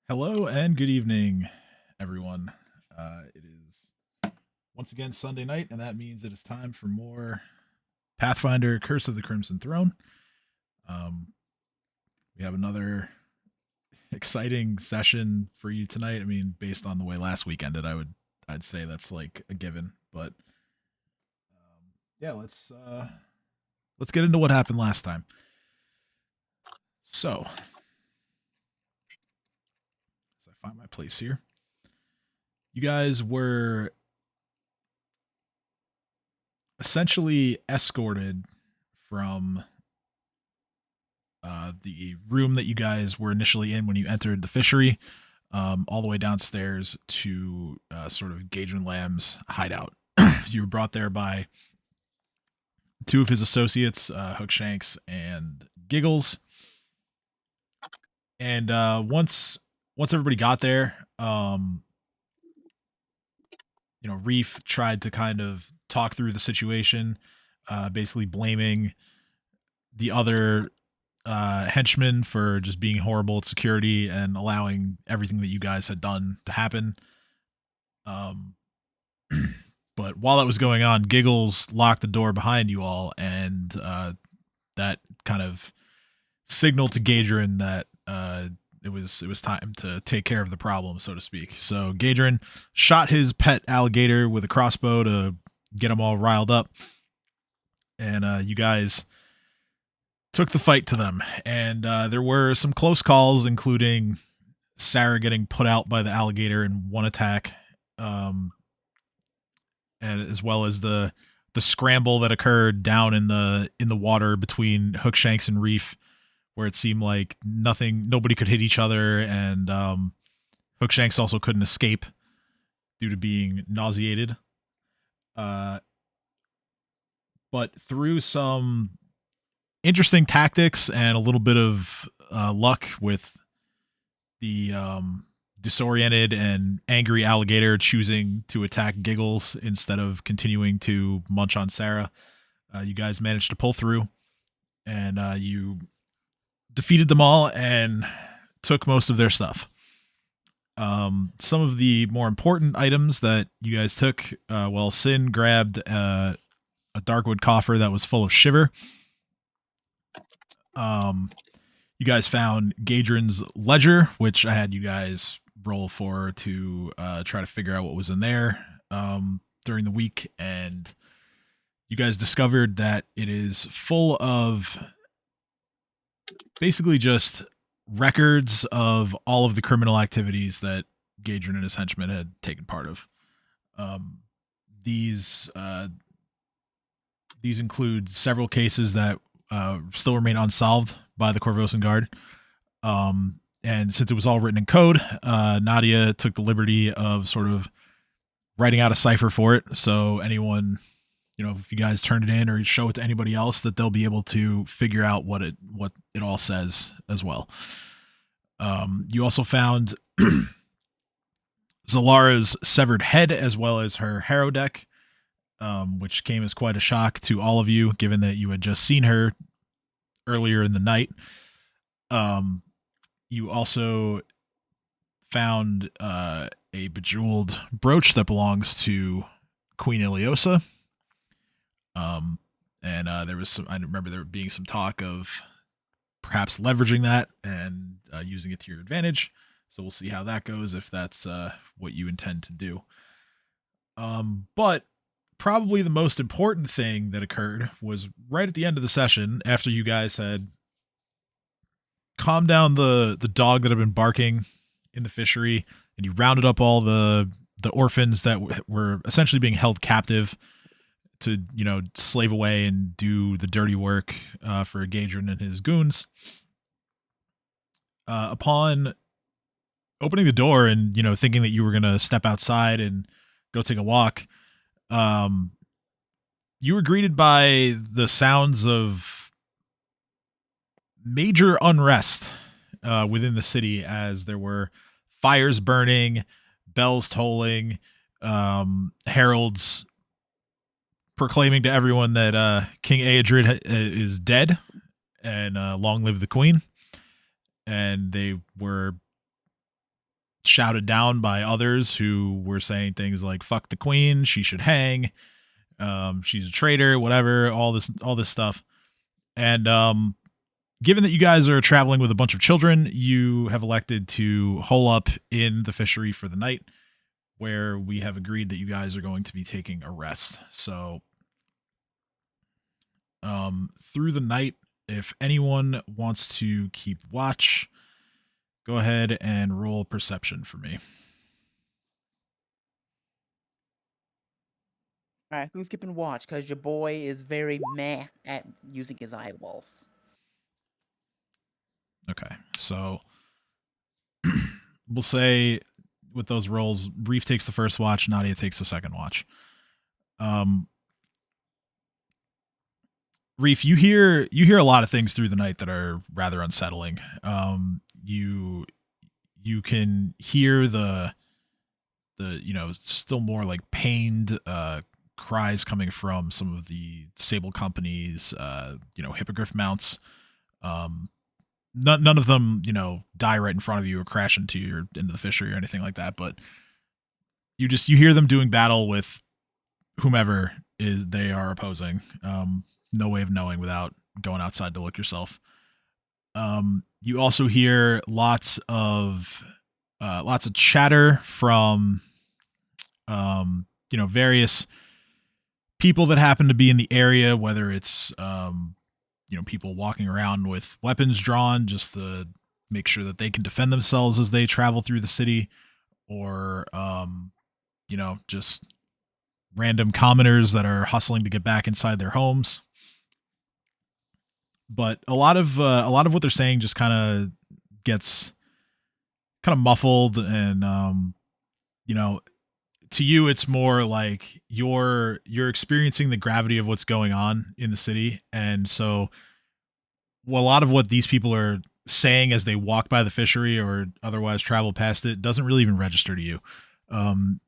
Hello and good evening, everyone. It is once again Sunday night, and that means it is time for more Pathfinder Curse of the Crimson Throne. Um, we have another exciting session for you tonight. I mean, based on the way last week ended, I'd say that's like a given. But yeah, let's get into what happened last time. So, as I find my place here, you guys were essentially escorted from the room that you guys were initially in when you entered the fishery, all the way downstairs to sort of Gage and Lamb's hideout. You were brought there by two of his associates, Hookshanks and Giggles. And once everybody got there, Reef tried to kind of talk through the situation, basically blaming the other henchmen for just being horrible at security and allowing everything that you guys had done to happen. Um, but while that was going on, Giggles locked the door behind you all, and that kind of signaled to Gadrin that it was time to take care of the problem, so to speak. So Gadrin shot his pet alligator with a crossbow to get them all riled up, and you guys took the fight to them. And there were some close calls, including Sarah getting put out by the alligator in one attack, and as well as the scramble that occurred down in the water between Hookshanks and Reef, where it seemed like nobody could hit each other, and Hookshanks also couldn't escape due to being nauseated. But through some interesting tactics and a little bit of luck with the disoriented and angry alligator choosing to attack Giggles instead of continuing to munch on Sarah, you guys managed to pull through, and you defeated them all and took most of their stuff. Some of the more important items that you guys took, Sin grabbed a Darkwood coffer that was full of shiver. You guys found Gadrin's ledger, which I had you guys roll for to try to figure out what was in there during the week, and you guys discovered that it is full of basically just records of all of the criminal activities that Gadrin and his henchmen had taken part of. These include several cases that still remain unsolved by the Corvosan Guard. And since it was all written in code, Nadia took the liberty of sort of writing out a cipher for it. So anyone, if you guys turn it in or show it to anybody else, that they'll be able to figure out what it all says as well. You also found Zalara's severed head as well as her harrow deck, which came as quite a shock to all of you, given that you had just seen her earlier in the night. You also found a bejeweled brooch that belongs to Queen Ileosa. And there was I remember there being some talk of perhaps leveraging that and using it to your advantage. So we'll see how that goes, if that's what you intend to do. But probably the most important thing that occurred was right at the end of the session, after you guys had calmed down the dog that had been barking in the fishery, and you rounded up all the orphans that were essentially being held captive to slave away and do the dirty work for Gadrin and his goons. Upon opening the door and thinking that you were gonna step outside and go take a walk, you were greeted by the sounds of major unrest within the city, as there were fires burning, bells tolling, heralds proclaiming to everyone that King Aedrid is dead and long live the queen. And they were shouted down by others who were saying things like "fuck the queen," "she should hang," "she's a traitor," whatever, all this stuff. And given that you guys are traveling with a bunch of children, you have elected to hole up in the fishery for the night, where we have agreed that you guys are going to be taking a rest. So, through the night, if anyone wants to keep watch, go ahead and roll perception for me. All right, who's keeping watch? Because your boy is very meh at using his eyeballs. Okay, so we'll say with those rolls, Reef takes the first watch, Nadia takes the second watch. Reef, you hear a lot of things through the night that are rather unsettling. You can hear the still more like pained cries coming from some of the sable companies, hippogriff mounts. Um, none of them die right in front of you or crash into the fishery or anything like that, but you hear them doing battle with whomever is they are opposing. No way of knowing without going outside to look yourself. You also hear lots of chatter from various people that happen to be in the area, whether it's people walking around with weapons drawn just to make sure that they can defend themselves as they travel through the city, or just random commoners that are hustling to get back inside their homes. But a lot of what they're saying just gets kind of muffled, and to you it's more like you're experiencing the gravity of what's going on in the city, and so a lot of what these people are saying as they walk by the fishery or otherwise travel past it doesn't really even register to you. Um,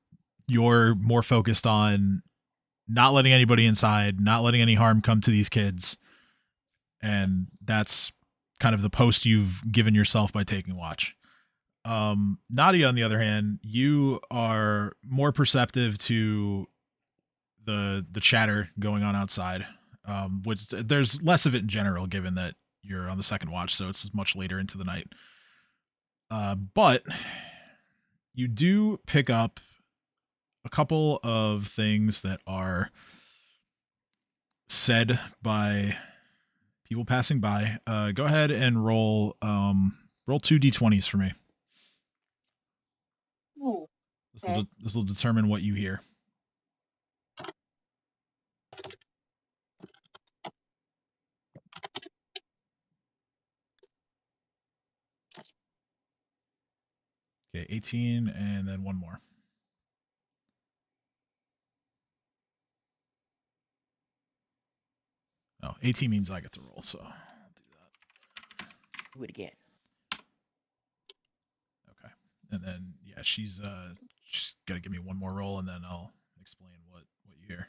you're more focused on not letting anybody inside, not letting any harm come to these kids, and that's kind of the post you've given yourself by taking watch. Nadia, on the other hand, you are more perceptive to the chatter going on outside, which there's less of it in general, given that you're on the second watch, so it's much later into the night. But you do pick up a couple of things that are said by people passing by. Go ahead and roll two d20s for me. Ooh, This will okay. this will determine what you hear. Okay, 18, and then one more. Oh, 18 means I get to roll, so I'll do that. Do it again. Okay, and then yeah, she's got to give me one more roll, and then I'll explain what you hear.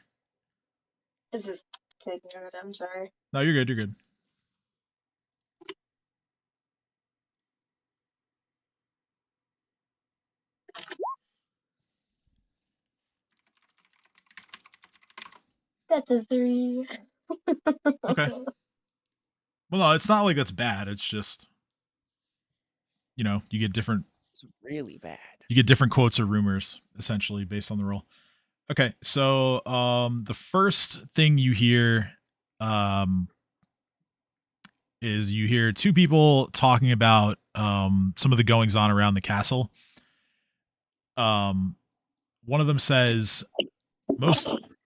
This is taking a minute. I'm sorry. No, you're good. You're good. That's a 3. Okay. Well, no, it's not like that's bad. It's just you get different It's really bad. quotes or rumors essentially based on the roll. Okay, so the first thing you hear um is you hear two people talking about some of the goings on around the castle. Um one of them says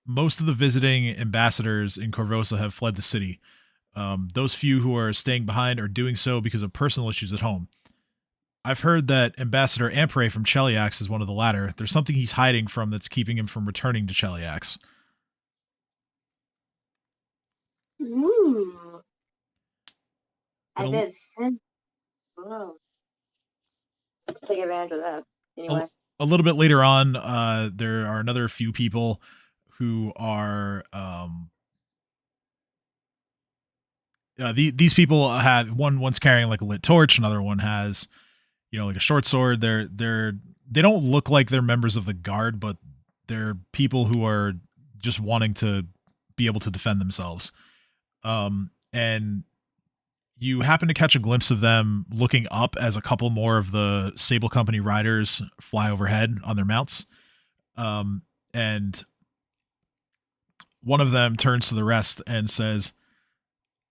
most of the visiting ambassadors in Corvosa have fled the city. Those few who are staying behind are doing so because of personal issues at home. I've heard that Ambassador Ampre from Cheliax is one of the latter. There's something he's hiding from that's keeping him from returning to Cheliax. Ooh. I Then did send. Whoa. Take advantage of that. a, Anyway. a little bit later on, there are another few people who are these people have one's carrying like a lit torch, another one has like a short sword. They don't look like they're members of the guard, but they're people who are just wanting to be able to defend themselves. And you happen to catch a glimpse of them looking up as a couple more of the Sable Company riders fly overhead on their mounts. And one of them turns to the rest and says,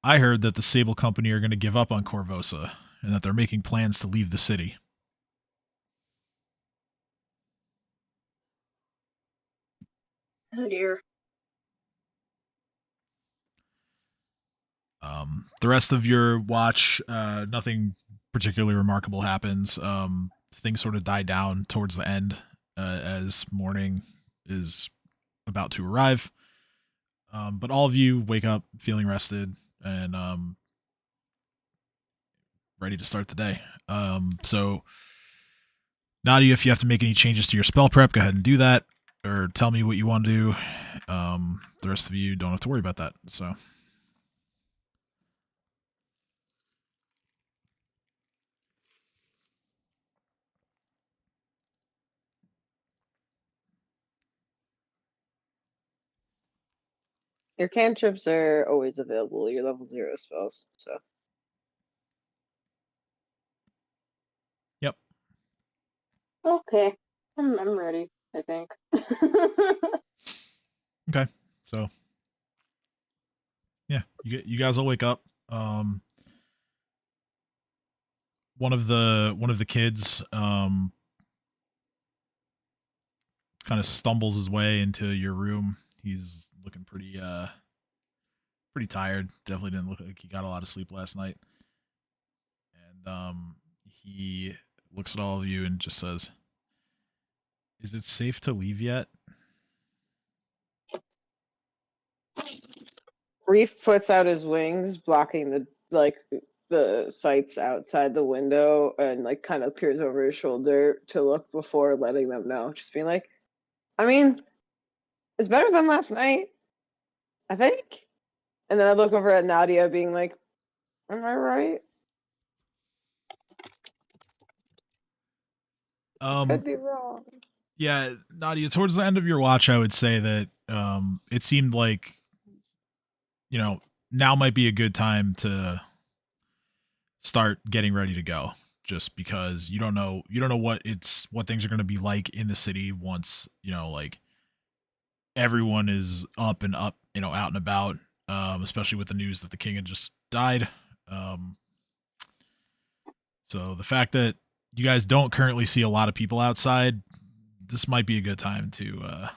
I heard that the Sable Company are going to give up on Corvosa and that they're making plans to leave the city. Oh dear. The rest of your watch, nothing particularly remarkable happens. Things sort of die down towards the end as morning is about to arrive. But all of you wake up feeling rested and ready to start the day. So, Nadia, if you have to make any changes to your spell prep, go ahead and do that, or tell me what you want to do. The rest of you don't have to worry about that. So. Your cantrips are always available. Your level 0 spells, so. Yep. Okay. I'm ready, I think. Okay. So. Yeah, you guys all wake up. One of the kids kind of stumbles his way into your room. He's looking pretty tired. Definitely didn't look like he got a lot of sleep last night. And he looks at all of you and just says, "Is it safe to leave yet?" Reef puts out his wings, blocking the sights outside the window, and like kind of peers over his shoulder to look before letting them know. Just being like, I mean, it's better than last night, I think. And then I look over at Nadia, being like, "Am I right? Could be wrong." Yeah, Nadia, towards the end of your watch, I would say that it seemed like, now might be a good time to start getting ready to go, just because you don't know what things are going to be like in the city once, like everyone is up and up, out and about, especially with the news that the king had just died. So the fact that you guys don't currently see a lot of people outside, this might be a good time to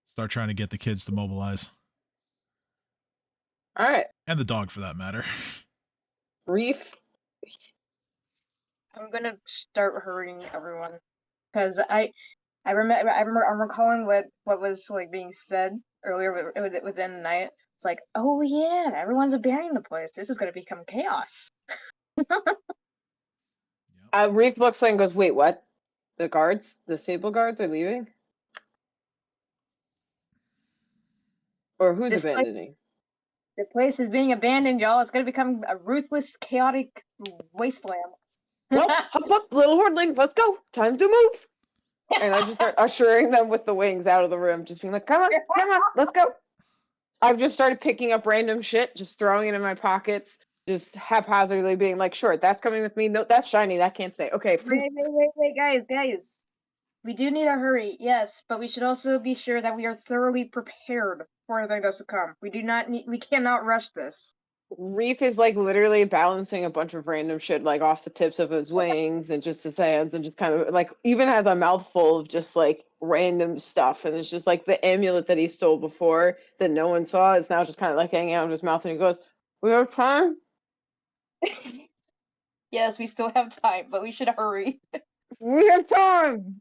start trying to get the kids to mobilize. All right, And the dog, for that matter. Reef. I'm gonna start hurrying everyone because I'm recalling what was like being said earlier within the night. It's like, oh yeah, everyone's abandoning the place. This is gonna become chaos. Reef looks like and goes, "Wait, what? The Sable guards are leaving? Or who's This place, abandoning?" the place is being abandoned, y'all. It's gonna become a ruthless, chaotic wasteland. Well, hop up, little hordling, let's go. Time to move. And I just start ushering them with the wings out of the room, just being like, come on, let's go. I've just started picking up random shit, just throwing it in my pockets, just haphazardly being like, sure, that's coming with me. No, that's shiny, that can't stay. Okay. Wait, guys. We do need to hurry, yes, but we should also be sure that we are thoroughly prepared for anything that's to come. We cannot rush this. Reef is like literally balancing a bunch of random shit like off the tips of his wings and just his hands, and just kind of like even has a mouthful of just like random stuff. And it's just like the amulet that he stole before that no one saw is now just kind of like hanging out of his mouth, and he goes, "We have time." Yes, we still have time, but we should hurry. We have time.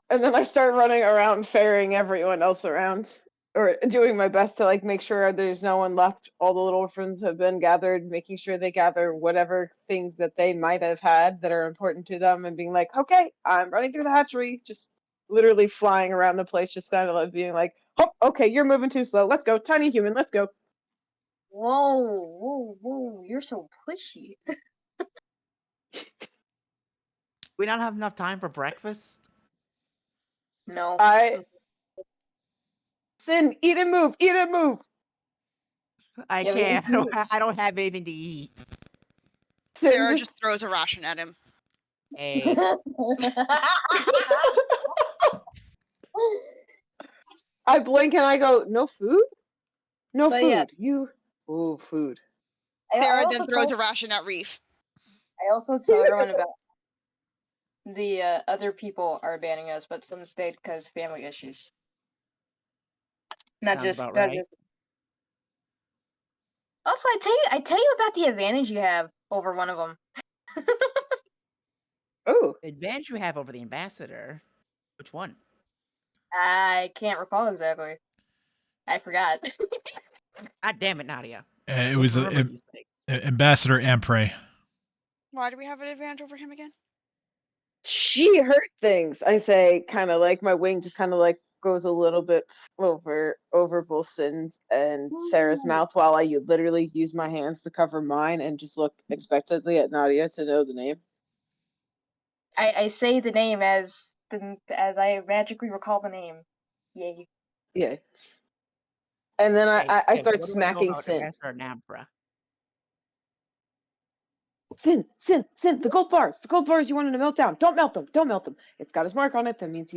And then I start running around ferrying everyone else around, or doing my best to like make sure there's no one left. All the little orphans have been gathered, making sure they gather whatever things that they might have had that are important to them, and being like, okay, I'm running through the hatchery, just literally flying around the place, just kind of like being like, oh, okay, you're moving too slow. Let's go, tiny human, let's go. Whoa! You're so pushy. We don't have enough time for breakfast. No. Sin, eat and move, eat and move. I Yeah, can't. I don't have anything to eat. Sin, Sarah just throws a ration at him. Hey, I blink and I go, no food? No But food. yeah. Ooh, food. Sarah then throws a ration at Reef. I also told everyone about the other people are banning us, but some stayed because family issues. Not sounds just about not right. just- Also, I tell you about the advantage you have over one of them. Oh, The advantage you have over the ambassador. Which one? I can't recall exactly. I forgot. God damn it, Nadia. It Let's was remember these things. Ambassador Ampre. Why do we have an advantage over him again? she hurt things. I say, kind of like my wing just kind of like goes a little bit over both Sin's and Sarah's mouth while I literally use my hands to cover mine and just look expectantly at Nadia to know the name. I say the name as I magically recall the name. Yay. Yeah. And then Hey, I Tim, start what do I know smacking about Sin. Ambassador Nampra? Sin, the gold bars you wanted to melt down. Don't melt them. It's got his mark on it. That means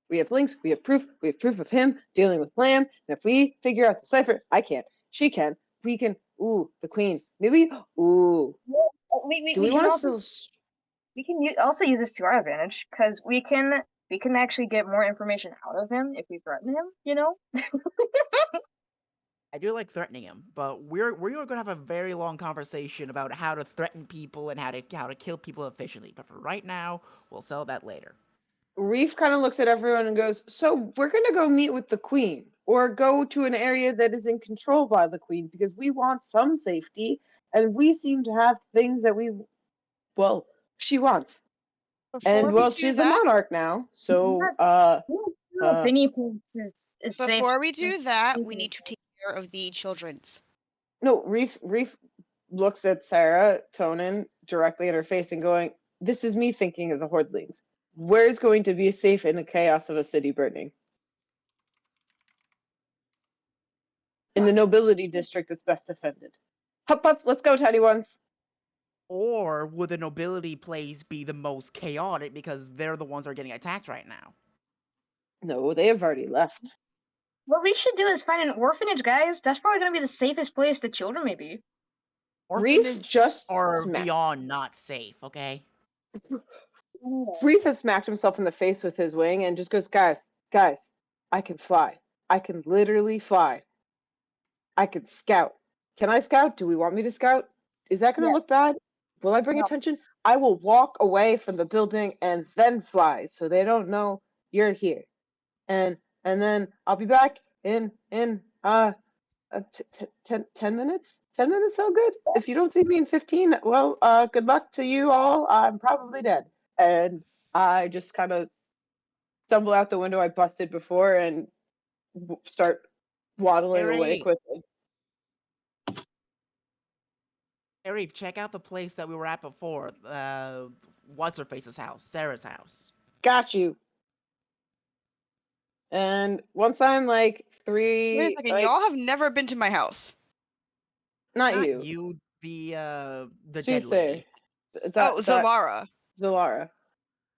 we have links, we have proof of him dealing with Lamb. And if we figure out the cipher, I can't. She can. We can. Ooh, the queen. Maybe. Ooh. We Do we can want to also still? we can also use this to our advantage because we can actually get more information out of him if we threaten him. You know. I do like threatening him, but we're going to have a very long conversation about how to threaten people and how to kill people efficiently. But for right now, we'll sell that later. Reef kind of looks at everyone and goes, "So we're gonna go meet with the queen, or go to an area that is in control by the queen because we want some safety, and we seem to have things that she wants." Before And we do she's the that, monarch now, so Opinion points is safe. before we do that, we need to take care of the children's. no, Reef looks at Sarah Tonin directly in her face and going, "This is me thinking of the Hordlings. Where's going to be safe in the chaos of a city burning? In the nobility district that's best defended. Hup, let's go, tiny ones." Or would the nobility place be the most chaotic because they're the ones that are getting attacked right now? No, they have already left. What we should do is find an orphanage, guys. That's probably gonna be the safest place the children may be. Orphanage just are smacked. beyond not safe, okay? Reef has smacked himself in the face with his wing and just goes, guys, I can fly. I can literally fly. I can scout. Can I scout? Do we want me to scout? Is that going to Yeah. look bad? Will I bring No. attention? I will walk away from the building and then fly so they don't know you're here. And then I'll be back in 10 minutes. 10 minutes sound good? If you don't see me in 15, well, good luck to you all. I'm probably dead. And I just kind of stumble out the window I busted before and start waddling away Harry, quickly. Harry, check out the place that we were at before. What's her face's house? Sarah's house. Got you. And once I'm like Wait a 3, second, like, y'all have never been to my house. not Not you. you, the dead Soothsayer. lady. Oh, Zalara. Zalara.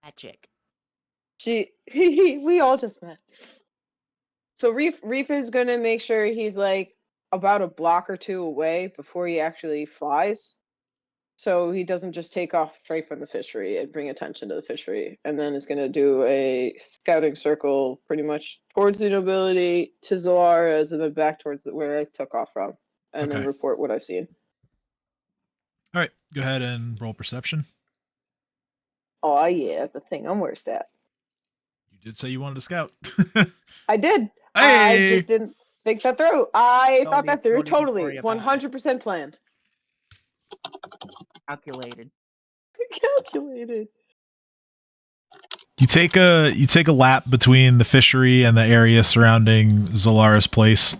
That chick. We all just met. So Reef is gonna make sure he's like about a block or two away before he actually flies. So he doesn't just take off straight from the fishery and bring attention to the fishery. And then is gonna do a scouting circle pretty much towards the nobility to Zalara's and then back towards where I took off from. And then Okay. report what I've seen. All right, go ahead and roll perception. Oh yeah, the thing I'm worst at. You did say you wanted to scout. I did. Hey! I just didn't think that through. I No thought need- that through no need to totally. worry about it. 100% planned. Calculated. Calculated. You take a lap between the fishery and the area surrounding Zalara's place.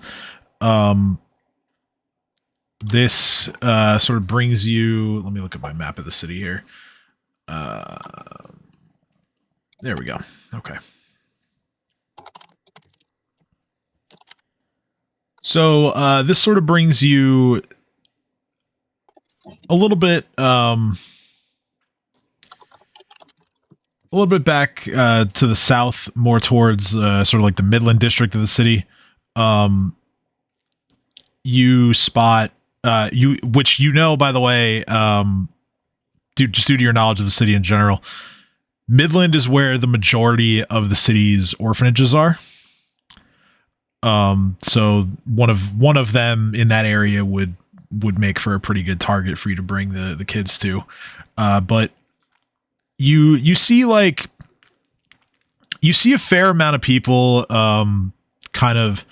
this sort of brings you. Let me look at my map of the city here. There we go. Okay. So this sort of brings you a little bit back to the south, more towards sort of like the Midland district of the city. You spot which by the way, due to your knowledge of the city in general, Midland is where the majority of the city's orphanages are. So one of them in that area would make for a pretty good target for you to bring the kids to. But you see a fair amount of people kind of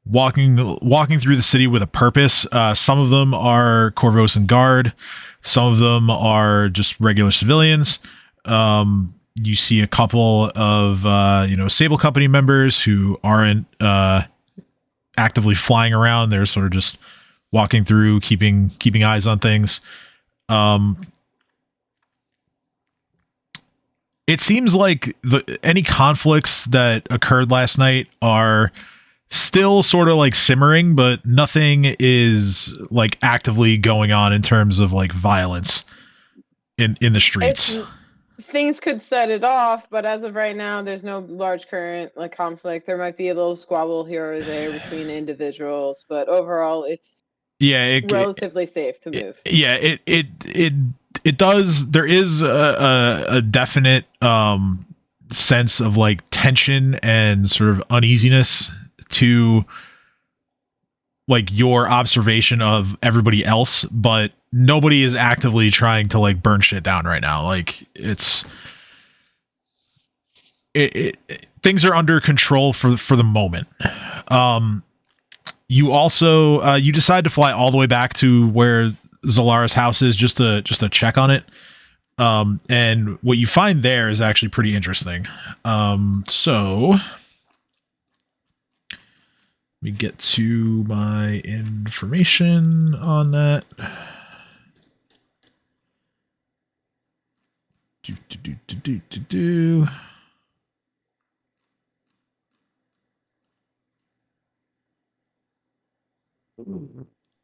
walking through the city with a purpose. Some of them are Corvos and Guard. Some of them are just regular civilians. You see a couple of Sable Company members who aren't actively flying around. They're sort of just walking through, keeping eyes on things. It seems like any conflicts that occurred last night are still sort of like simmering, but nothing is like actively going on in terms of like violence in the streets. Things could set it off, but as of right now, there's no large current like conflict. There might be a little squabble here or there between individuals, but overall, it's relatively safe to move. It does. There is a definite sense of like tension and sort of uneasiness to like your observation of everybody else, but nobody is actively trying to like burn shit down right now. Like things are under control for the moment. You also you decide to fly all the way back to where Zalara's house is just to check on it. And what you find there is actually pretty interesting. So let me get to my information on that.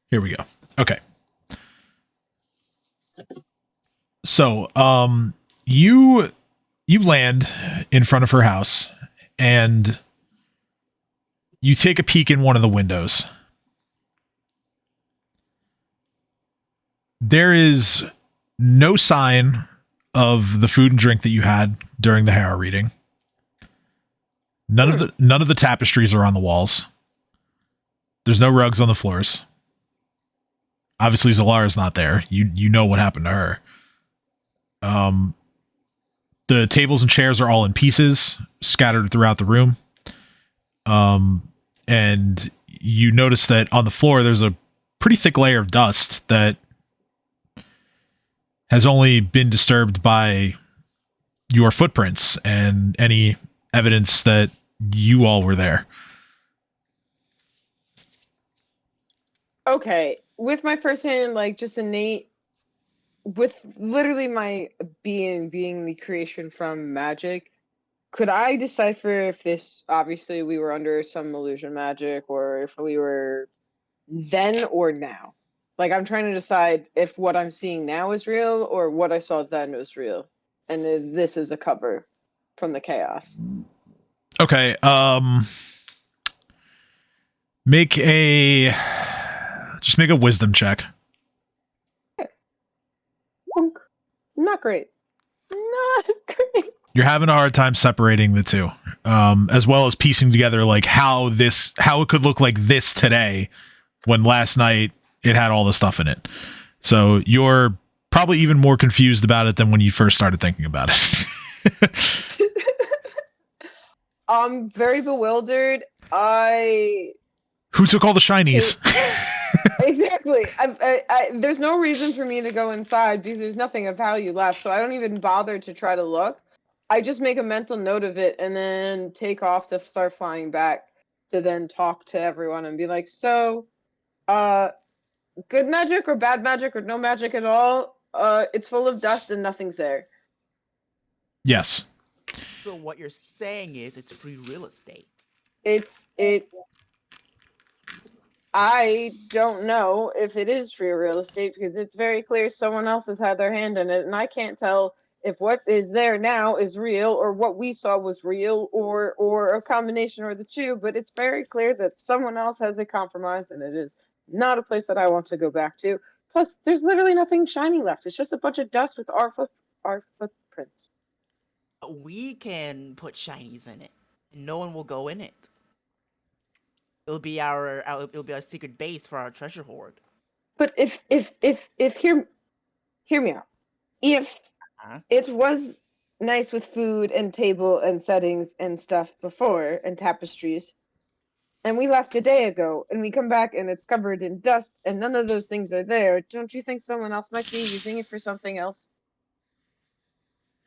Here we go. Okay. So, you land in front of her house and you take a peek in one of the windows. There is no sign of the food and drink that you had during the Harrow reading. None of the tapestries are on the walls. There's no rugs on the floors. Obviously, Zalara's not there. You know what happened to her. The tables and chairs are all in pieces, scattered throughout the room. And you notice that on the floor, there's a pretty thick layer of dust that has only been disturbed by your footprints and any evidence that you all were there. Okay, with my first hand, like just innate, with literally my being the creation from magic, could I decipher if this, obviously we were under some illusion magic, or if we were then or now? Like, I'm trying to decide if what I'm seeing now is real or what I saw then was real. And if this is a cover from the chaos. Okay, make a wisdom check. Not great. Not great. You're having a hard time separating the two, as well as piecing together like how it could look like this today when last night it had all the stuff in it. So you're probably even more confused about it than when you first started thinking about it. I'm very bewildered. Who took all the shinies? Exactly. There's no reason for me to go inside because there's nothing of value left, so I don't even bother to try to look. I just make a mental note of it and then take off to start flying back to then talk to everyone and be like, so, good magic or bad magic or no magic at all, it's full of dust and nothing's there. Yes. So what you're saying is it's free real estate. I don't know if it is free real estate because it's very clear someone else has had their hand in it, and I can't tell if what is there now is real or what we saw was real or a combination or the two. But it's very clear that someone else has it compromised, and it is not a place that I want to go back to. Plus, there's literally nothing shiny left. It's just a bunch of dust with our footprints. We can put shinies in it, and no one will go in it. It'll be our secret base for our treasure hoard. But if hear me out. If it was nice with food and table and settings and stuff before and tapestries, and we left a day ago and we come back and it's covered in dust and none of those things are there, don't you think someone else might be using it for something else?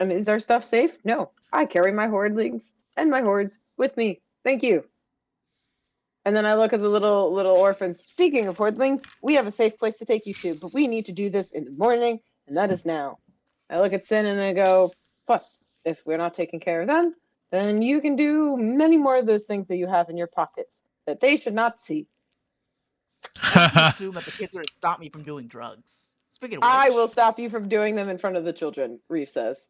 And is our stuff safe? No. I carry my hoardlings and my hoards with me. Thank you. And then I look at the little orphans. Speaking of hoardlings, we have a safe place to take you to, but we need to do this in the morning, and that is now. I look at Sin and I go, plus, if we're not taking care of them, then you can do many more of those things that you have in your pockets that they should not see. I assume that the kids are going to stop me from doing drugs. Speaking of which, I will stop you from doing them in front of the children, Reef says.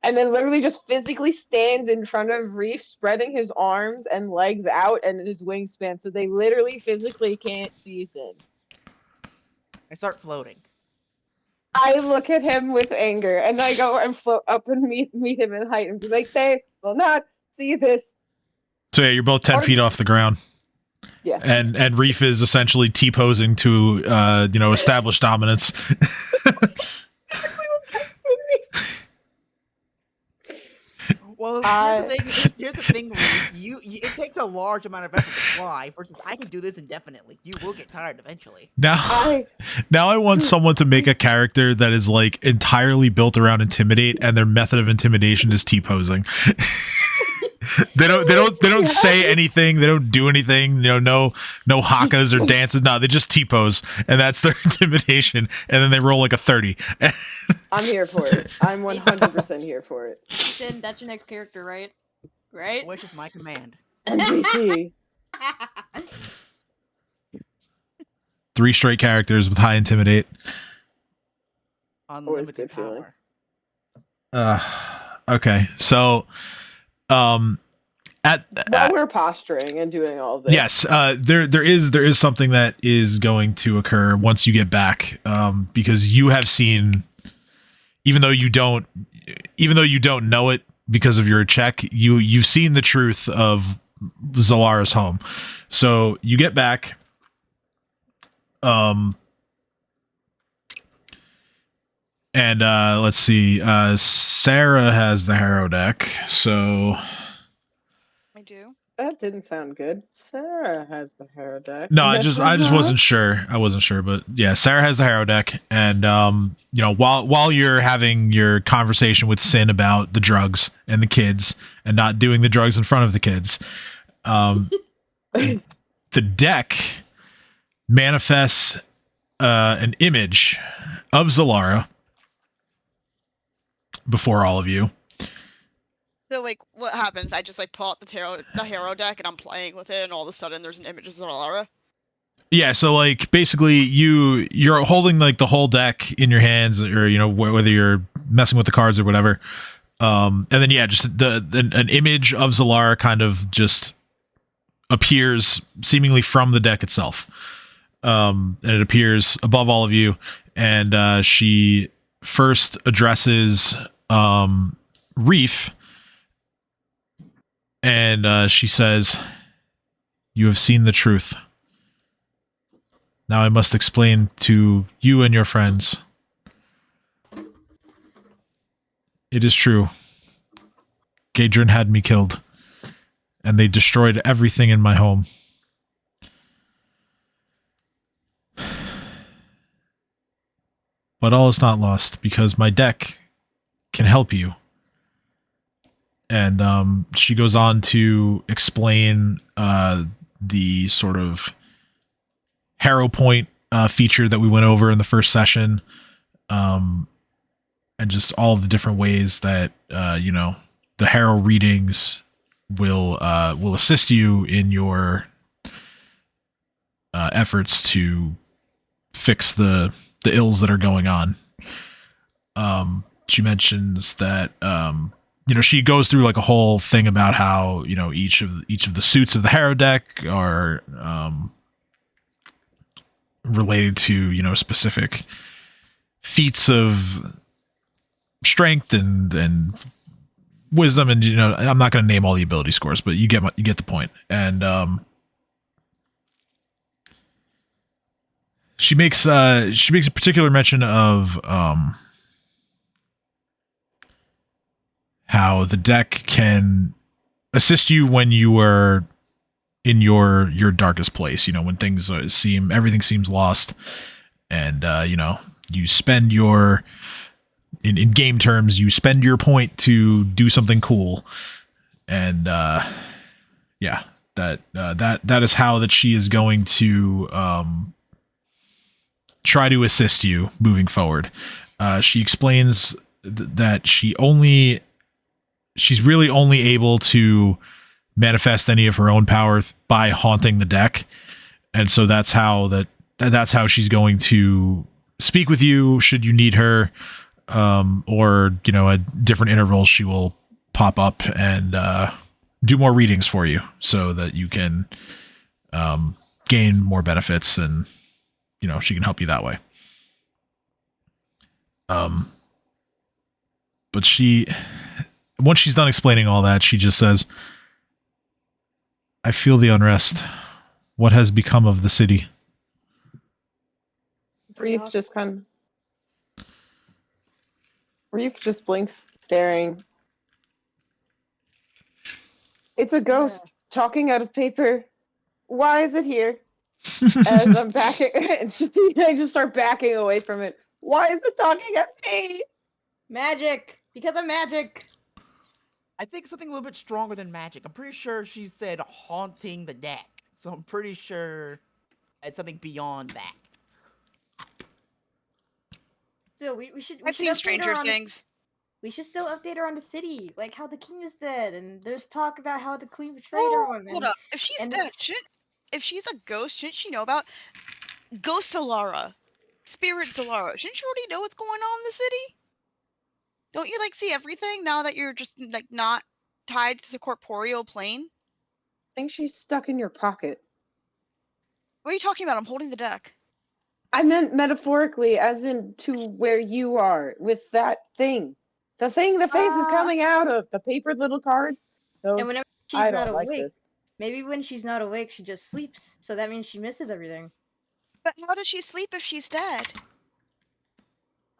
And then literally just physically stands in front of Reef, spreading his arms and legs out and his wingspan, so they literally physically can't see Sin. I start floating. I look at him with anger, and I go and float up and meet him in height and be like, they will not see this. So yeah, you're both 10 feet off the ground. Yeah. And Reef is essentially T-posing to, establish dominance. Well, here's the thing, Reef. It takes a large amount of effort to fly, versus I can do this indefinitely. You will get tired eventually. Now I want someone to make a character that is like entirely built around intimidate, and their method of intimidation is T-posing. They don't say anything. They don't do anything. No hakas or dances. No, they just T-pose, and that's their intimidation. And then they roll like a 30. I'm here for it. I'm 100% here for it. Sin, that's your next character, right? Right? Which is my command. NPC. 3 straight characters with high intimidate. Unlimited power. Okay, so while we're posturing and doing all this, yes, there is something that is going to occur once you get back, because you have seen, even though you don't know it because of your check, you've seen the truth of Zalara's home. So you get back, and let's see, Sarah has the Harrow deck, so I do. that didn't sound good. Sarah has the Harrow deck. no, I just wasn't sure. I wasn't sure, but yeah, Sarah has the Harrow deck, and while you're having your conversation with Sin about the drugs and the kids and not doing the drugs in front of the kids, the deck manifests an image of Zalara before all of you. So, like, what happens? I just, like, pull out the Harrow deck, and I'm playing with it, and all of a sudden there's an image of Zalara? Yeah, so, like, basically you're holding, like, the whole deck in your hands, or, whether you're messing with the cards or whatever. And then, yeah, just an image of Zalara kind of just appears seemingly from the deck itself. And it appears above all of you, and she first addresses Reef, and she says, "You have seen the truth. Now I must explain to you and your friends. It is true. Gadrin had me killed, and they destroyed everything in my home. But all is not lost, because my deck can help you." And she goes on to explain the sort of Harrow Point feature that we went over in the first session, and just all of the different ways that the Harrow readings will assist you in your efforts to fix the ills that are going on. She mentions that she goes through like a whole thing about how each of the suits of the Harrow deck are related to specific feats of strength and wisdom, and I'm not going to name all the ability scores, but you get the point. And she makes a particular mention of how the deck can assist you when you are in your darkest place, when things everything seems lost, and you spend your in game terms, you spend your point to do something cool, and that is how that she is going to try to assist you moving forward. She explains that she's really only able to manifest any of her own power by haunting the deck, and so that's how she's going to speak with you should you need her, or at different intervals she will pop up and do more readings for you so that you can gain more benefits, and she can help you that way. But once she's done explaining all that, she just says, "I feel the unrest. What has become of the city?" Reef just blinks, staring. It's a ghost talking out of paper. Why is it here? As I'm backing, I just start backing away from it. Why is it talking at me? Magic! Because of magic! I think something a little bit stronger than magic. I'm pretty sure she said haunting the deck. So I'm pretty sure it's something beyond that. Still, we should. I've seen Stranger Things. We should still update her on the city, like how the king is dead, and there's talk about how the queen betrayed her. Hold up. If she's dead, if she's a ghost, shouldn't she know about Ghost Solara, Spirit Solara? Shouldn't you already know what's going on in the city? Don't you see everything now that you're just not tied to the corporeal plane? I think she's stuck in your pocket. What are you talking about? I'm holding the deck. I meant metaphorically, as in to where you are with that thing. The thing the face is coming out of. The papered little cards. And whenever she's I not don't like awake, this. maybe when she's not awake, she just sleeps. So that means she misses everything. But how does she sleep if she's dead?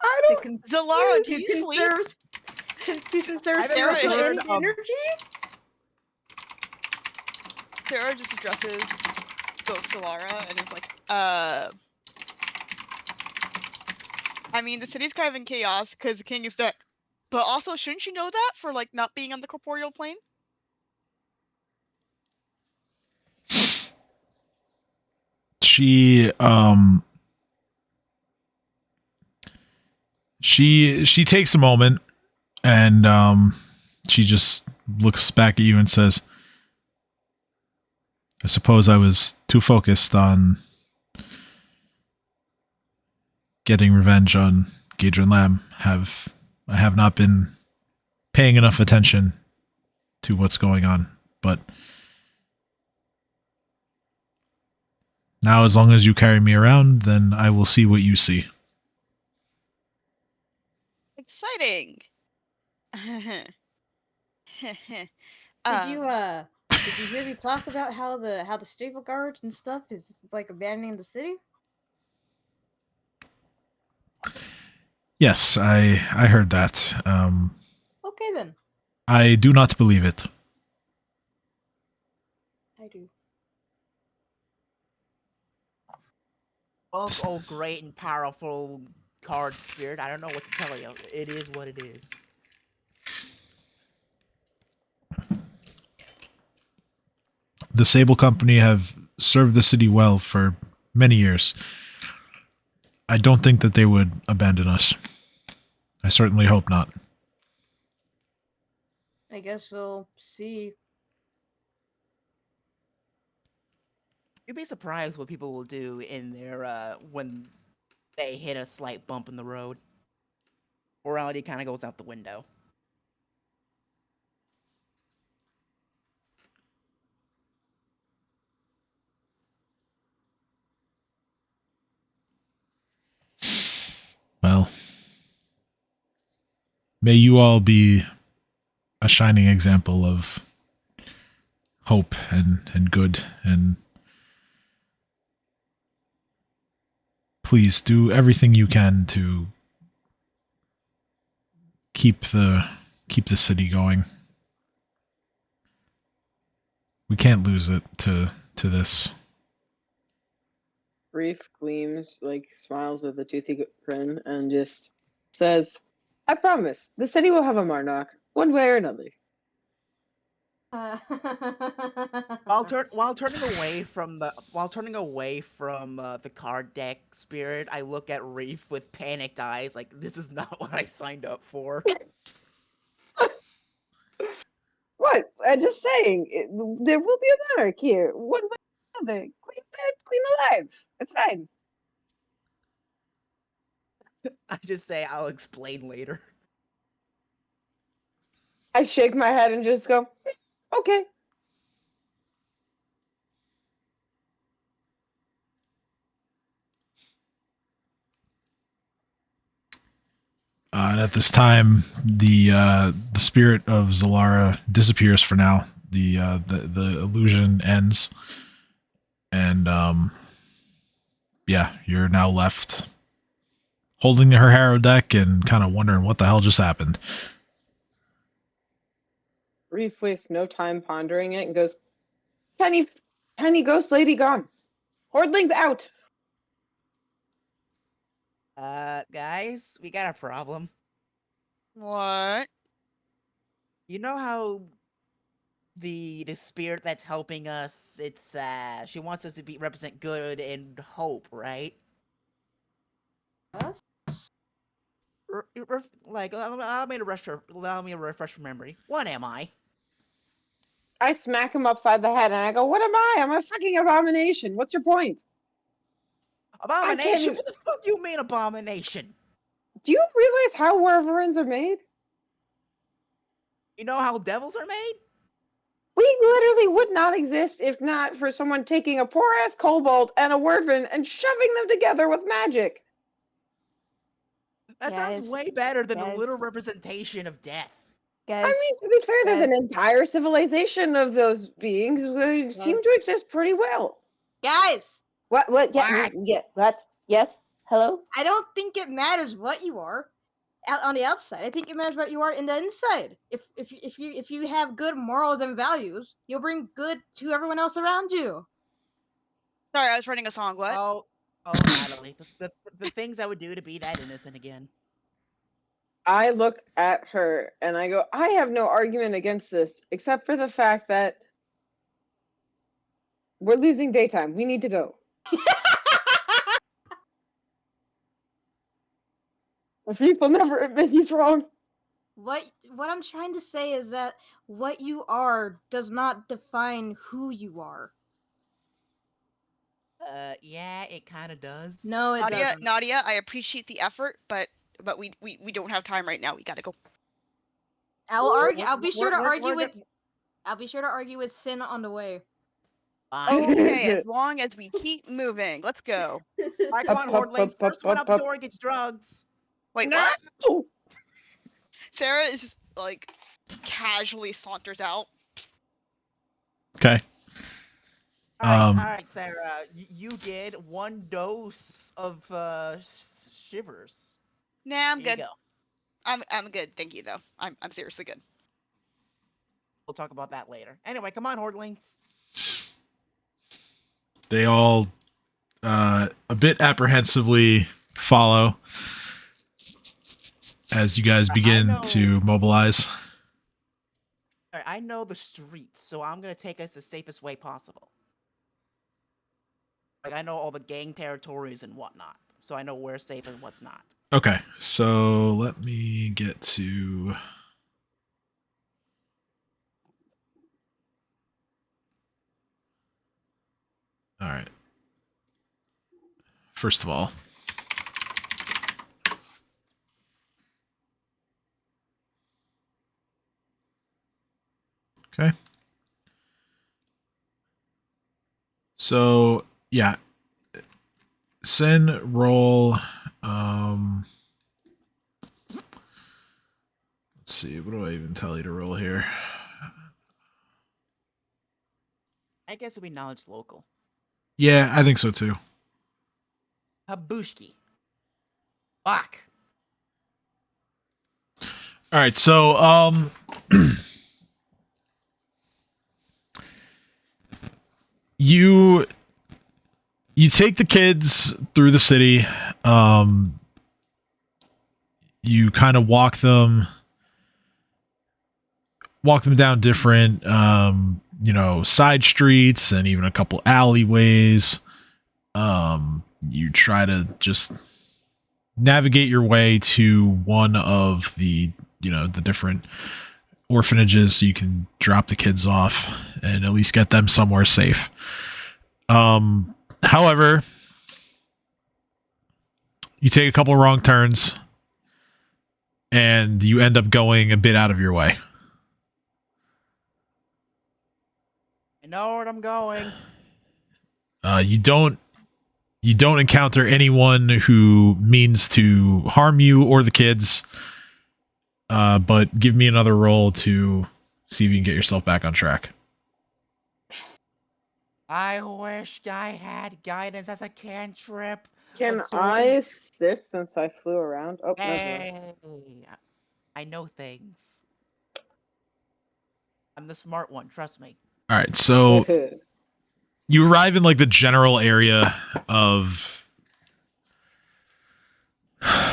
I don't. Zalara, do you sleep? To conserve Sarah spiritual energy? Sarah just addresses Ghost Solara and is like, I mean, the city's kind of in chaos because the king is dead. But also, shouldn't you know that for not being on the corporeal plane? She takes a moment, and she just looks back at you and says, "I suppose I was too focused on getting revenge on Gadra and Lamb. I have not been paying enough attention to what's going on, but now as long as you carry me around, then I will see what you see." Exciting. Did you hear me talk about how the stable guards and stuff is abandoning the city? Yes, I heard that. Okay then. I do not believe it. I do. Well, oh, great and powerful card spirit. I don't know what to tell you. It is what it is. The Sable Company have served the city well for many years. I don't think that they would abandon us. I certainly hope not. I guess we'll see. You'd be surprised what people will do in their when they hit a slight bump in the road. Morality kind of goes out the window. Well, may you all be a shining example of hope and good, and please do everything you can to keep the city going. We can't lose it to this. Reef gleams, like smiles with a toothy grin, and just says, "I promise, the city will have a Marnock, one way or another." While turning away from the card deck spirit, I look at Reef with panicked eyes, like this is not what I signed up for. What? I'm just saying, there will be a monarch here, one way or another. Queen dead, queen alive. It's fine. I just say I'll explain later. I shake my head and just go, okay. And at this time, the spirit of Zalara disappears for now. The illusion ends, and yeah, you're now left holding her harrow deck and kind of wondering what the hell just happened. Reef wastes no time pondering it and goes, tiny ghost lady gone. Hoardlings out. Guys, we got a problem. What? You know how the spirit that's helping us, it's she wants us to represent good and hope, right? Us? Allow me to refresh your memory. What am I? I smack him upside the head and I go, what am I? I'm a fucking abomination. What's your point? Abomination? What the fuck do you mean abomination? Do you realize how werverins are made? You know how devils are made? We literally would not exist if not for someone taking a poor ass kobold and a werven and shoving them together with magic. That sounds Guys, way better than a guys. literal representation of death. Guys, I mean, to be fair, there's guys. an entire civilization of those beings who seem to exist pretty well. guys, What? What? What? Yes? Hello? I don't think it matters what you are on the outside. I think it matters what you are in the inside. If you have good morals and values, you'll bring good to everyone else around you. Sorry, I was writing a song. What? Oh, Natalie, the things I would do to be that innocent again. I look at her and I go, I have no argument against this, except for the fact that we're losing daytime. We need to go. People never admit he's wrong. What I'm trying to say is that what you are does not define who you are. Yeah, it kind of does. No, it doesn't. Nadia, I appreciate the effort, but we don't have time right now. We gotta go. I'll argue. I'll be We're- sure to we're- argue we're with. gonna- I'll be sure to argue with Sin on the way. Fine. Okay, as long as we keep moving. Let's go. Alright, come on, Hoardlings. First one up the door gets drugs. Wait, No! what? Sarah is just like casually saunters out. Okay. Alright, Sarah. You get one dose of shivers. Nah, I'm There you good. go. I'm good, thank you though. I'm seriously good. We'll talk about that later. Anyway, come on, Hoardlings. They all a bit apprehensively follow as you guys begin to mobilize. Alright, I know the streets, so I'm gonna take us the safest way possible. Like, I know all the gang territories and whatnot. so I know where's safe and what's not. Okay, so let me get to. All right. First of all, okay. So yeah, Sin roll. Let's see. What do I even tell you to roll here? I guess it'll be knowledge local. Yeah, I think so too. Habushki. Fuck. All right, so you take the kids through the city. You kind of walk them down different side streets and even a couple alleyways. You try to just navigate your way to one of the different orphanages so you can drop the kids off and at least get them somewhere safe. However, you take a couple of wrong turns and you end up going a bit out of your way. I know where I'm going. You don't encounter anyone who means to harm you or the kids. But give me another roll to see if you can get yourself back on track. I wish I had guidance as a cantrip. Can but I doing- assist since I flew around? Oh, no, no. Hey, I know things. I'm the smart one, trust me. All right, so you arrive in like the general area of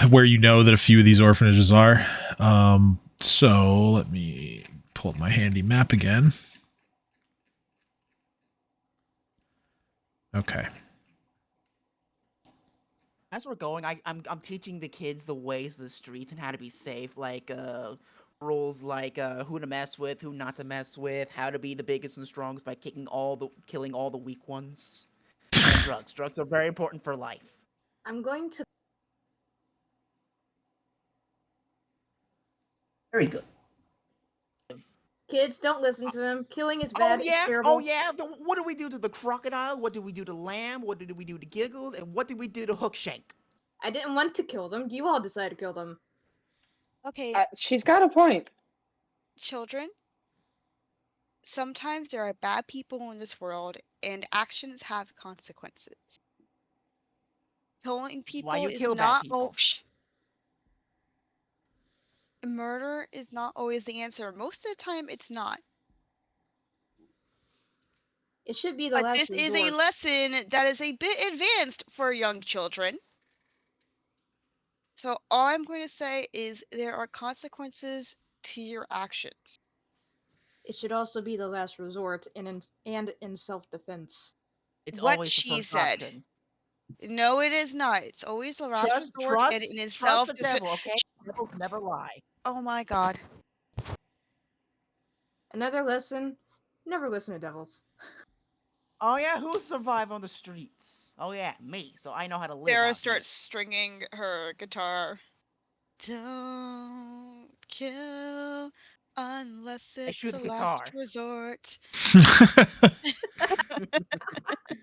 where you know that a few of these orphanages are. So let me pull up my handy map again. Okay. As we're going, I'm teaching the kids the ways of the streets and how to be safe, like rules like who to mess with, who not to mess with, how to be the biggest and strongest by killing all the weak ones. And drugs. Drugs are very important for life. I'm going to. Very good. Kids, don't listen to him. Killing is bad. Oh yeah, It's terrible. oh yeah. What do we do to the crocodile? What did we do to lamb? What did we do to Giggles? And what did we do to Hookshank? I didn't want to kill them. You all decided to kill them. Okay, She's got a point. children, sometimes there are bad people in this world and actions have consequences. Killing That's why people you is kill bad not people. murder is not always the answer. Most of the time it's not. It should be the But last this is a resort. lesson that is a bit advanced for young children. So all I'm going to say is there are consequences to your actions. It should also be the last resort and in self-defense. It's What always the she first said. option. No, it is not. It's always the last resort and it is Trust the self-defense. devil, okay? Devils never lie. Oh my god. Another lesson: never listen to devils. Oh yeah, who survive on the streets? Oh yeah, me. So I know how to live. Sarah out starts stringing her guitar. Don't kill unless here. I it's shoot the the last guitar. resort.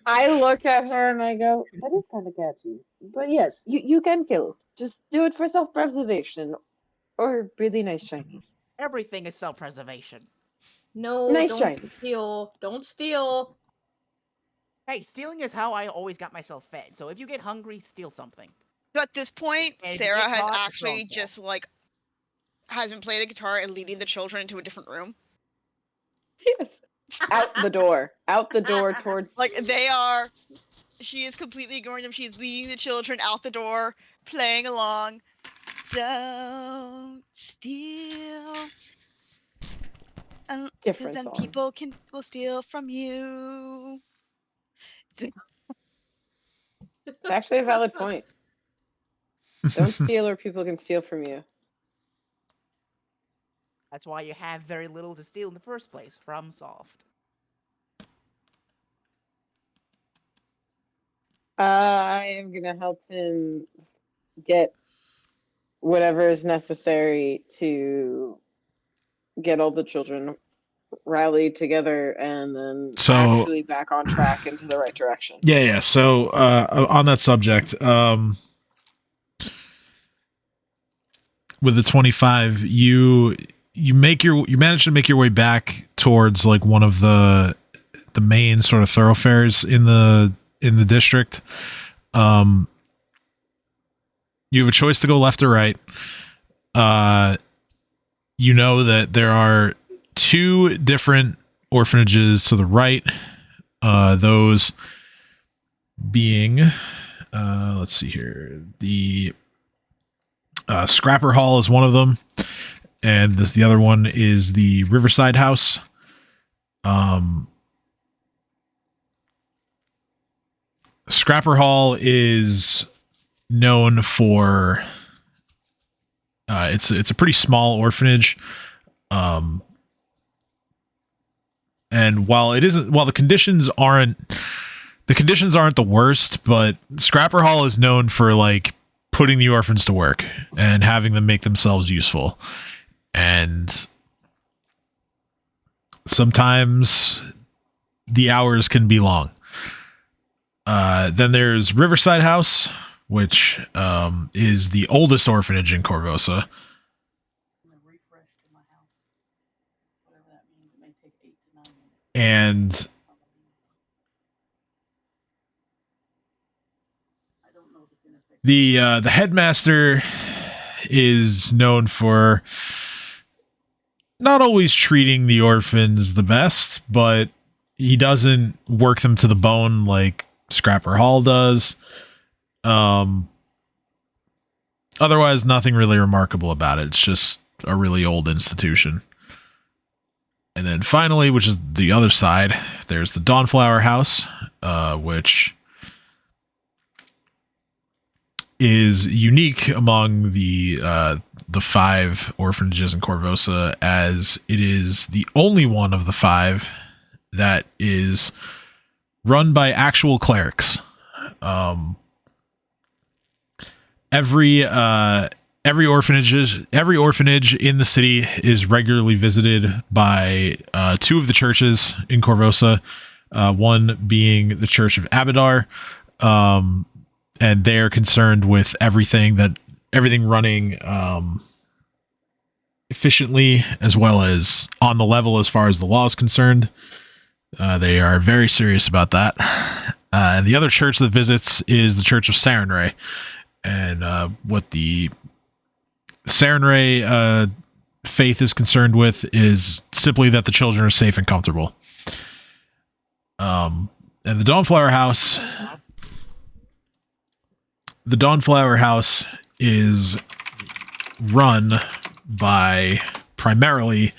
I look at her and I go, that is kind of catchy. But yes, you can kill. Just do it for self-preservation. Or really nice Chinese. Everything is self-preservation. No, Nice don't Chinese. steal. Don't steal. Hey, stealing is how I always got myself fed. So if you get hungry, steal something. So at this point, And if you Sarah get has caught, it's actually your own fault. just like has been playing the guitar and leading the children into a different room. Yes. Out the door. Out the door towards Like she is completely ignoring them. She's leading the children out the door, playing along. Don't steal. Because different then song. people will steal from you. It's actually a valid point. Don't steal, or people can steal from you. That's why you have very little to steal in the first place. Problem solved. I am gonna help him get whatever is necessary to get all the children rallied together and then So- actually back on track into the right direction. Yeah. So on that subject, with the 25, you manage to make your way back towards like one of the main sort of thoroughfares in the district. You have a choice to go left or right. You know that there are 2 different orphanages to the right. Those being, let's see here, the Scrapper Hall is one of them, and the other one is the Riverside House. Scrapper Hall is known for it's a pretty small orphanage, and while the conditions aren't the worst, but Scrapper Hall is known for like putting the orphans to work and having them make themselves useful, and sometimes the hours can be long. Then there's Riverside House, which is the oldest orphanage in Corvosa. And the headmaster is known for not always treating the orphans the best, but he doesn't work them to the bone like Scrapper Hall does. Otherwise, nothing really remarkable about it. It's just a really old institution. And then finally, which is the other side, there's the Dawnflower House, which is unique among the 5 orphanages in Corvosa, as it is the only one of the 5 that is run by actual clerics. Every orphanage in the city is regularly visited by 2 of the churches in Corvosa, one being the Church of Abadar, and they're concerned with everything running efficiently, as well as on the level as far as the law is concerned. They are very serious about that. And the other church that visits is the Church of Sarenrae. And what the Sarenrae faith is concerned with is simply that the children are safe and comfortable. And the Dawnflower House is run by primarily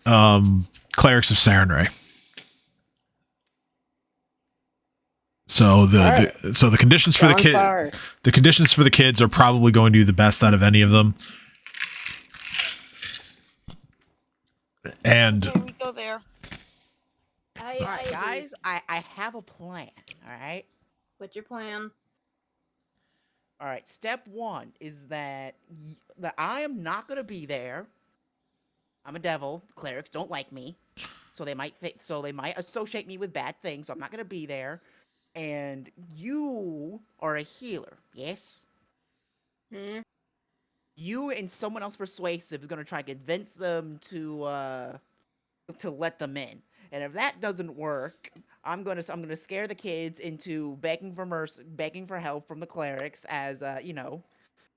clerics of Sarenrae. So the conditions for the kids are probably going to be the best out of any of them. And Okay, we go there. All right, guys, I have a plan. All right. What's your plan? All right. Step 1 is that I am not gonna be there. I'm a devil. Clerics don't like me, so they might associate me with bad things. So I'm not gonna be there. And you are a healer, yes? Hmm? You and someone else persuasive is gonna try to convince them to let them in. And if that doesn't work, I'm gonna scare the kids into begging for mercy, begging for help from the clerics, as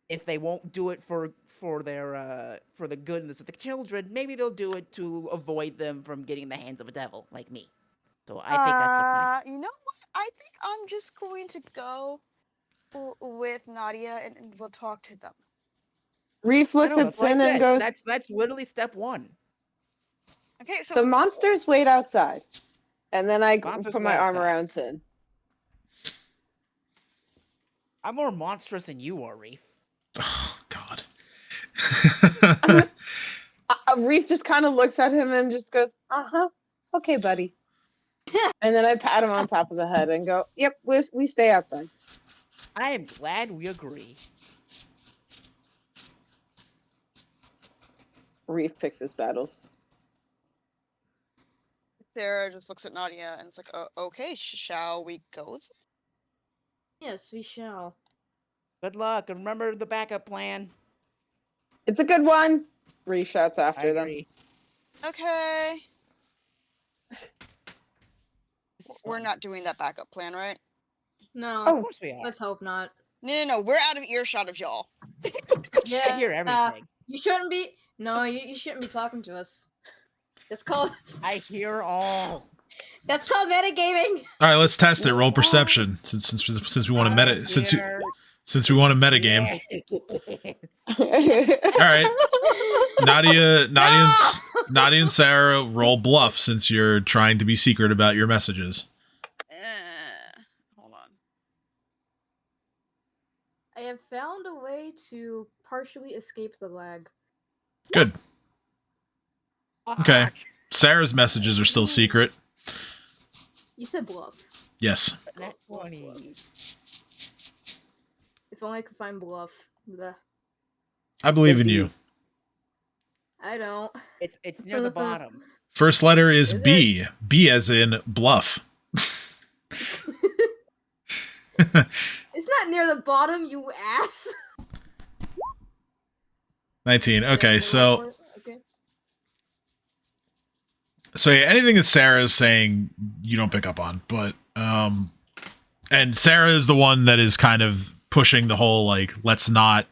if they won't do it for the goodness of the children, maybe they'll do it to avoid them from getting in the hands of a devil like me. So I think that's the plan. You know what? I think I'm just going to go with Nadia and we'll talk to them. Reef I looks know, at that's what I Sin and said. goes, That's literally step 1. Okay, so the monsters wait outside. And then I Monsters put wait my arm outside. around Sin. I'm more monstrous than you are, Reef. Oh, God. Reef just kind of looks at him and just goes, okay, buddy. And then I pat him on top of the head and go, yep, we stay outside. I am glad we agree. Reef picks his battles. Sarah just looks at Nadia and it's like, okay, shall we go? Yes, we shall. Good luck, and remember the backup plan. It's a good one. Reef shouts I after them. agree. Okay. This is We're fun. not doing that backup plan, right? No, Of course we are. let's hope not. No, we're out of earshot of y'all. Yeah, I hear everything. You shouldn't be. No, you shouldn't be talking to us. That's called. I hear all. That's called metagaming. All right, let's test it. Roll perception, since we want to meta since we want to meta game. Yes. All right, Nadia and Sarah roll bluff since you're trying to be secret about your messages. Hold on. I have found a way to partially escape the lag. Good. Okay. Sarah's messages are still secret. You said bluff. Yes. Nat 20. If only I could find bluff. Bleh. I believe in you. I don't. It's near the bottom. First letter is Is B. B as in bluff. It's not near the bottom, you ass. 19. Okay, so Okay. So yeah, anything that Sarah is saying, you don't pick up on, but and Sarah is the one that is kind of pushing the whole like let's not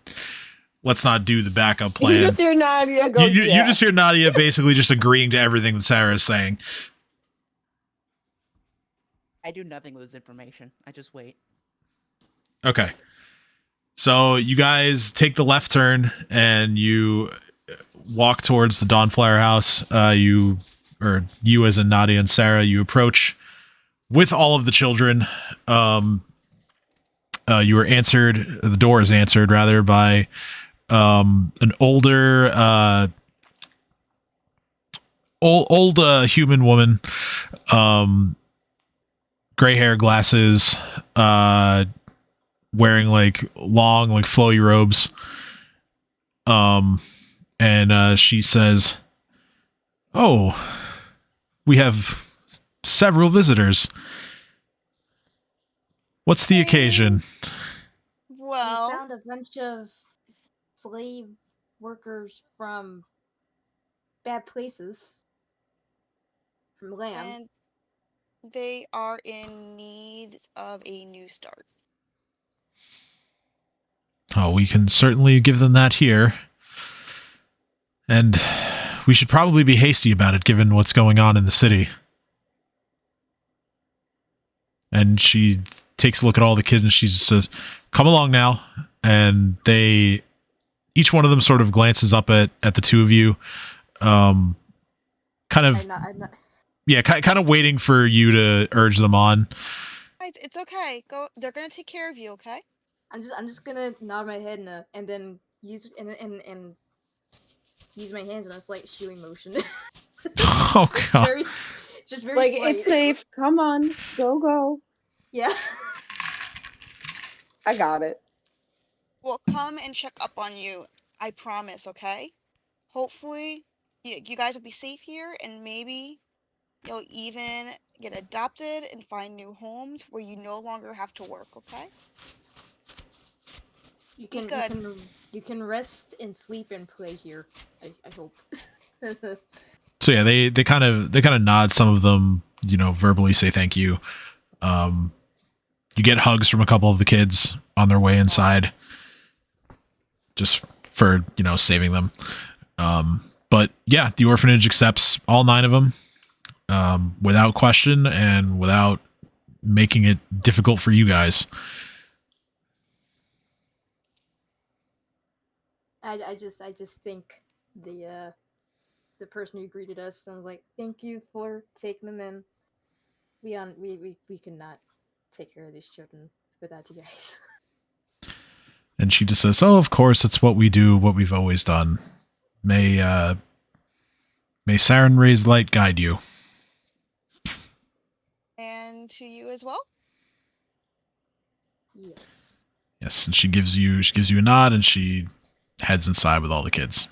do the backup plan. You just hear Nadia go. You just hear Nadia basically just agreeing to everything that Sarah is saying. I do nothing with this information. I just wait. Okay. So you guys take the left turn and you walk towards the Dawnflower house. You as in Nadia and Sarah, you approach with all of the children. You were answered. The door is answered rather by an older, old human woman, gray hair, glasses, wearing like long, like flowy robes. And she says, "Oh, we have several visitors. What's the occasion?" Well, We found a bunch of slave workers from bad places. From Lamb. and they are in need of a new start. Oh, we can certainly give them that here. And we should probably be hasty about it given what's going on in the city. And she takes a look at all the kids and she says, "Come along now." And each one of them sort of glances up at the two of you. Kind of, yeah, kind of waiting for you to urge them on. It's okay. Go. They're gonna take care of you. Okay. I'm just gonna nod my head and then use and use my hands in a slight shooing motion. Oh God! Just very like slight. it's safe. Come on, go. Yeah. I got it. We'll come and check up on you. I promise. Okay. Hopefully, you guys will be safe here, and maybe you'll even get adopted and find new homes where you no longer have to work. Okay. You can rest and sleep and play here. I hope. So yeah, they kind of nod. Some of them, verbally say thank you. You get hugs from a couple of the kids on their way inside, just for saving them. But yeah, the orphanage accepts all 9 of them without question and without making it difficult for you guys. I just think the person who greeted us sounds like, "Thank you for taking them in. We cannot take care of these children without you guys." And she just says, "Oh, of course, it's what we do, what we've always done. May Saren Ray's light guide you." And to you as well. Yes. Yes, and she gives you a nod, and she heads inside with all the kids.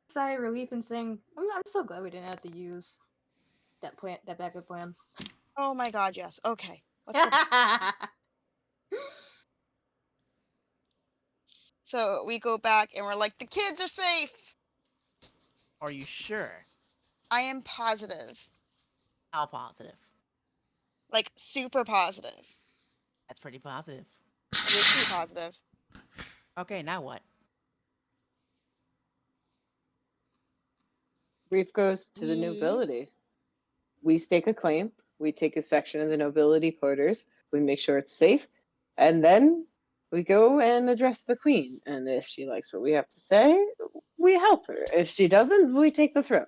Sigh of relief and saying, I'm so glad we didn't have to use that backup plan. Oh my god, yes. Okay. Let's go back. So we go back and we're like, the kids are safe. Are you sure? I am positive. How positive? Like, super positive. That's pretty positive. It is pretty positive. Okay, now what? Brief goes to the nobility. We stake a claim. We take a section of the nobility quarters. We make sure it's safe, and then we go and address the queen. And if she likes what we have to say, we help her. If she doesn't, we take the throne.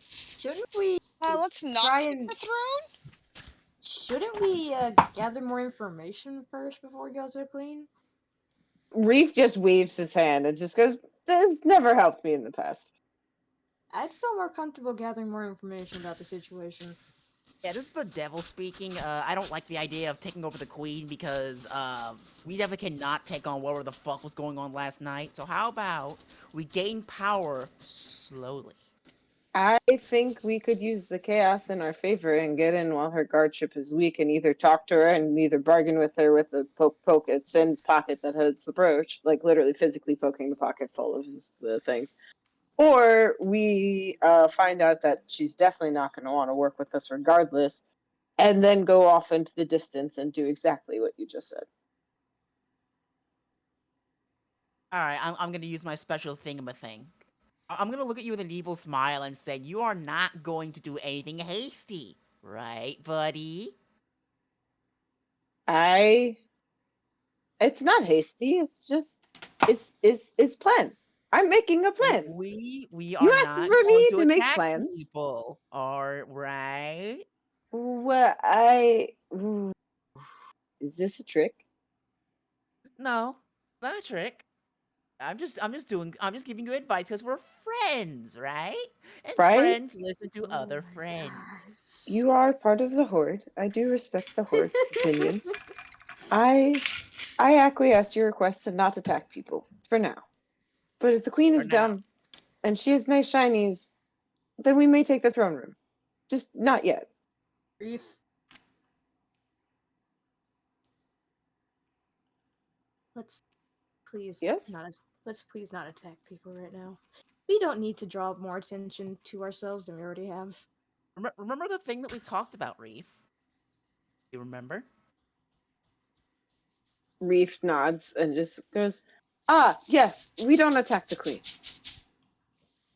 Shouldn't we Let's not try take and the throne? shouldn't we gather more information first before we go to the queen? Reef just waves his hand and just goes, "That's never helped me in the past." I'd feel more comfortable gathering more information about the situation. Yeah, this is the devil speaking. I don't like the idea of taking over the queen because we definitely cannot take on whatever the fuck was going on last night. So how about we gain power slowly? I think we could use the chaos in our favor and get in while her guardship is weak and either talk to her and either bargain with her with the poke at Sin's pocket that holds the brooch, like literally physically poking the pocket full of the things. Or we find out that she's definitely not going to want to work with us regardless, and then go off into the distance and do exactly what you just said. Alright, I'm gonna use my special thingamathing. I'm gonna look at you with an evil smile and say, you are not going to do anything hasty. Right, buddy? It's not hasty, it's just, it's plan. I'm making a plan. We You are asked not for going me to to make attack plans. people. Alright? Well, ooh, is this a trick? No, not a trick. I'm just giving you advice because we're friends, right? And Right? friends listen to Oh other my friends. gosh. You are part of the Hoard. I do respect the Hoard's opinions. I acquiesce your request to not attack people for now. But if the queen For is now. dumb and she has nice shinies, then we may take the throne room. Just not yet. Brief. Let's please Yes? let's please not attack people right now. We don't need to draw more attention to ourselves than we already have. Remember the thing that we talked about, Reef? You remember? Reef nods and just goes, "Ah, yes, we don't attack the queen.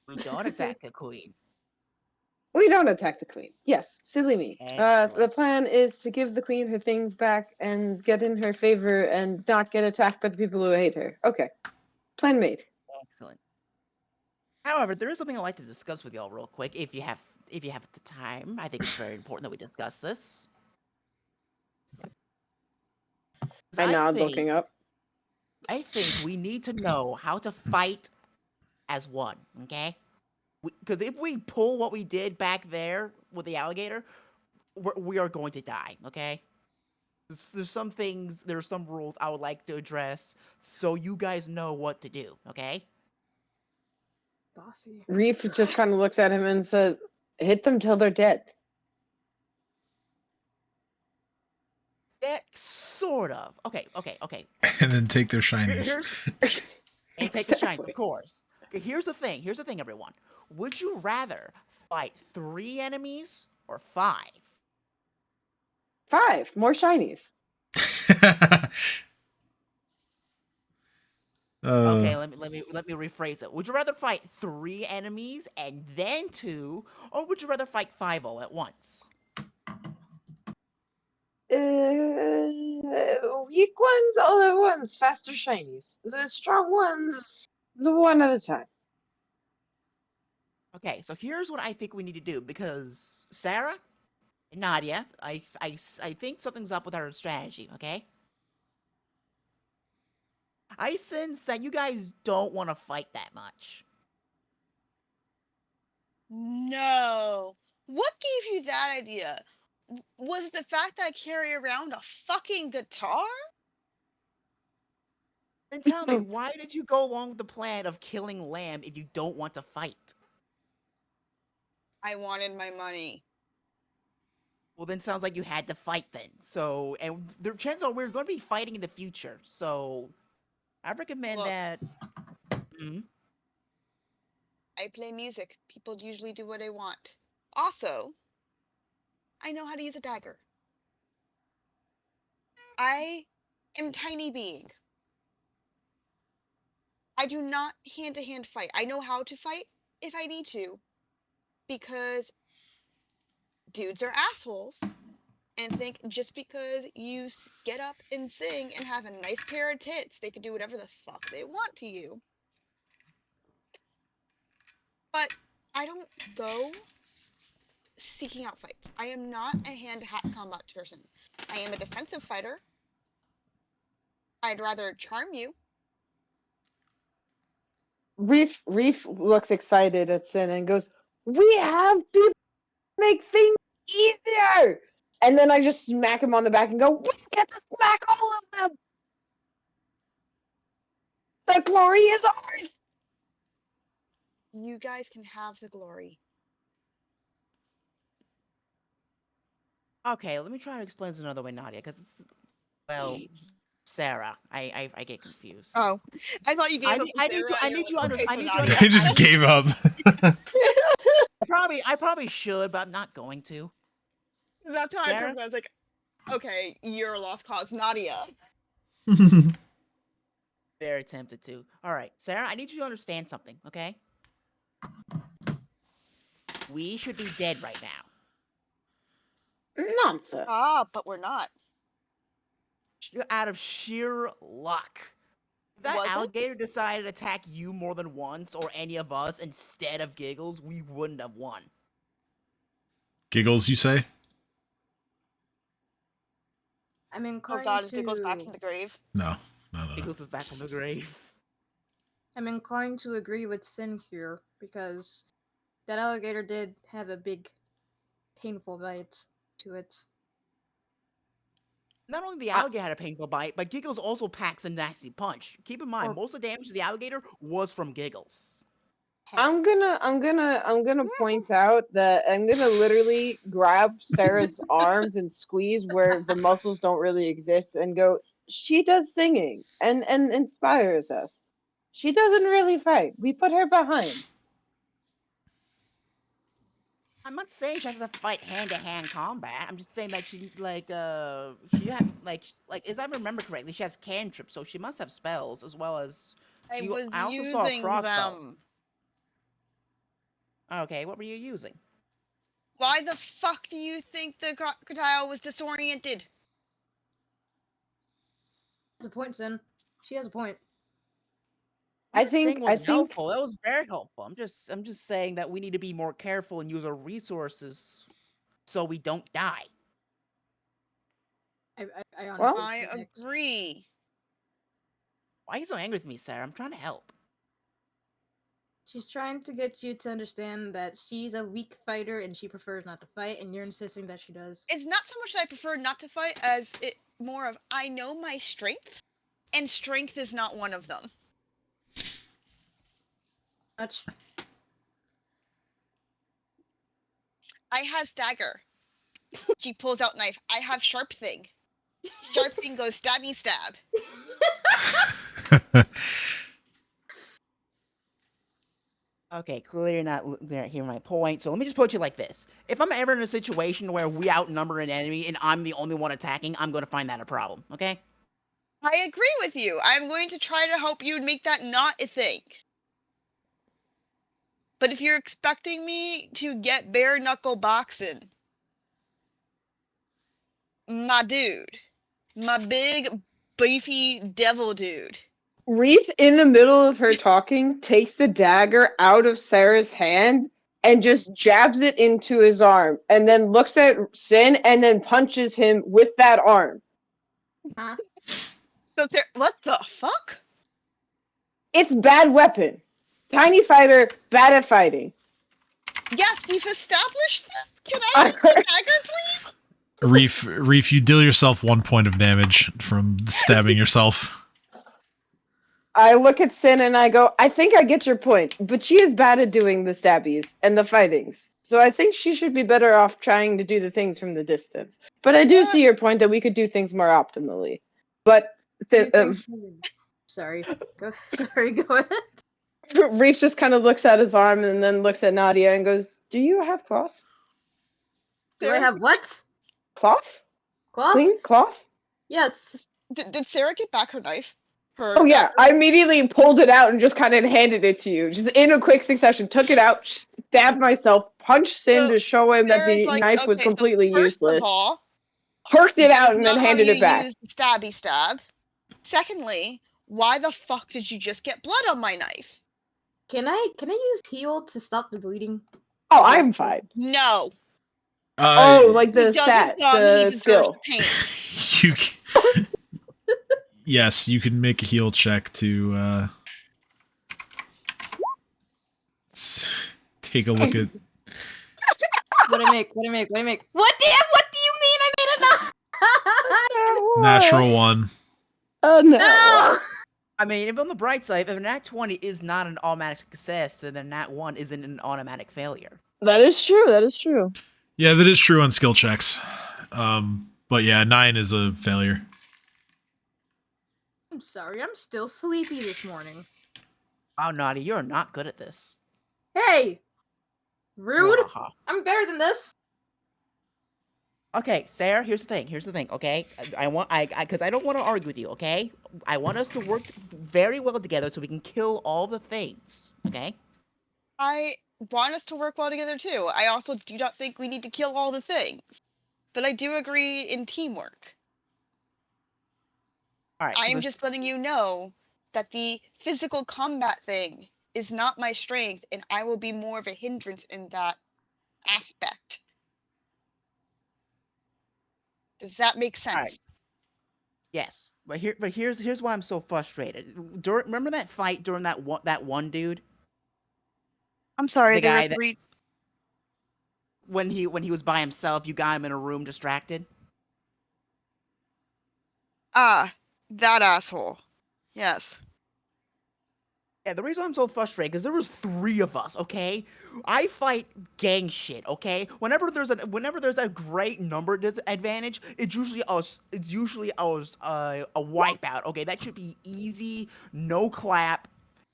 We don't attack the queen. We don't attack the queen. Yes, silly me. The Excellent. plan is to give the queen her things back and get in her favor and not get attacked by the people who hate her. Okay, plan made." Excellent. However, there is something I'd like to discuss with y'all real quick, if you have the time. I think it's very important that we discuss this. 'Cause I nod, think looking up. we need to know how to fight as one, okay? Because if we pull what we did back there with the alligator, we are going to die, okay? There's some things, there's some rules I would like to address so you guys know what to do, okay? Bossy. Reef just kind of looks at him and says, "Hit them till they're dead." Yeah, sort of. Okay. And then take their Here- shinies. Here's and take the shines, Exactly. of course. Okay, here's the thing, everyone. Would you rather fight 3 enemies or 5? 5 more shinies. Okay, let me rephrase it. Would you rather fight 3 enemies and then 2, or would you rather fight 5 all at once? Weak ones all at once, faster shinies. The strong ones, the one at a time. Okay, so here's what I think we need to do, because Sarah, Nadia, I think something's up with our strategy, okay? I sense that you guys don't want to fight that much. No. What gave you that idea? Was it the fact that I carry around a fucking guitar? Then tell me, why did you go along with the plan of killing Lamb if you don't want to fight? I wanted my money. Well, then sounds like you had to fight then. So, and the chances are we're going to be fighting in the future. So, I recommend Look. that. Hmm? I play music. People usually do what I want. Also, I know how to use a dagger. I am tiny being. I do not hand-to-hand fight. I know how to fight if I need to, because dudes are assholes and think just because you get up and sing and have a nice pair of tits, they can do whatever the fuck they want to you. But I don't go seeking out fights. I am not a hand-to-hand combat person. I am a defensive fighter. I'd rather charm you. Reef looks excited at Sin and goes, "We have people make things easier!" And then I just smack him on the back and go, "We get to smack all of them! The glory is ours!" You guys can have the glory. Okay, let me try to explain this another way, Nadia, because, well, Sarah, I get confused. Oh, I thought you gave up. I need you Okay, so I need you Nadia, They just gave up. I probably should, but I'm not going to. That's how I Sarah? took it. I was like, okay, you're a lost cause, Nadia. Very tempted to. All right, Sarah, I need you to understand something, okay? We should be dead right now. Nonsense. Ah, but we're not. Out of sheer luck. If that Was it? alligator decided to attack you more than once, or any of us, instead of Giggles, we wouldn't have won. Giggles, you say? I'm Oh inclined god, is to. Giggles back from the grave? No. Giggles is back from the grave. I'm inclined to agree with Sin here because that alligator did have a big, painful bite to it. Not only the alligator had a painful bite, but Giggles also packs a nasty punch. Keep in mind, Or- most of the damage to the alligator was from Giggles. I'm gonna point out that I'm gonna literally grab Sarah's arms and squeeze where the muscles don't really exist and go, "She does singing and inspires us. She doesn't really fight. We put her behind." I'm not saying she has to fight hand-to-hand combat. I'm just saying that she she had as I remember correctly, she has cantrips, so she must have spells as well as. I was I also saw a using crossbow. them. Okay, what were you using? Why the fuck do you think the crocodile was disoriented? That's a point, Sin. She has a point. I'm I not saying think it I was think helpful. That was very helpful. I'm just saying that we need to be more careful and use our resources so we don't die. I honestly. Well- I agree. Why are you so angry with me, Sarah? I'm trying to help. She's trying to get you to understand that she's a weak fighter and she prefers not to fight, and you're insisting that she does. It's not so much that I prefer not to fight as it more of I know my strength, and strength is not one of them. Much. I has dagger. She pulls out knife. I have sharp thing. Sharp thing goes stabby stab. Okay, clearly you're not hearing my point, so let me just put you like this. If I'm ever in a situation where we outnumber an enemy and I'm the only one attacking, I'm going to find that a problem, okay? I agree with you. I'm going to try to help you make that not a thing. But if you're expecting me to get bare knuckle boxing, my dude, my big beefy devil dude. Reef, in the middle of her talking, takes the dagger out of Sarah's hand and just jabs it into his arm, and then looks at Sin and then punches him with that arm. Huh? What the fuck? It's bad weapon. Tiny fighter, bad at fighting. Yes, we've established this. Can I I get the heard- dagger, please? Reef, you deal yourself 1 point of damage from stabbing yourself. I look at Sin and I go, I think I get your point, but she is bad at doing the stabbies and the fightings. So I think she should be better off trying to do the things from the distance. But I do see your point that we could do things more optimally. But Sorry. Sorry, go ahead. Reef just kind of looks at his arm and then looks at Nadia and goes, do you have cloth? Do I have what? Cloth? Cloth? Clean cloth? Yes. Did Sarah get back her knife? Her Oh yeah, dagger? I immediately pulled it out and just kind of handed it to you. Just in a quick succession, took it out, stabbed myself, punched Sin So, to show him that Sarah's the like, knife was okay, so completely first useless. of all, Herked it out that's and then not how handed you it back. use the stabby stab. Secondly, why the fuck did you just get blood on my knife? Can I use heal to stop the bleeding? Oh, I'm fine. No. Oh, like the He doesn't stat, dumb, he the deserves skill. pain. Yes, you can make a heal check to take a look at. What do I make? What do I make? What do I make? What do you mean I made enough? Natural 1. Oh no. No! I mean, if on the bright side, if a nat 20 is not an automatic success, then a nat 1 isn't an automatic failure. That is true. That is true. Yeah, that is true on skill checks. But yeah, 9 is a failure. I'm sorry, I'm still sleepy this morning. Wow, Naughty, you're not good at this. Hey! Rude! Waha. I'm better than this! Okay, Sarah, here's the thing, okay? Because I don't want to argue with you, okay? I want us to work very well together so we can kill all the things, okay? I want us to work well together too. I also do not think we need to kill all the things. But I do agree in teamwork. Alright, I so am this- just letting you know that the physical combat thing is not my strength, and I will be more of a hindrance in that aspect. Does that make sense? Alright. Yes, but here's why I'm so frustrated. Remember that fight during that one dude I'm sorry, The they guy were that- when he was by himself? You got him in a room distracted. Ah, that asshole. Yes. Yeah, the reason I'm so frustrated because there was 3 of us. Okay, I fight gang shit. Okay, whenever there's a great number disadvantage, it's usually us. It's usually us a wipeout. Okay, that should be easy, no clap,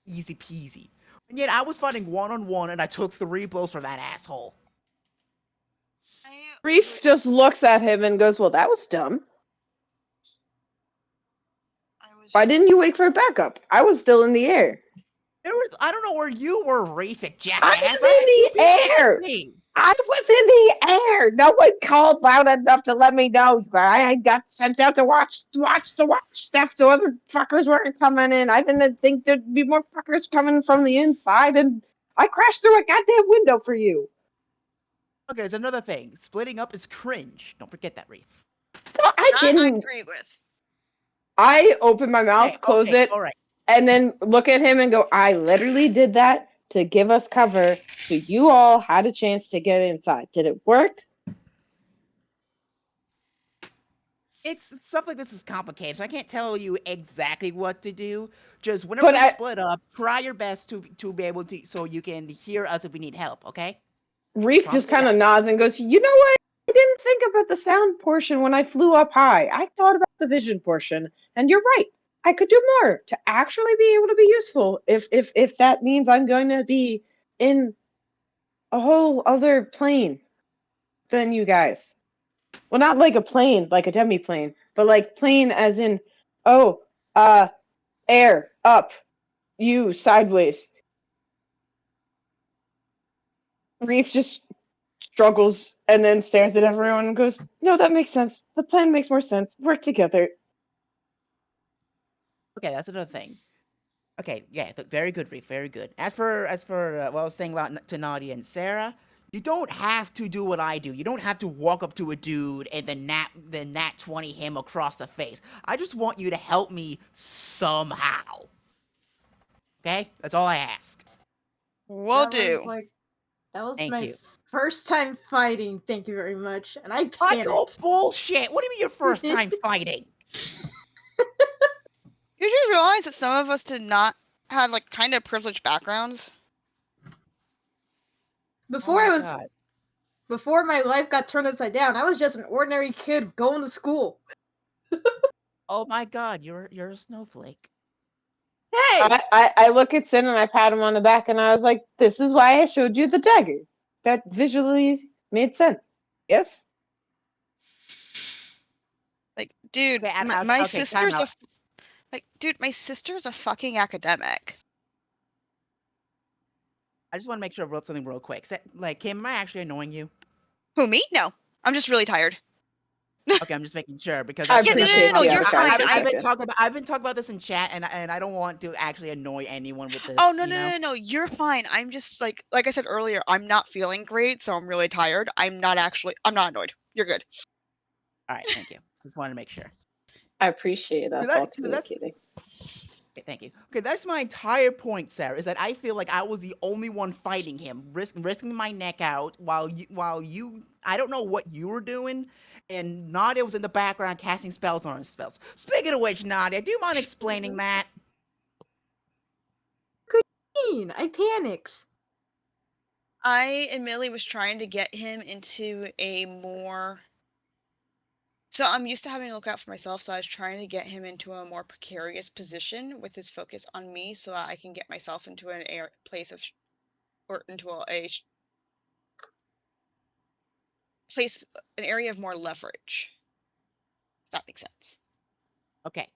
easy peasy. And yet I was fighting 1-on-1 and I took 3 blows from that asshole. Reef just looks at him and goes, well, that was dumb. Why didn't you wait for a backup? I was still in the air. I don't know where you were, Rafik, jackass. I was in the air. Me. I was in the air. No one called loud enough to let me know. I got sent out to watch stuff, so other fuckers weren't coming in. I didn't think there'd be more fuckers coming from the inside, and I crashed through a goddamn window for you. Okay, there's another thing. Splitting up is cringe. Don't forget that, Reef. No, I That I didn't. agree with. I open my mouth, Okay, close okay, it, all right. and then look at him and go, I literally did that to give us cover so you all had a chance to get inside. Did it work? It's stuff like this is complicated, so I can't tell you exactly what to do. Just whenever we split up, try your best to be able to, so you can hear us if we need help, okay? Reef Promise just kind that. of nods and goes, you know what? I didn't think about the sound portion when I flew up high. I thought about the vision portion, and you're right. I could do more to actually be able to be useful if that means I'm going to be in a whole other plane than you guys. Well, not like a plane, like a demi-plane, but like plane as in, air, up, you, sideways. Reef just struggles and then stares at everyone and goes, no, that makes sense. The plan makes more sense. Work together. Okay, that's another thing. Okay, yeah, very good, Reef, very good. As for what I was saying about to Nadia and Sarah, you don't have to do what I do. You don't have to walk up to a dude and then nat 20 him across the face. I just want you to help me somehow. Okay, that's all I ask. Will That was do. like that was Thank my you. first time fighting. Thank you very much, and I I call panicked. bullshit. What do you mean your first time fighting? Did you realize that some of us did not had like kind of privileged backgrounds? Oh my god. Before my life got turned upside down, I was just an ordinary kid going to school. Oh my god, you're a snowflake. Hey, I look at Sin and I pat him on the back and I was like, "This is why I showed you the dagger. That visually made sense. Yes." Like, dude, Okay, my okay, time sister's out. my sister's a fucking academic. I just want to make sure I wrote something real quick. Like, Kim, am I actually annoying you? Who, me? No. I'm just really tired. Okay, I'm just making sure because I Yeah, appreciate no, the you're honesty. fine. I've been talking about this in chat, and I don't want to actually annoy anyone with this. Oh, no, you know? no, you're fine. I'm just like I said earlier, I'm not feeling great, so I'm really tired. I'm not annoyed. You're good. All right, thank you. Just wanted to make sure. I appreciate us all communicating. Okay, thank you. Okay, that's my entire point, Sarah. Is that I feel like I was the only one fighting him, risking my neck out while you I don't know what you were doing, and Nadia was in the background casting spells on spells. Speaking of which, Nadia, do you mind explaining that? I panicked. I admittedly was trying to get him into a more. So I'm used to having to look out for myself, so I was trying to get him into a more precarious position with his focus on me, so that I can get myself into an place of, or into place, an area of more leverage. If that makes sense. Okay.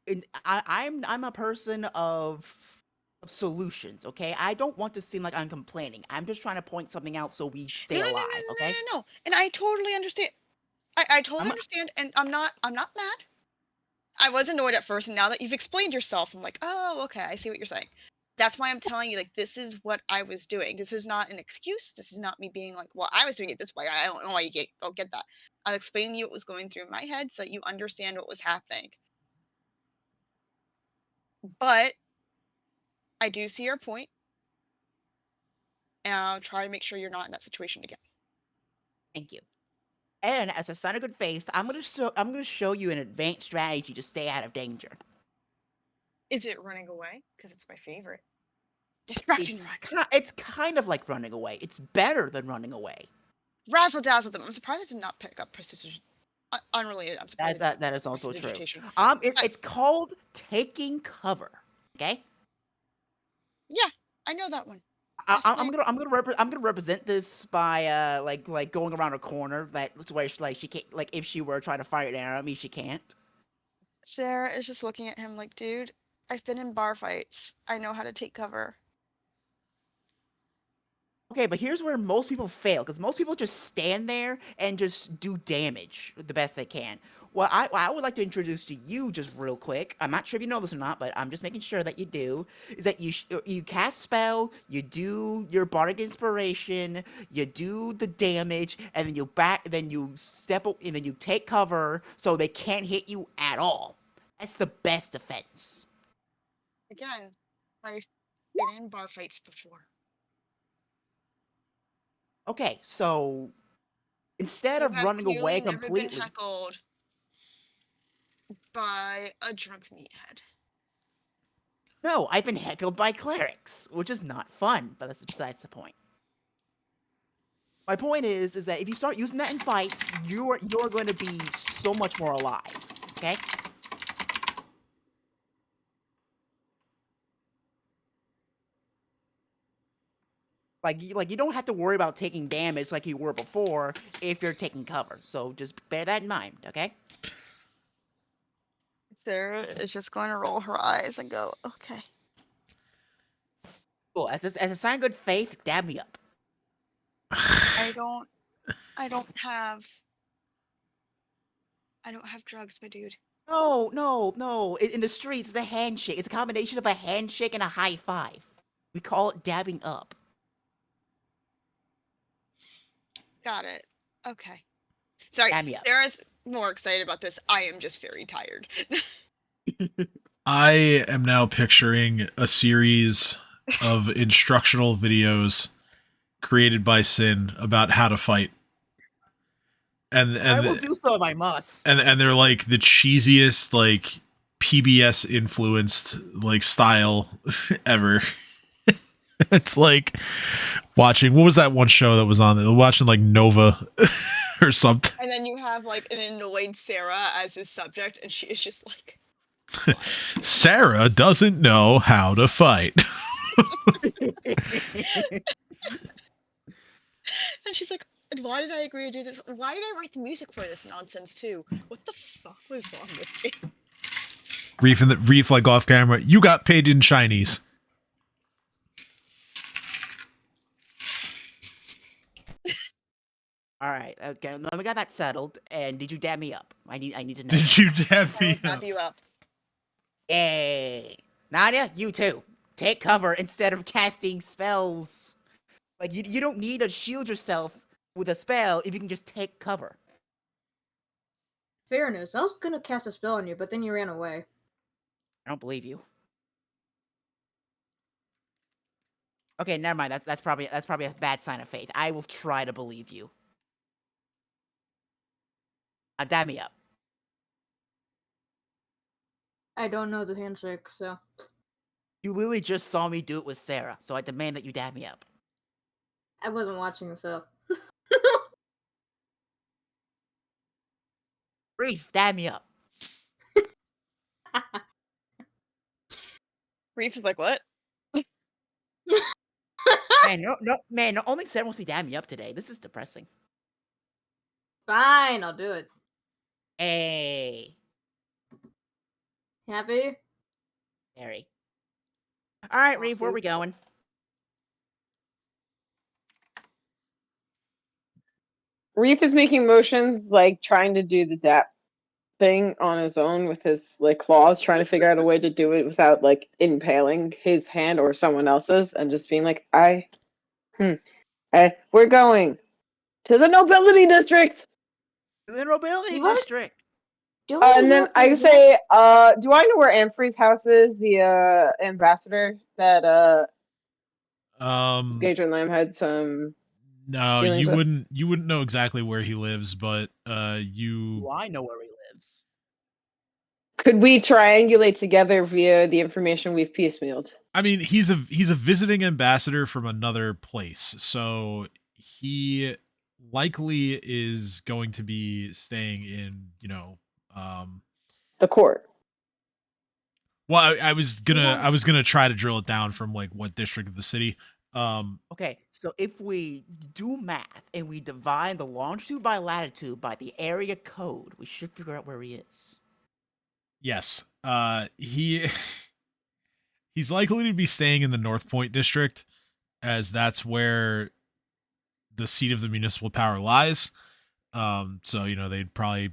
And I'm a person of solutions, okay? I don't want to seem like I'm complaining. I'm just trying to point something out so we stay alive, okay? No. And I totally understand. I totally I'm understand, and I'm not mad. I was annoyed at first, and now that you've explained yourself, I'm like, oh, okay, I see what you're saying. That's why I'm telling you, like, this is what I was doing. This is not an excuse. This is not me being like, well, I was doing it this way. I don't know why you don't get that. I'll explain to you what was going through my head so that you understand what was happening. But I do see your point, and I'll try to make sure you're not in that situation again. Thank you. And as a sign of good faith, I'm gonna show you an advanced strategy to stay out of danger. Is it running away? Because it's my favorite. Distract and run. It's kind of like running away. It's better than running away. Razzle dazzle them. I'm surprised I did not pick up precision. Unrelated. I'm surprised. That is also true. Prestidigitation. It's called taking cover. Okay. Yeah, I know that one. I'm gonna represent this by like going around a corner that's where she can't, like, if she were trying to fire an arrow at me, she can't. Sarah is just looking at him like, dude, I've been in bar fights. I know how to take cover. Okay, but here's where most people fail, because most people just stand there and just do damage the best they can. What I would like to introduce to you just real quick, I'm not sure if you know this or not, but I'm just making sure that you do, is that you cast spell, you do your bardic inspiration, you do the damage, and then you step up, and then you take cover so they can't hit you at all. That's the best defense. Again, I've been in bar fights before. Okay, so instead You of have running away clearly never been completely. heckled by a drunk meathead. No, I've been heckled by clerics, which is not fun, but that's besides the point. My point is that if you start using that in fights, you're going to be so much more alive. Okay. Like you don't have to worry about taking damage like you were before if you're taking cover. So just bear that in mind, okay? Sarah is just going to roll her eyes and go, okay. Cool. As a sign of good faith, dab me up. I don't have drugs, my dude. No. In the streets, it's a handshake. It's a combination of a handshake and a high five. We call it dabbing up. Got it. Okay. Sorry, Dab me up. Sarah's more excited about this. I am just very tired. I am now picturing a series of instructional videos created by Sin about how to fight. And I will do so if I must. and they're like the cheesiest, like PBS influenced like style ever. It's like watching, what was that one show that was on there? Watching like Nova or something. And then you have like an annoyed Sarah as his subject, and she is just like, Sarah doesn't know how to fight. and she's like, why did I agree to do this? Why did I write the music for this nonsense too? What the fuck was wrong with me? Reef like off camera, you got paid in Chinese. All right. Okay. Now we got that settled. And did you dab me up? I need to know. Did you this. dab I me will dab up? you up. Yay. Nadia, you too. Take cover instead of casting spells. Like you don't need to shield yourself with a spell if you can just take cover. Fairness, I was gonna cast a spell on you, but then you ran away. I don't believe you. Okay, never mind. That's probably a bad sign of faith. I will try to believe you. Dab me up. I don't know the handshake, so You literally just saw me do it with Sarah, so I demand that you dab me up. I wasn't watching this up. Reef, dab me up. Reef is like, what? Man, no, only Sarah wants me to dab me up today. This is depressing. Fine, I'll do it. Hey, Happy? Harry. All right, Reef, where are we going? Reef is making motions like trying to do the dap thing on his own with his like claws, trying to figure out a way to do it without like impaling his hand or someone else's, and just being like, we're going to the nobility district. The nobility You wanna- district. Don't And then have I to say, do I know where Amphrey's house is? The ambassador that Gage and Lamb had some. No, dealings you with? wouldn't know exactly where he lives, but you Well, I know where he lives. Could we triangulate together via the information we've piecemealed? I mean, he's a visiting ambassador from another place, so he likely is going to be staying in, The court. well, I was gonna try to drill it down from like what district of the city. Okay, so if we do math and we divide the longitude by latitude by the area code, we should figure out where he is. Yes, he's likely to be staying in the North Point district, as that's where the seat of the municipal power lies. So they'd probably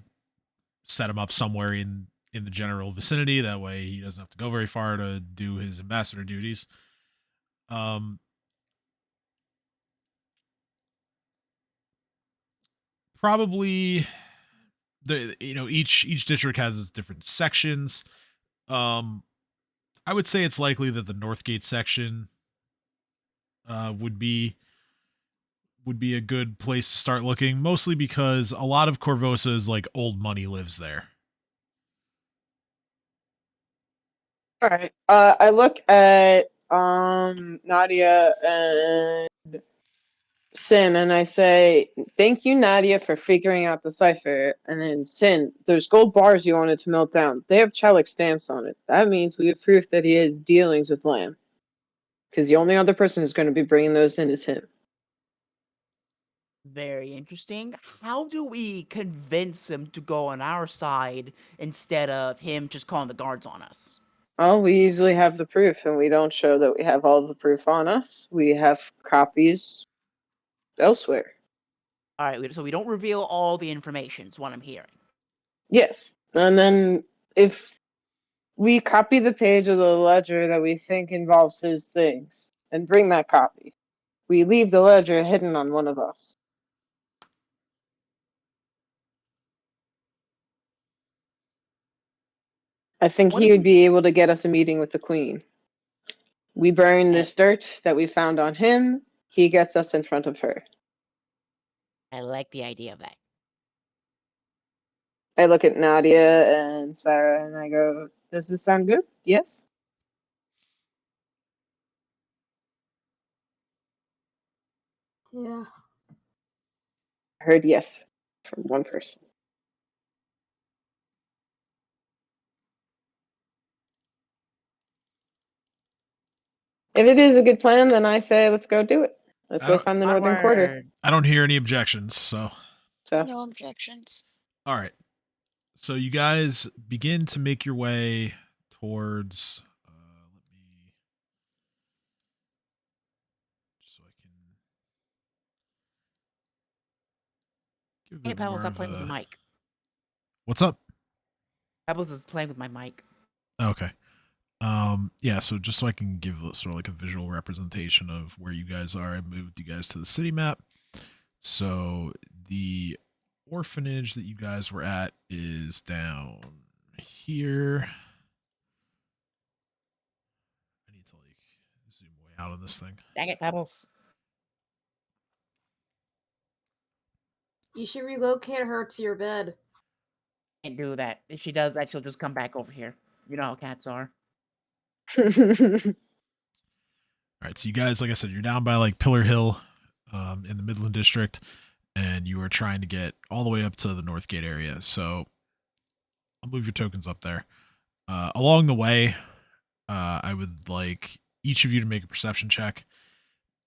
set him up somewhere in the general vicinity. That way, he doesn't have to go very far to do his ambassador duties. Probably each district has its different sections. I would say it's likely that the Northgate section would be a good place to start looking, mostly because a lot of Corvosa's like old money lives there. All right. I look at Nadia and Sin, and I say, "Thank you, Nadia, for figuring out the cipher." And then Sin, those gold bars you wanted to melt down, they have Chalik stamps on it. That means we have proof that he has dealings with Lamb, because the only other person who's going to be bringing those in is him. Very interesting. How do we convince him to go on our side instead of him just calling the guards on us? Well, we usually have the proof, and we don't show that we have all of the proof on us. We have copies elsewhere. All right, so we don't reveal all the information. Is what I'm hearing. Yes. And then if we copy the page of the ledger that we think involves his things and bring that copy, we leave the ledger hidden on one of us. I think What he if would we- be able to get us a meeting with the queen. We burn Eh, this dirt that we found on him. He gets us in front of her. I like the idea of that. I look at Nadia and Sarah and I go, does this sound good? Yes? Yeah. I heard yes from one person. If it is a good plan, then I say let's go do it. Let's I go don't find the Northern Quarter. Onward. I don't hear any objections, so So No objections. all right. So you guys begin to make your way towards let me just so I can give Hey, it Pebbles, more stop of playing with a your mic. What's up? Pebbles is playing with my mic. Okay. Yeah, so just so I can give sort of like a visual representation of where you guys are, I moved you guys to the city map. So the orphanage that you guys were at is down here. I need to like zoom way out on this thing. Dang it, Pebbles. You should relocate her to your bed. Can't do that. If she does that, she'll just come back over here. You know how cats are. All right, so you guys, like I said, you're down by like Pillar Hill, in the Midland District, and you are trying to get all the way up to the Northgate area. So I'll move your tokens up there. Along the way, I would like each of you to make a perception check,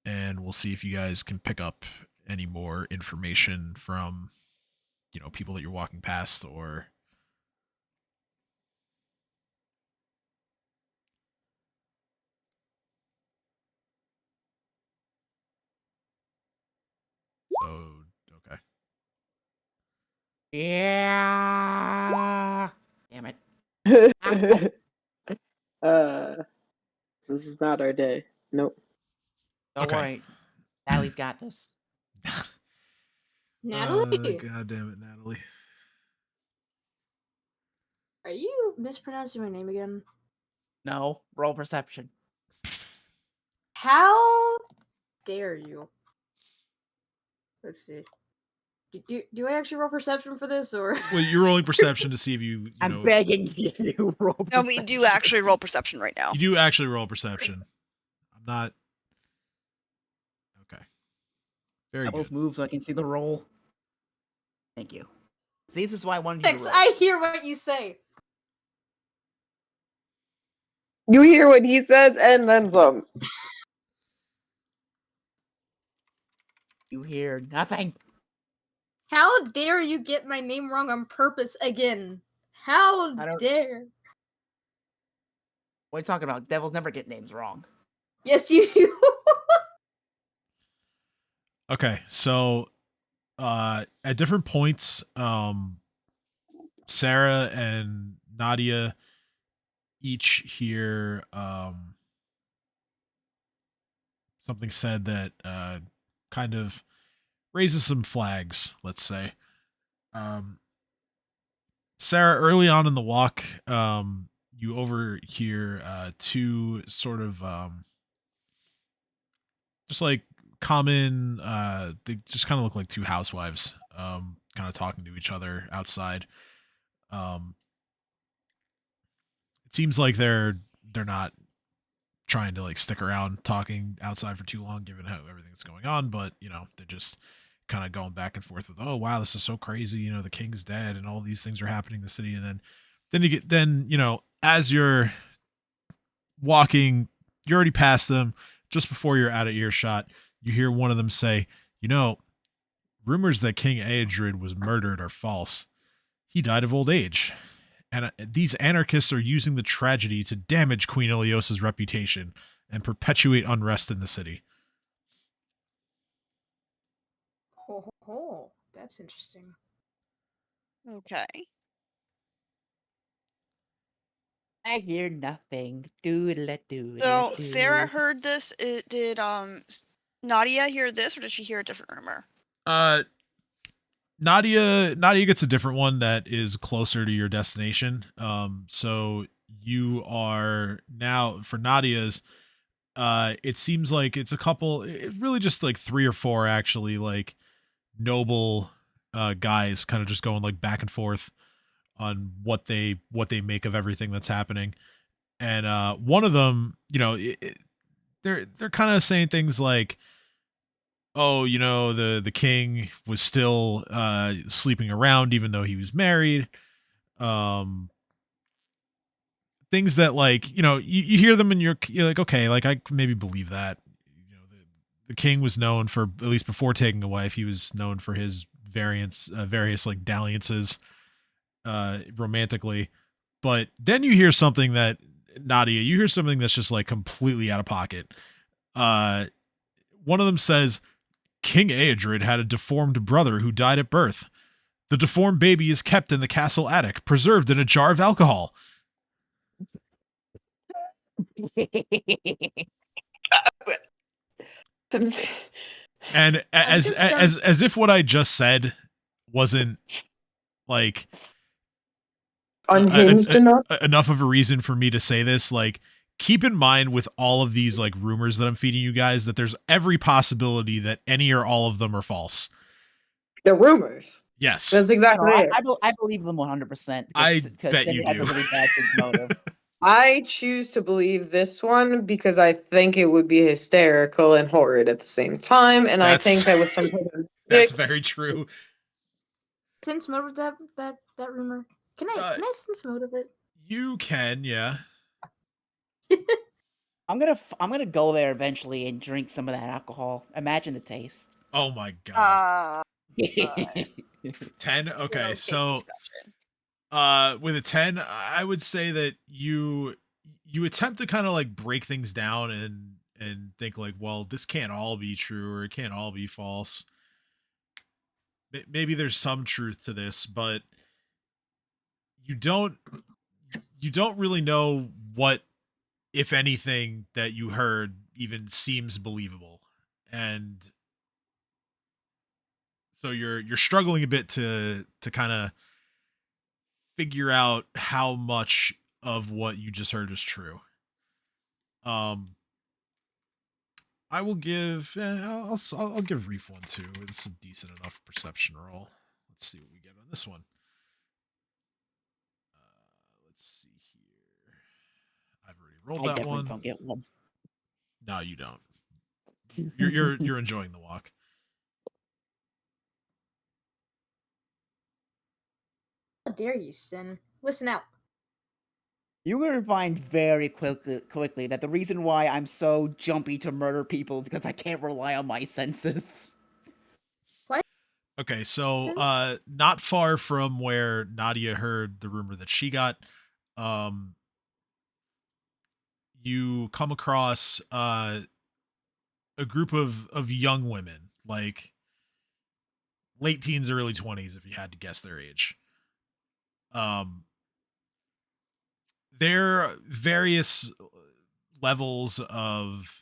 and we'll see if you guys can pick up any more information from, people that you're walking past or. So, okay. Yeah. Damn it. This is not our day. Nope. Don't Okay. worry. Natalie's got this. Natalie, God damn it, Natalie. are you mispronouncing my name again? No. Roll perception. How dare you? Let's see. Do I actually roll perception for this, or? Well, you're rolling perception to see if you I'm know. begging you to roll No, perception. we do actually roll perception right now. You do actually roll perception. I'm not. Okay. Very Pebbles good. move so I can see the roll. Thank you. See, this is why I wanted you to Thanks, roll. I hear what you say. You hear what he says and then some. You hear nothing. How dare you get my name wrong on purpose again? How I don't- dare? What are you talking about? Devils never get names wrong. Yes, you do. Okay, so at different points, Sarah and Nadia each hear something said that kind of raises some flags, let's say. Sarah, early on in the walk, you overhear two sort of just like common they just kind of look like two housewives kind of talking to each other outside. um it seems like they're not trying to like stick around talking outside for too long given how everything's going on, but they're just kind of going back and forth with, oh wow, this is so crazy, the king's dead and all these things are happening in the city. And then you get as you're walking, you're already past them. Just before you're out of earshot, you hear one of them say, rumors that King Aedred was murdered are false. He died of old age. And these anarchists are using the tragedy to damage Queen Ileosa's reputation and perpetuate unrest in the city. Oh, that's interesting. Okay. I hear nothing. Doodle So doodle Sarah heard this. Did Nadia hear this, or did she hear a different rumor? Nadia gets a different one that is closer to your destination. So you are now for Nadia's. It seems like it's a couple. It's really just like 3 or 4 actually, like noble guys, kind of just going like back and forth on what they make of everything that's happening. And one of them, they're kind of saying things like, oh, the king was still sleeping around even though he was married. Um, things that, like, you hear them and you're like, okay, like I maybe believe that. The king was known for, at least before taking a wife, he was known for his various like dalliances romantically. But then you hear something that, Nadia, you hear something that's just like completely out of pocket. One of them says, King Aedred had a deformed brother who died at birth. The deformed baby is kept in the castle attic, preserved in a jar of alcohol. And as if what I just said wasn't like Unhinged enough. enough of a reason for me to say this, like, keep in mind with all of these like rumors that I'm feeding you guys that there's every possibility that any or all of them are false. They're rumors. Yes, That's exactly it. I believe them 100%. I bet Cindy you has do. a really bad sense motive. I choose to believe this one because I think it would be hysterical and horrid at the same time, and I think that with some that's very true. Sense motive that rumor. Can I sense motive it? You can, yeah. I'm gonna go there eventually and drink some of that alcohol. Imagine the taste. Oh my god. 10. Little Okay, big so discussion. with a 10, I would say that you attempt to kind of like break things down and think like, well, this can't all be true or it can't all be false. Maybe there's some truth to this, but you don't really know what, if anything, that you heard even seems believable. And so you're struggling a bit to kind of figure out how much of what you just heard is true. I will give I'll give Reef one too. It's a decent enough perception roll. Let's see what we get on this one. Let's see here. I've already rolled I that definitely one. don't get one. No, you don't. You're enjoying the walk. How dare you, Sin? Listen out. You're gonna find very quickly that the reason why I'm so jumpy to murder people is because I can't rely on my senses. Okay, so not far from where Nadia heard the rumor that she got, you come across a group of young women, like late teens, early 20s, if you had to guess their age. They're various levels of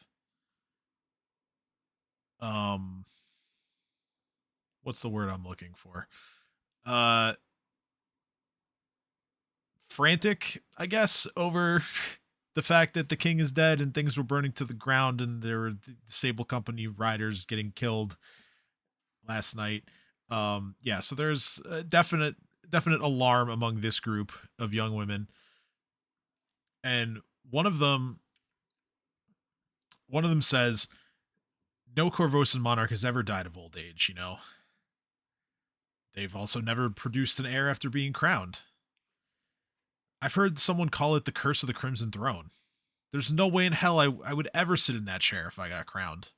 what's the word I'm looking for? Frantic, I guess, over the fact that the king is dead and things were burning to the ground and there were the Sable Company riders getting killed last night. Yeah, so there's a definite alarm among this group of young women. And one of them says, no Corvosan monarch has ever died of old age, you know. They've also never produced an heir after being crowned. I've heard someone call it the curse of the Crimson Throne. There's no way in hell I would ever sit in that chair if I got crowned.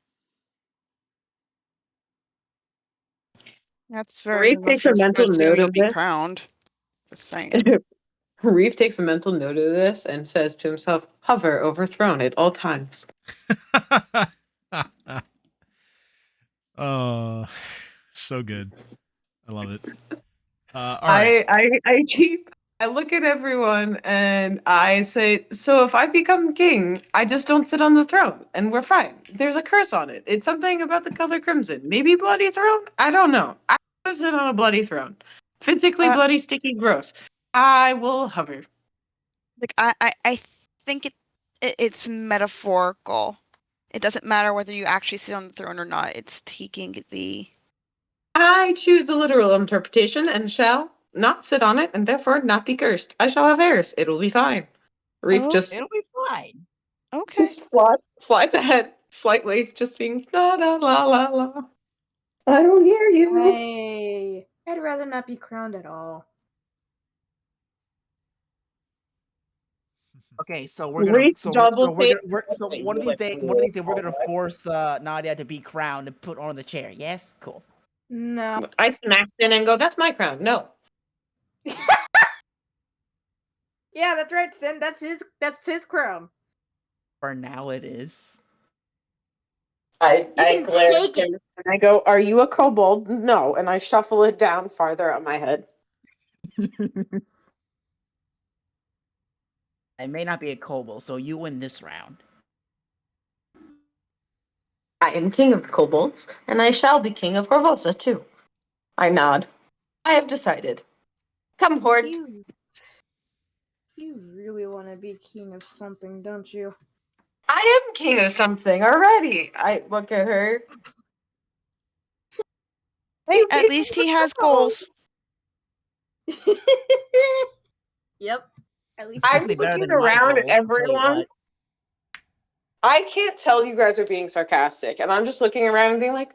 That's very Reef takes a mental note of be this. crowned. Just saying. Reef takes a mental note of this and says to himself, hover over throne at all times. Oh, so good. I love it. All right. I keep I look at everyone and I say, so if I become king, I just don't sit on the throne and we're fine. There's a curse on it. It's something about the color crimson. Maybe bloody throne? I don't know. I want to sit on a bloody throne. Physically bloody, sticky, gross. I will hover. Like I think it's metaphorical. It doesn't matter whether you actually sit on the throne or not. It's taking the. I choose the literal interpretation and shall not sit on it and therefore not be cursed. I shall have heirs. It'll be fine. Reef Oh, just It'll be fine. Okay. slides ahead slightly, just being la la la la la. I don't hear you. I'd rather not be crowned at all. Okay, so we're gonna Reef so double we're take. gonna so one of these days we're gonna force Nadia to be crowned and put on the chair. Yes, cool. No. I smash in and go, that's my crown. No. Yeah, that's right, Sin. That's his crown. For now, it is. I can glare at take it. him and I go, are you a kobold? No. And I shuffle it down farther on my head. I may not be a kobold, so you win this round. I am king of the kobolds, and I shall be king of Corvosa too. I nod. I have decided. Come, Hoard. You really want to be king of something, don't you? I am king of something already. I look at her. At least he has goals. Yep. At least I'm Certainly better looking than my around at goals. Tell you everyone. what. I can't tell you guys are being sarcastic, and I'm just looking around and being like,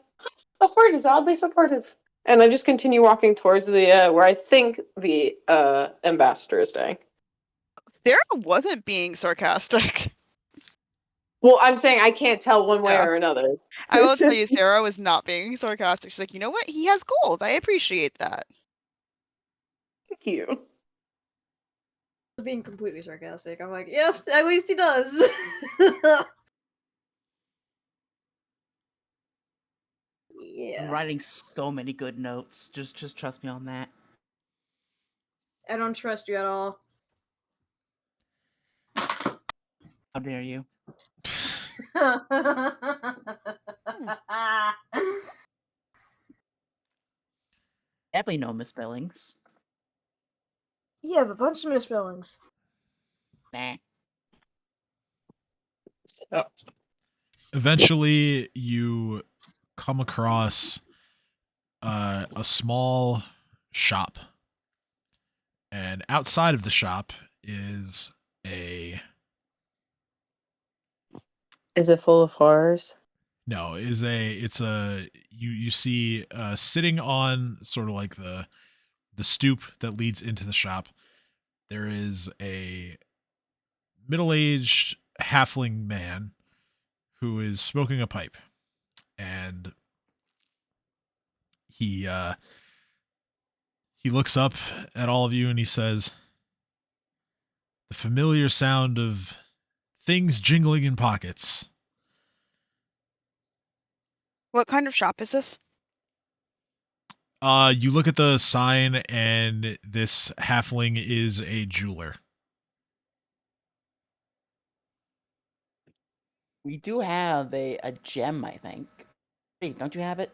the Horde is oddly supportive. And I just continue walking towards the where I think the ambassador is staying. Sarah wasn't being sarcastic. Well, I'm saying I can't tell one way Yeah. or another. I will tell you, Sarah was not being sarcastic. She's like, you know what? He has goals. I appreciate that. Thank you. being completely sarcastic. I'm like, yes, at least he does. I'm writing so many good notes. Just trust me on that. I don't trust you at all. How dare you? Definitely no misspellings. You have a bunch of misspellings. Nah. Oh. Eventually, you come across a small shop, and outside of the shop is a Is it full of horrors? no is a it's a you see sitting on sort of like the stoop that leads into the shop. There is a middle-aged halfling man who is smoking a pipe, and he looks up at all of you and he says, the familiar sound of things jingling in pockets. What kind of shop is this? You look at the sign and this halfling is a jeweler. We do have a gem, I think. Hey, don't you have it?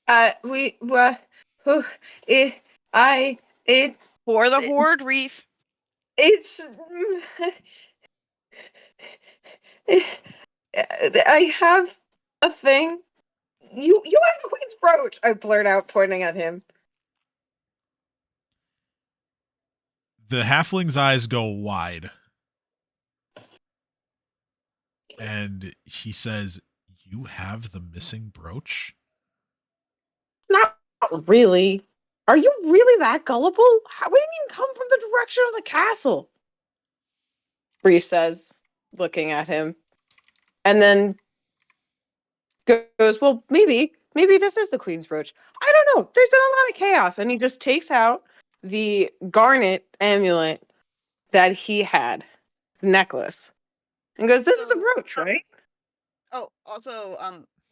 For the Hoard Reef. It's I have a thing. You have the Queen's brooch. I blurt out, pointing at him. The halfling's eyes go wide. And he says, you have the missing brooch? Not really. Are you really that gullible? What do you mean come from the direction of the castle? Bree says, looking at him. And then goes, well, maybe this is the Queen's brooch. I don't know. There's been a lot of chaos. And he just takes out the garnet amulet that he had, the necklace, and goes, this is a brooch, right? Oh, also,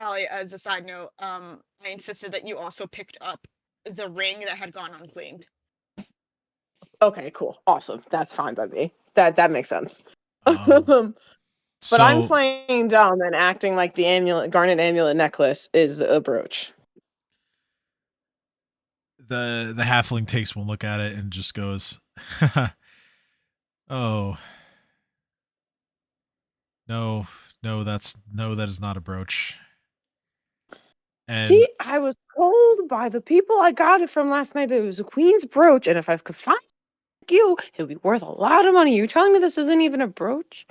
Allie, as a side note, I insisted that you also picked up the ring that had gone unclaimed. Okay, cool. Awesome. That's fine by me. That makes sense. Um, But I'm so playing dumb and acting like the garnet amulet necklace is a brooch. the halfling takes one look at it and just goes, "Oh no, that is not a brooch." And See, I was told by the people I got it from last night that it was a queen's brooch, and if I could find you, it would be worth a lot of money. You're telling me this isn't even a brooch?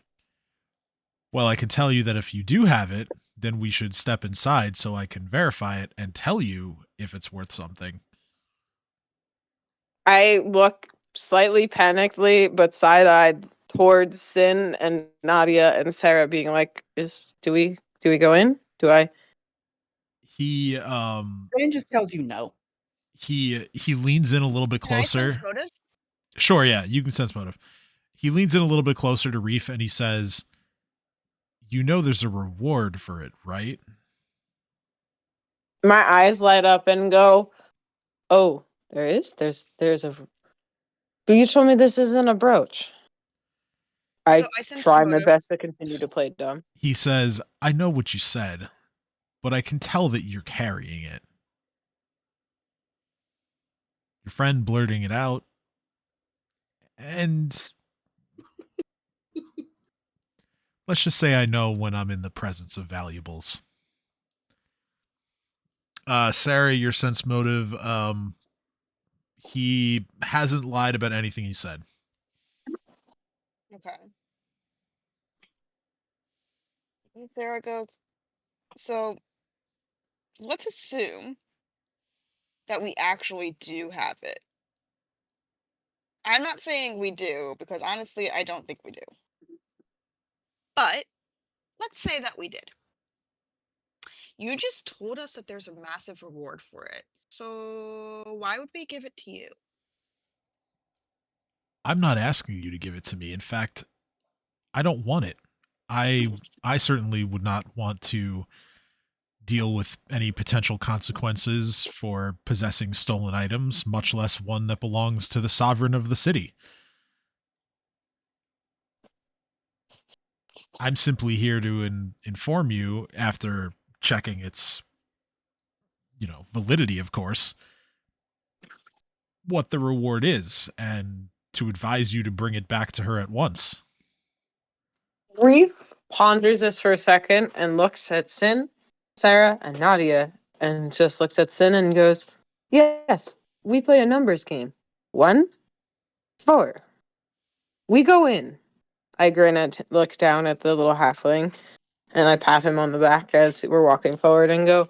well, I can tell you that if you do have it, then we should step inside so I can verify it and tell you if it's worth something. I look slightly panickedly, but side-eyed towards Sin and Nadia and Sarah, being like, do we go in? Do I? He Fran just tells you no. he leans in a little bit Can I sense closer. motive? Sure, yeah, you can sense motive. He leans in a little bit closer to Reef and he says, "You know there's a reward for it, right?" My eyes light up and go, "Oh, there is. There's a. But you told me this isn't a brooch." So I I sense try my motive. best to continue to play dumb. He says, "I know what you said, but I can tell that you're carrying it. Your friend blurting it out, and let's just say I know when I'm in the presence of valuables." Sarah, your sense motive, he hasn't lied about anything he said. Okay. And Sarah goes, so let's assume that we actually do have it. I'm not saying we do, because honestly, I don't think we do. But let's say that we did. You just told us that there's a massive reward for it. So why would we give it to you? I'm not asking you to give it to me. In fact, I don't want it. I certainly would not want to deal with any potential consequences for possessing stolen items, much less one that belongs to the sovereign of the city. I'm simply here to inform you, after checking its, validity, of course, what the reward is, and to advise you to bring it back to her at once. Reef ponders this for a second and looks at Sin, Sarah, and Nadia, and just looks at Sin and goes, "Yes, we play a numbers game. 1, 4. We go in." I grin and look down at the little halfling, and I pat him on the back as we're walking forward and go,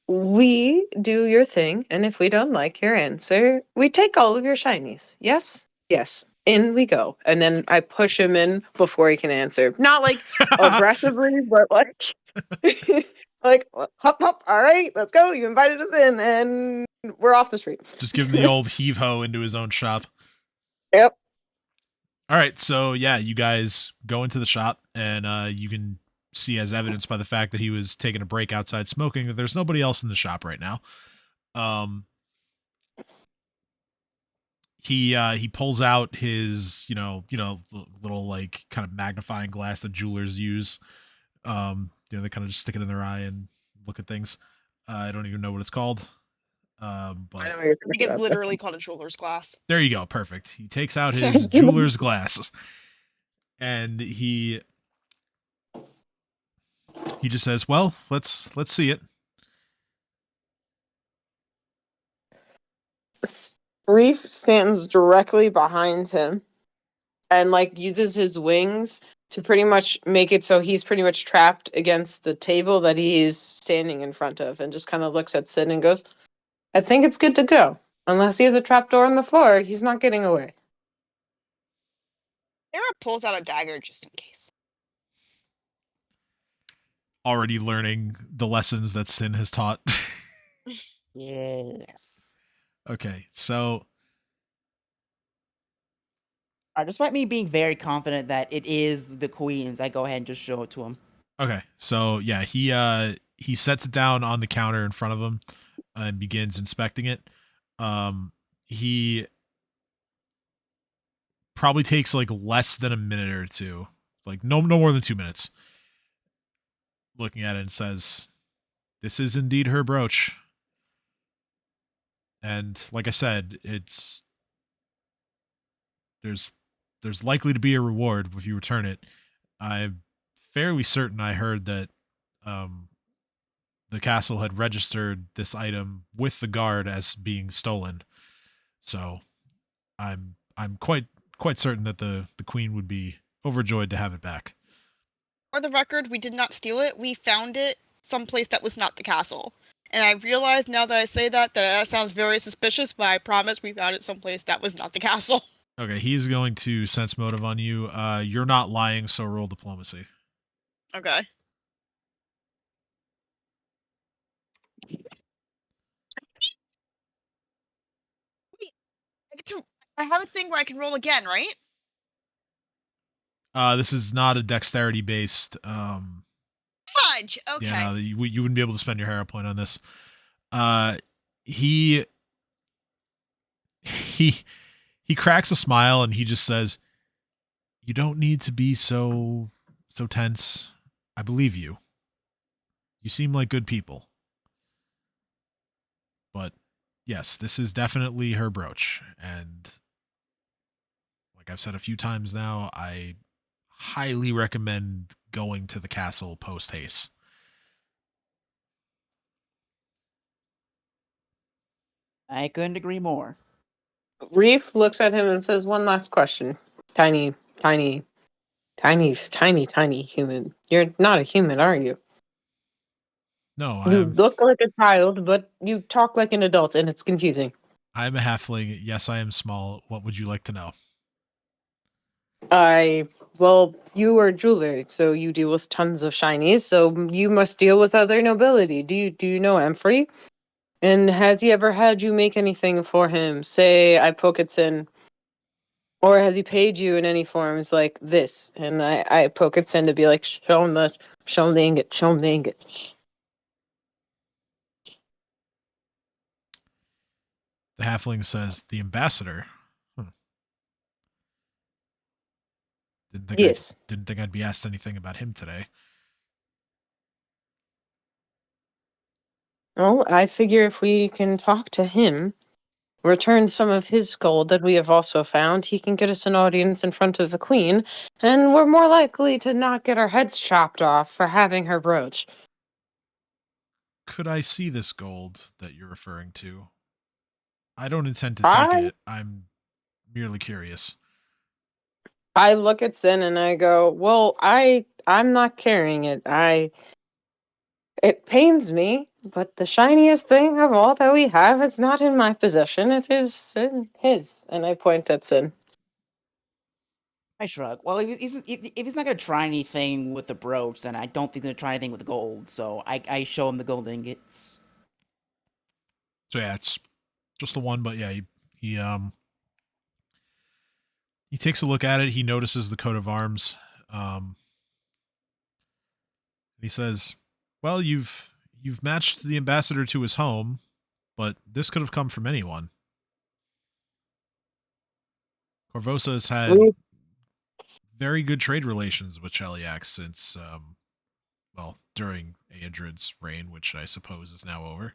"We do your thing, and if we don't like your answer, we take all of your shinies. Yes? Yes. In we go." And then I push him in before he can answer. Not like aggressively, but like like hop hop, all right, let's go. You invited us in and we're off the street. Just give him the old heave ho into his own shop. Yep. All right, so yeah, you guys go into the shop, and you can see, as evidenced by the fact that he was taking a break outside smoking, that there's nobody else in the shop right now. He pulls out his little like kind of magnifying glass that jewelers use. They kind of just stick it in their eye and look at things. I don't even know what it's called. I But know what you're I think it's talking literally called a jeweler's glass. there you go, perfect. He takes out his jeweler's glasses, and he just says, "Well, let's see it." about. Reef stands directly behind him and like uses his wings to pretty much make it so he's pretty much trapped against the table that he is standing in front of, and just kind of looks at Sid and goes, "I think it's good to go. Unless he has a trapdoor on the floor, he's not getting away." Sarah pulls out a dagger just in case. Already learning the lessons that Sin has taught. Yes. Okay, so Despite me being very confident that it is the queen's, I go ahead and just show it to him. okay, so yeah, he sets it down on the counter in front of him and begins inspecting it. He probably takes like less than a minute or two, like no more than 2 minutes. Looking at it and says, "This is indeed her brooch." And like I said, there's there's likely to be a reward if you return it. I'm fairly certain I heard that um the castle had registered this item with the guard as being stolen. So I'm quite certain that the queen would be overjoyed to have it back. For the record, we did not steal it. We found it someplace that was not the castle. And I realize now that I say that sounds very suspicious, but I promise we found it someplace that was not the castle. Okay, he's going to sense motive on you. You're not lying, so roll diplomacy. Okay. Wait, I have a thing where I can roll again, right? This is not a dexterity based. Fudge. Okay. Yeah, no, you wouldn't be able to spend your hero point on this. He he cracks a smile and he just says, "You don't need to be so tense. I believe you. You seem like good people. But yes, this is definitely her brooch, and like I've said a few times now, I highly recommend going to the castle post haste." I couldn't agree more. Reef looks at him and says, "One last question. Tiny, tiny, tiny human. You're not a human, are you? No, You look like a child, but you talk like an adult, and it's confusing." I'm a halfling. Yes, I am small. What would you like to know? Well, you are a jeweler, so you deal with tons of shinies, so you must deal with other nobility. Do you know Amphrey? And has he ever had you make anything for him? Say, I poke its in. Or has he paid you in any forms like this? And I poke its in to be like, show him the ingot, show him the ingot. The halfling says, "The ambassador." Yes. Didn't think I'd be asked anything about him today. Well, I figure if we can talk to him, return some of his gold that we have also found, he can get us an audience in front of the queen, and we're more likely to not get our heads chopped off for having her brooch. Could I see this gold that you're referring to? I don't intend to take I it. I'm merely curious. I look at Sin and I go, well, I'm not carrying it. It pains me, but the shiniest thing of all that we have is not in my possession. It is in his. And I point at Sin. I shrug. Well, if he's not gonna try anything with the brooch, then I don't think he's gonna try anything with the gold. So I show him the gold ingots. So yeah, it's just the one, but yeah, he takes a look at it. He notices the coat of arms. He says, "Well, you've matched the ambassador to his home, but this could have come from anyone. Corvosa has had very good trade relations with Cheliax since, well, during Aedrid's reign, which I suppose is now over."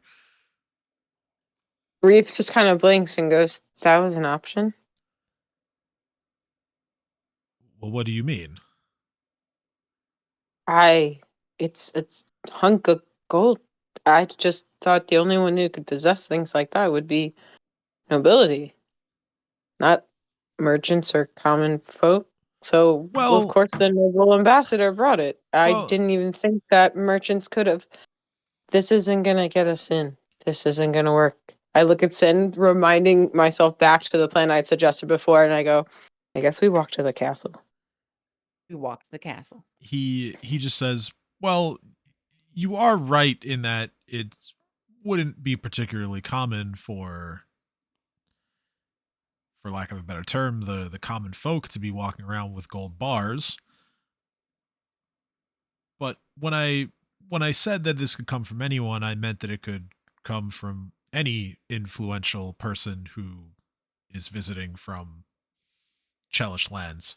Reef just kind of blinks and goes, that was an option? Well, what do you mean? It's a hunk of gold. I just thought the only one who could possess things like that would be nobility, not merchants or common folk. So, of Well, course, the noble ambassador brought it. I well, didn't even think that merchants could have. This isn't going to get us in. This isn't going to work. I look at Sin, reminding myself back to the plan I suggested before, and I go, I guess we walk to the castle. We walk to the castle. he just says, "Well, you are right in that it wouldn't be particularly common for lack of a better term, the common folk to be walking around with gold bars. But when I said that this could come from anyone, I meant that it could come from any influential person who is visiting from Chelish lands.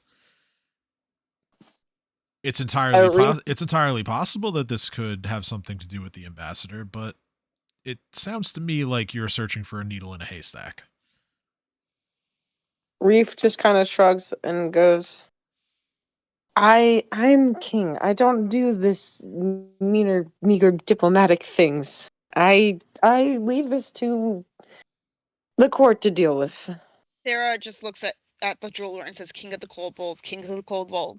It's entirely possible that this could have something to do with the ambassador, but it sounds to me like you're searching for a needle in a haystack. Reef just kind of shrugs and goes, I'm king. I don't do this meager diplomatic things. I leave this to the court to deal with. Sarah just looks at the jeweler and says, King of the Cold Wolf, King of the Cold Wolf.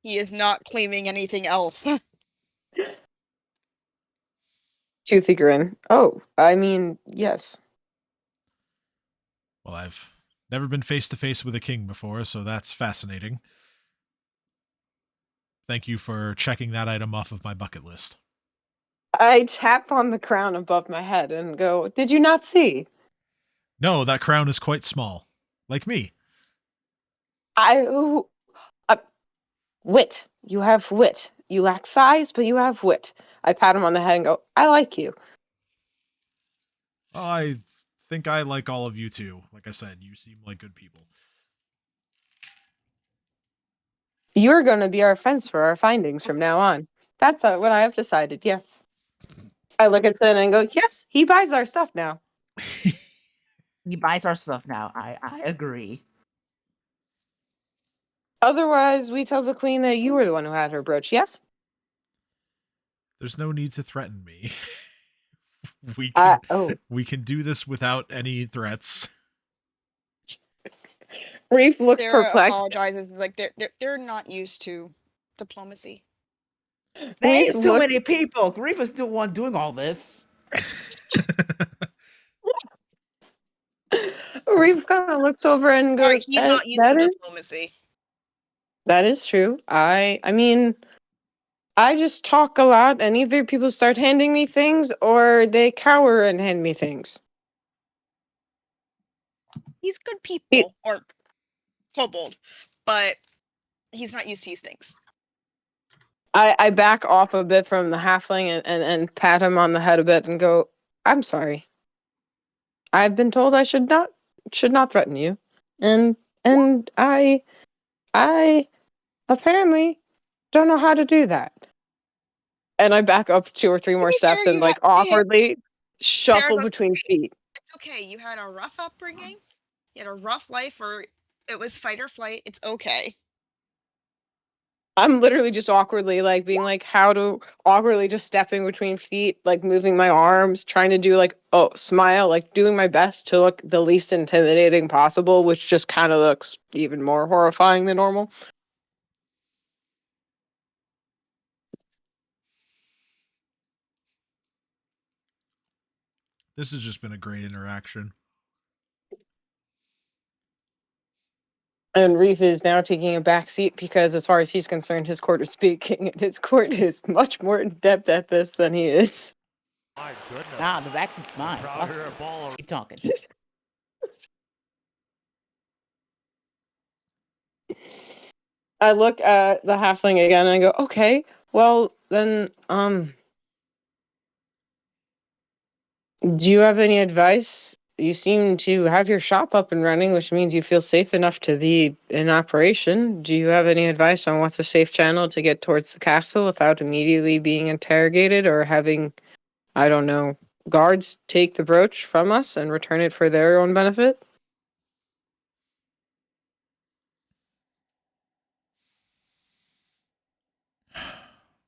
He is not claiming anything else. Toothy grin. Oh, I mean, yes. Well, I've never been face to face with a king before, so that's fascinating. Thank you for checking that item off of my bucket list. I tap on the crown above my head and go, did you not see? No, that crown is quite small. Like me. Wit. You have wit. You lack size, but you have wit. I pat him on the head and go, I like you. Oh, I think I like all of you too. Like I said, you seem like good people. You're going to be our fence for our findings from now on. That's what I have decided, yes. I look at Sin and go, yes, he buys our stuff now. He buys our stuff now. I agree. Otherwise, we tell the queen that you were the one who had her brooch, yes? There's no need to threaten me. Oh. We can do this without any threats. Reef looks Sarah perplexed. apologizes. Like they're not used to diplomacy. There is too many people. Grief is the one doing all this. Reef kind of looks over and Sorry, goes, he's not used to diplomacy. That is true. I mean, I just talk a lot, and either people start handing me things, or they cower and hand me things. He's good people, or kobold, but he's not used to these things. I back off a bit from the halfling and pat him on the head a bit and go, I'm sorry. I've been told I should not threaten you. And I apparently don't know how to do that. And I back up 2 or 3 more steps and like awkwardly shuffle between feet. It's okay. You had a rough upbringing. You had a rough life, or it was fight or flight. It's okay. I'm literally just awkwardly like being like awkwardly just stepping between feet, like moving my arms, trying to do like, smile, like doing my best to look the least intimidating possible, which just kind of looks even more horrifying than normal. This has just been a great interaction. And Reef is now taking a back seat because, as far as he's concerned, his court is speaking, and his court is much more in depth at this than he is. My goodness. Nah, the back seat's mine. Keep talking. I look at the halfling again and I go, okay, well then, do you have any advice? You seem to have your shop up and running, which means you feel safe enough to be in operation. Do you have any advice on what's a safe channel to get towards the castle without immediately being interrogated or having, I don't know, guards take the brooch from us and return it for their own benefit?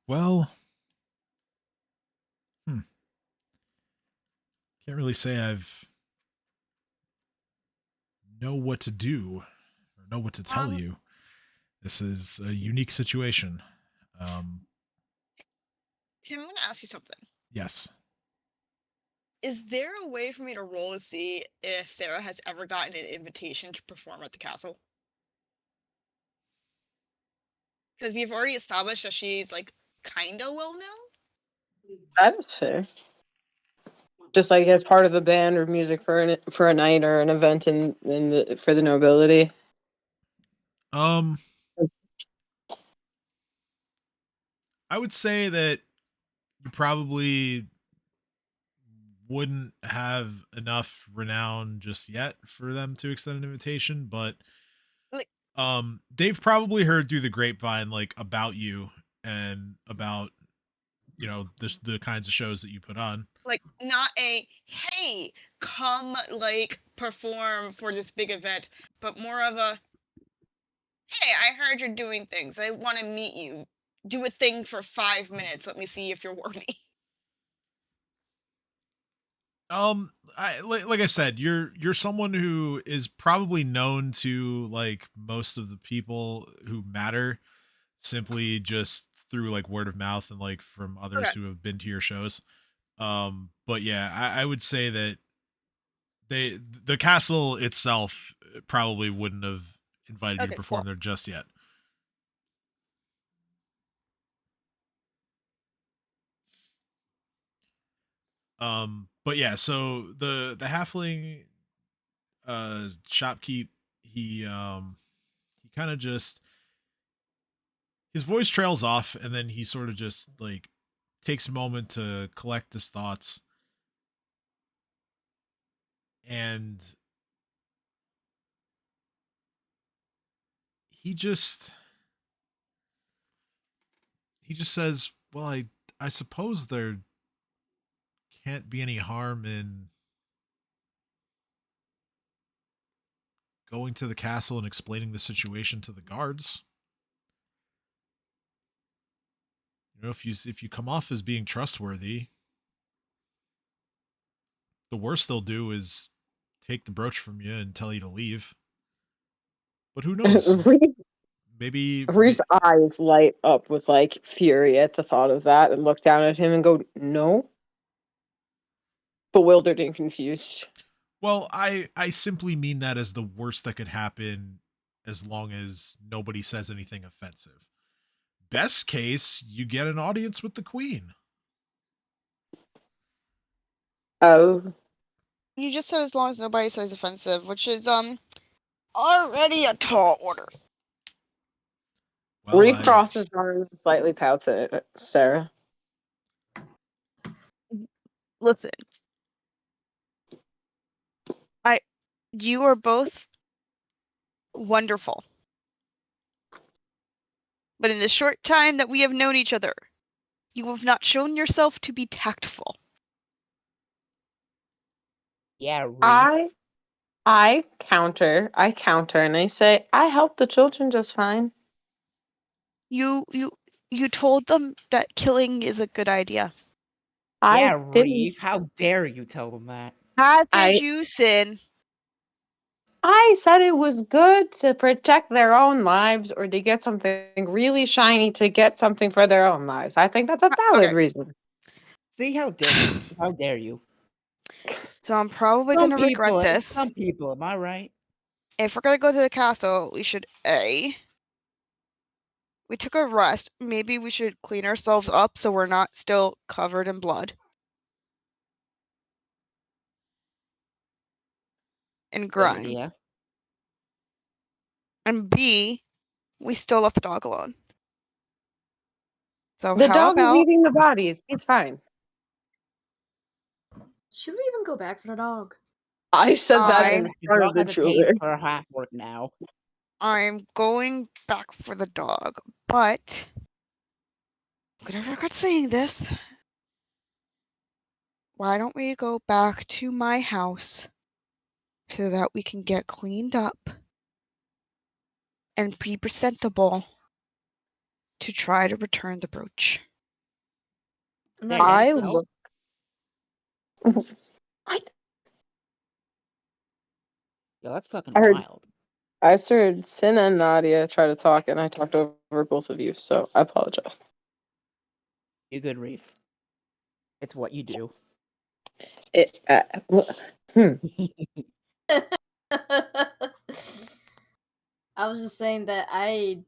Well, can't really say I've know what to do or know what to tell you. This is a unique situation. Tim, I'm going to ask you something. Yes. Is there a way for me to roll to see if Sarah has ever gotten an invitation to perform at the castle? Because we've already established that she's like kind of well known. That is fair. Just like as part of a band or music for a night or an event for the nobility. I would say that you probably wouldn't have enough renown just yet for them to extend an invitation, but Like- they've probably heard through the grapevine like about you and about the kinds of shows that you put on. Like, not a, hey, come, like, perform for this big event, but more of a, hey, I heard you're doing things. I want to meet you. Do a thing for 5 minutes. Let me see if you're worthy. Like I said, you're someone who is probably known to like most of the people who matter simply just through like word of mouth and like from others Okay. who have been to your shows. But yeah, I would say that the castle itself probably wouldn't have invited you to Okay, perform cool. there just yet. But yeah, so the halfling shopkeep, he kind of just his voice trails off and then he sort of just like takes a moment to collect his thoughts and he just says, "Well, I suppose there can't be any harm in going to the castle and explaining the situation to the guards. If you come off as being trustworthy, the worst they'll do is take the brooch from you and tell you to leave. But who knows? Maybe Reese's eyes light up with like fury at the thought of that and look down at him and go, "No." Bewildered and confused. well, I simply mean that as the worst that could happen as long as nobody says anything offensive. Best case, you get an audience with the queen. Oh, You just said as long as nobody says offensive, which is already a tall order. Well, Reeve crosses arms, slightly pouts at Sarah. Listen, you are both wonderful. But in the short time that we have known each other, you have not shown yourself to be tactful. Yeah, Reef. I counter, and I say, I help the children just fine. You told them that killing is a good idea. Yeah, I didn't. Reef. How dare you tell them that? How did I- you sin? I said it was good to protect their own lives or to get something really shiny to get something for their own lives. I think that's a valid Okay. reason. See, how dare you? How dare you? So I'm probably Some gonna regret people, this. some people, am I right? If we're gonna go to the castle, we should we took a rest. Maybe we should clean ourselves up so we're not still covered in blood. And Good grime. idea. And B, we still left the dog alone. So The how dog is about eating the bodies. He's fine. Should we even go back for the dog? I said that I- in The front of dog the has a taste children. for half work now. I'm going back for the dog, but I'm gonna regret saying this. Why don't we go back to my house so that we can get cleaned up and be presentable to try to return the brooch? I'm Say not again, I against this. look. What? Yo, that's fucking I heard. wild. I heard Sin and Nadia try to talk, and I talked over both of you, so I apologize. You good, Reef. It's what you do. It. I was just saying that I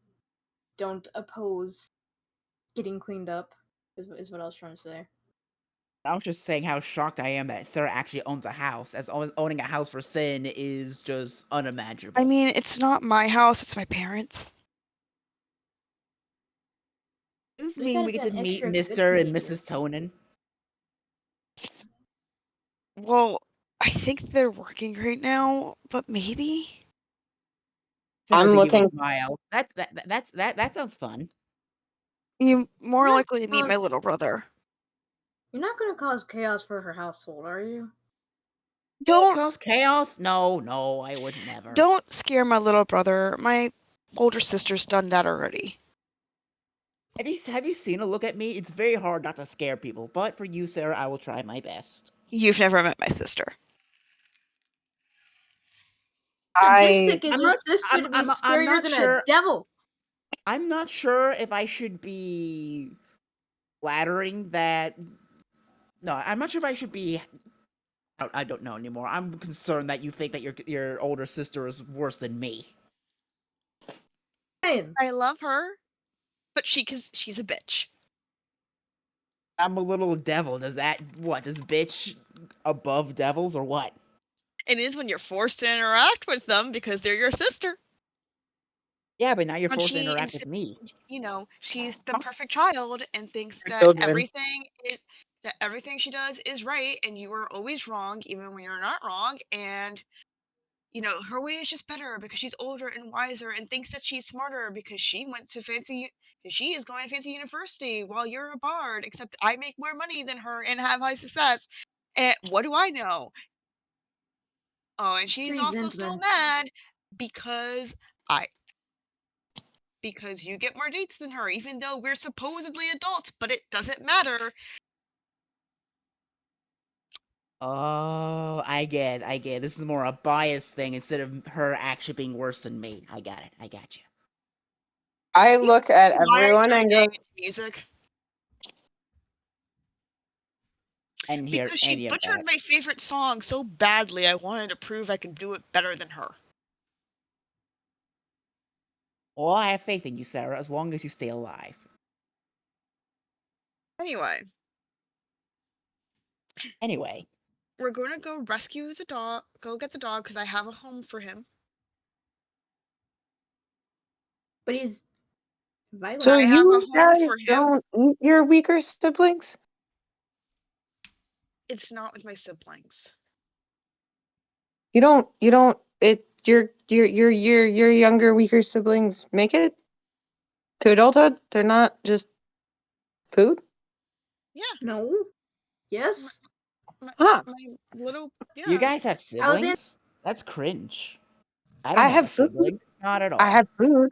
don't oppose getting cleaned up, is what I was trying to say. I was just saying how shocked I am that Sarah actually owns a house, as owning a house for Sin is just unimaginable. I mean, it's not my house, it's my parents. Does this We mean gotta we get be to an meet extra Mr. and behavior. Mrs. Tonin? Well, I think they're working right now, but maybe. Sarah's I'm a give a looking. smile. That sounds fun. You more Not likely to meet my cause- little brother. You're not gonna cause chaos for her household, are you? Don't Cause chaos? No, I would never. don't scare my little brother. My older sister's done that already. Have you seen her look at me? It's very hard not to scare people, but for you, Sarah, I will try my best. You've never met my sister. Sadistic I is I'm your not. sister to be I'm scarier not than sure. a devil. I'm not sure if I should be flattering that. No, I'm not sure if I should be. I don't know anymore. I'm concerned that you think that your older sister is worse than me. Fine. I love her, but she's a bitch. I'm a little devil. Does that what? Does bitch above devils or what? It is when you're forced to interact with them because they're your sister. Yeah, but now you're When forced to she interact insists, with me. she's the perfect child and thinks For that children. everything she does is right and you are always wrong even when you're not wrong, and her way is just better because she's older and wiser and thinks that she's smarter because she is going to fancy university while you're a bard, except I make more money than her and have high success. And what do I know? Oh, and she's also still Resentment. mad because I because you get more dates than her, even though we're supposedly adults, but it doesn't matter. Oh, I get. This is more a bias thing instead of her actually being worse than me. I got it. I got you. I look at Why are everyone you and getting go, into music? And hear Because she any of butchered that. my favorite song so badly, I wanted to prove I could do it better than her. Well, I have faith in you, Sarah, as long as you stay alive. Anyway, Anyway, we're going to go rescue the dog, go get the dog because I have a home for him. But he's violent. so I have a you home guys for him. don't eat your weaker siblings? It's not with my siblings. You don't your younger, weaker siblings make it to adulthood? They're not just food? Yeah, No. Yes. Huh. my little you yeah. guys have I was in. siblings? That's cringe. I don't I have have a food. sibling. Not at I all. have food.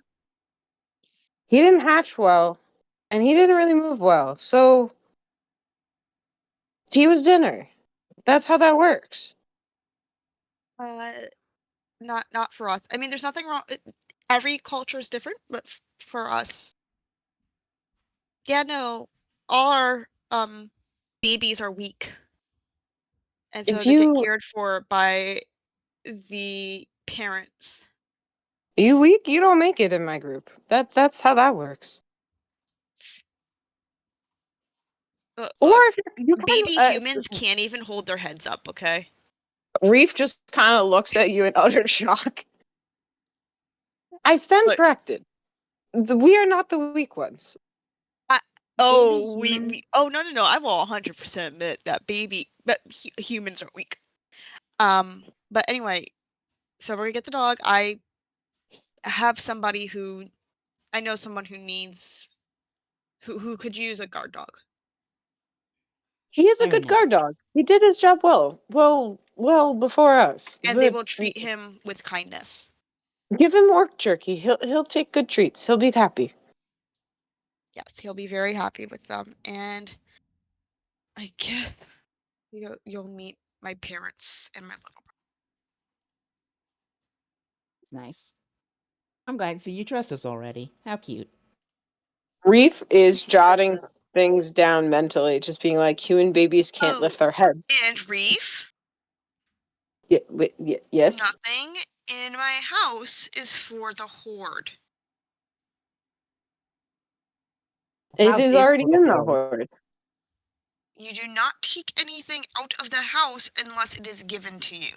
He didn't hatch well, and he didn't really move well. So he was dinner. That's how that works. Uh, not for us. I mean, there's nothing wrong. Every culture is different, but for us, yeah, no, all our babies are weak, and so If they get you cared for by the parents. you weak, you don't make it in my group. That's how that works. Or Look, if you kind baby of humans can't even hold their heads up. Okay. Reef just kind of looks at you in utter shock. I stand But corrected. We are not the weak ones. I, Baby we humans. oh no, I will 100% admit that humans are weak. But anyway, so we're gonna get the dog. Have somebody who I know someone who needs who could use a guard dog, He is a Very good nice. guard dog. He did his job well. Well before us. and they But will treat him with kindness. give him orc jerky. He'll take good treats. He'll be happy. Yes, he'll be very happy with them, and I guess you'll meet my parents and my little brother. It's nice. I'm glad to see you trust us already. How cute. Reef is jotting things down mentally, just being like, human babies can't Oh, lift their heads. and Reef, Yes? nothing in my house is for the Hoard. It House is is already for the in the horde. horde. You do not take anything out of the house unless it is given to you.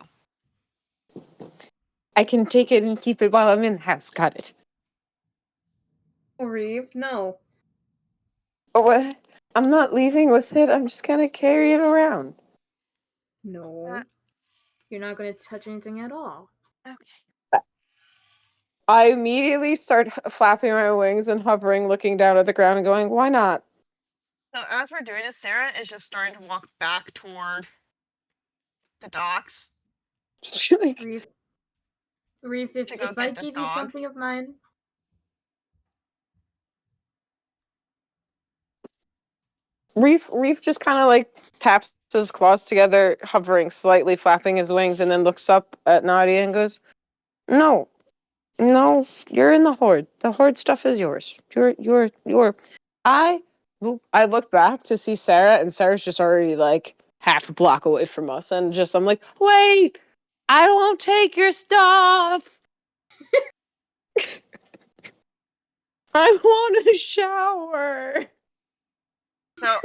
I can take it and keep it while I'm in the house. Got it. Reeve, no. Oh, what? I'm not leaving with it. I'm just gonna carry it around. No. You're not going to touch anything at all. Okay. I immediately start flapping my wings and hovering, looking down at the ground and going, why not? So as we're doing this, Sarah is just starting to walk back toward the docks Just like, Reef, to go if I get this give you dog. something of mine, Reef just kind of like taps his claws together, hovering, slightly flapping his wings, and then looks up at Nadia and goes, no, no, you're in the Hoard. The Hoard stuff is yours. You're. I look back to see Sarah, and Sarah's just already like half a block away from us, and just I'm like, wait, I won't take your stuff. I want a shower. So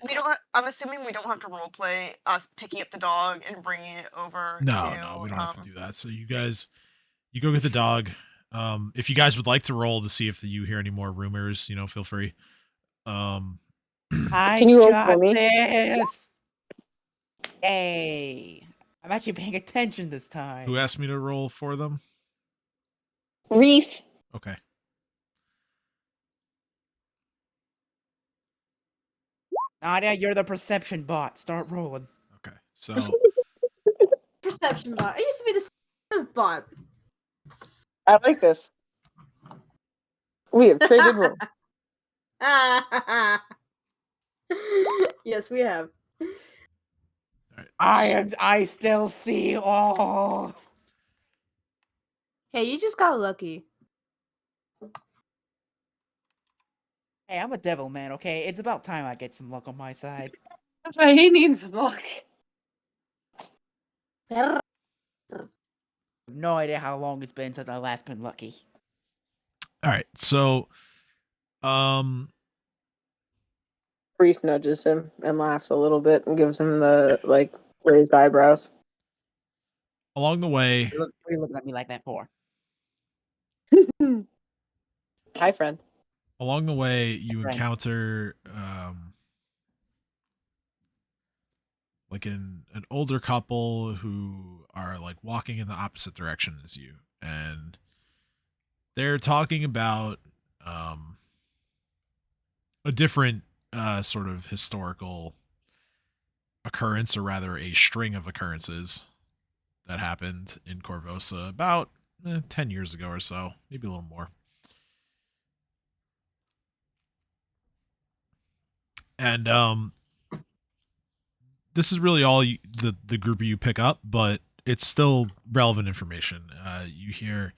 we don't. I'm assuming we don't have to roleplay us picking up the dog and bringing it over. No, we don't have to do that. So you guys, you go get the dog. If you guys would like to roll to see if you hear any more rumors, feel free. I Can you roll got for me? this. Hey, I'm actually paying attention this time. Who asked me to roll for them? Reef. Okay. Nadia, you're the perception bot. Start rolling. Okay. So perception bot. I used to be the bot. I like this. We have traded roles. Yes, we have. all right. I still see all. Hey, you just got lucky. Hey, I'm a devil man, okay? It's about time I get some luck on my side. So he needs luck. No idea how long it's been since I last been lucky. All right. So Reef nudges him and laughs a little bit and gives him the like raised eyebrows. along the way, What are you looking at me like that for? Hi, friend. along the way you Right. encounter like an older couple who are like walking in the opposite direction as you, and they're talking about a different sort of historical occurrence, or rather a string of occurrences that happened in Corvosa about 10 years ago or so, maybe a little more. And this is really all the group of you pick up, but it's still relevant information. You hear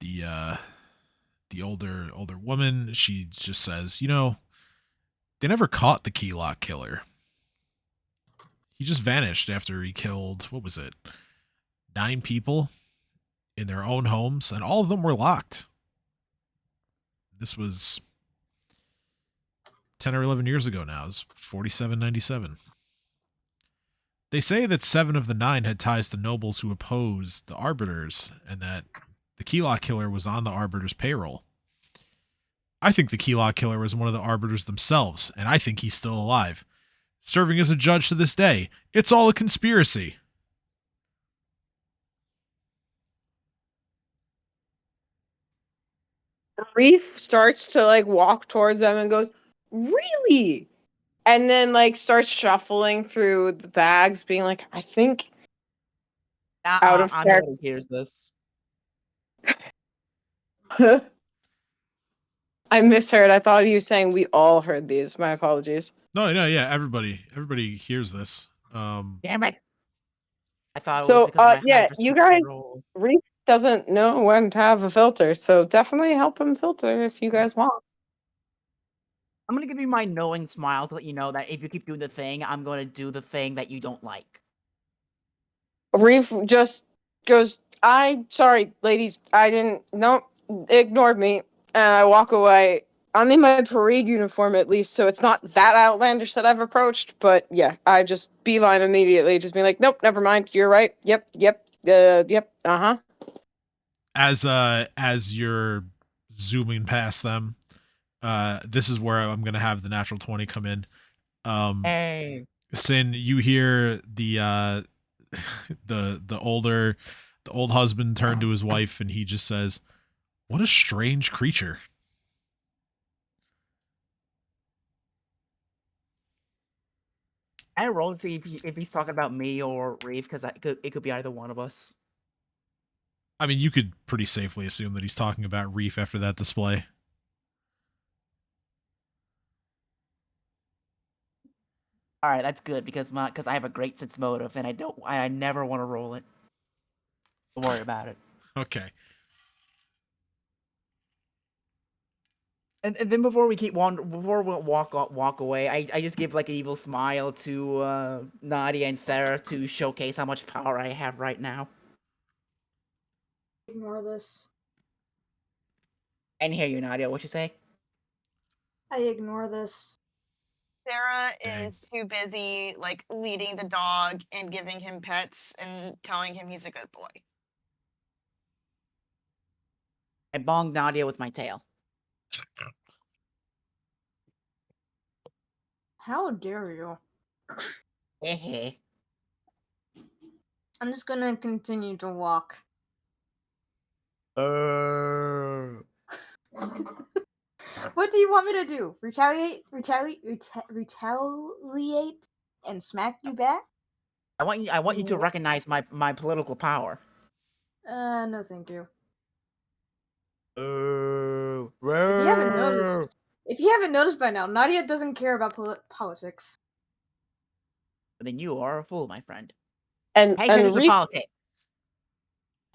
the older woman. She just says, they never caught the key lock killer. He just vanished after he killed, what was it, 9 people in their own homes, and all of them were locked. This was 10 or 11 years ago now. It was 4797. They say that 7 of the 9 had ties to nobles who opposed the Arbiters, and that the Keylock Killer was on the Arbiters' payroll. I think the Keylock Killer was one of the Arbiters themselves, and I think he's still alive, serving as a judge to this day. It's all a conspiracy. Reef starts to like walk towards them and goes, really? And then like starts shuffling through the bags, being like, I think out of I'm character. the one who hears this. I misheard. I thought he was saying we all heard these. My apologies. No, yeah, everybody hears this. Damn it! I thought it was So, because of my high yeah, you perception guys, roll. Reef doesn't know when to have a filter, so definitely help him filter if you guys want. I'm gonna give you my knowing smile to let you know that if you keep doing the thing, I'm gonna do the thing that you don't like. Reef just goes, sorry, ladies, I didn't, nope, ignored me. And I walk away. I'm in my parade uniform at least, so it's not that outlandish that I've approached. But yeah, I just beeline immediately, just be like, nope, never mind. You're right. Yep. Uh-huh. As you're zooming past them, this is where I'm gonna have the natural 20 come in. Hey, Sin, you hear the old husband turn to his wife, and he just says, "What a strange creature." I roll to see if he's talking about me or Reeve, because it could be either one of us. I mean, you could pretty safely assume that he's talking about Reef after that display. All right, that's good because I have a great sense motive, and I never want to roll it. Don't worry about it. Okay. And then before we walk away, I just give like an evil smile to Nadia and Sarah to showcase how much power I have right now. Ignore this. And hear you, Nadia. What you say? I ignore this. Sarah Dang. is too busy, like, leading the dog and giving him pets and telling him he's a good boy. I bong Nadia with my tail. How dare you? Hehe. I'm just gonna continue to walk. What do you want me to do? Retaliate, and smack you back? I want you to recognize my political power. No, thank you. If If you haven't noticed by now, Nadia doesn't care about politics. then you are a fool, my friend. And Pay attention to Reef politics.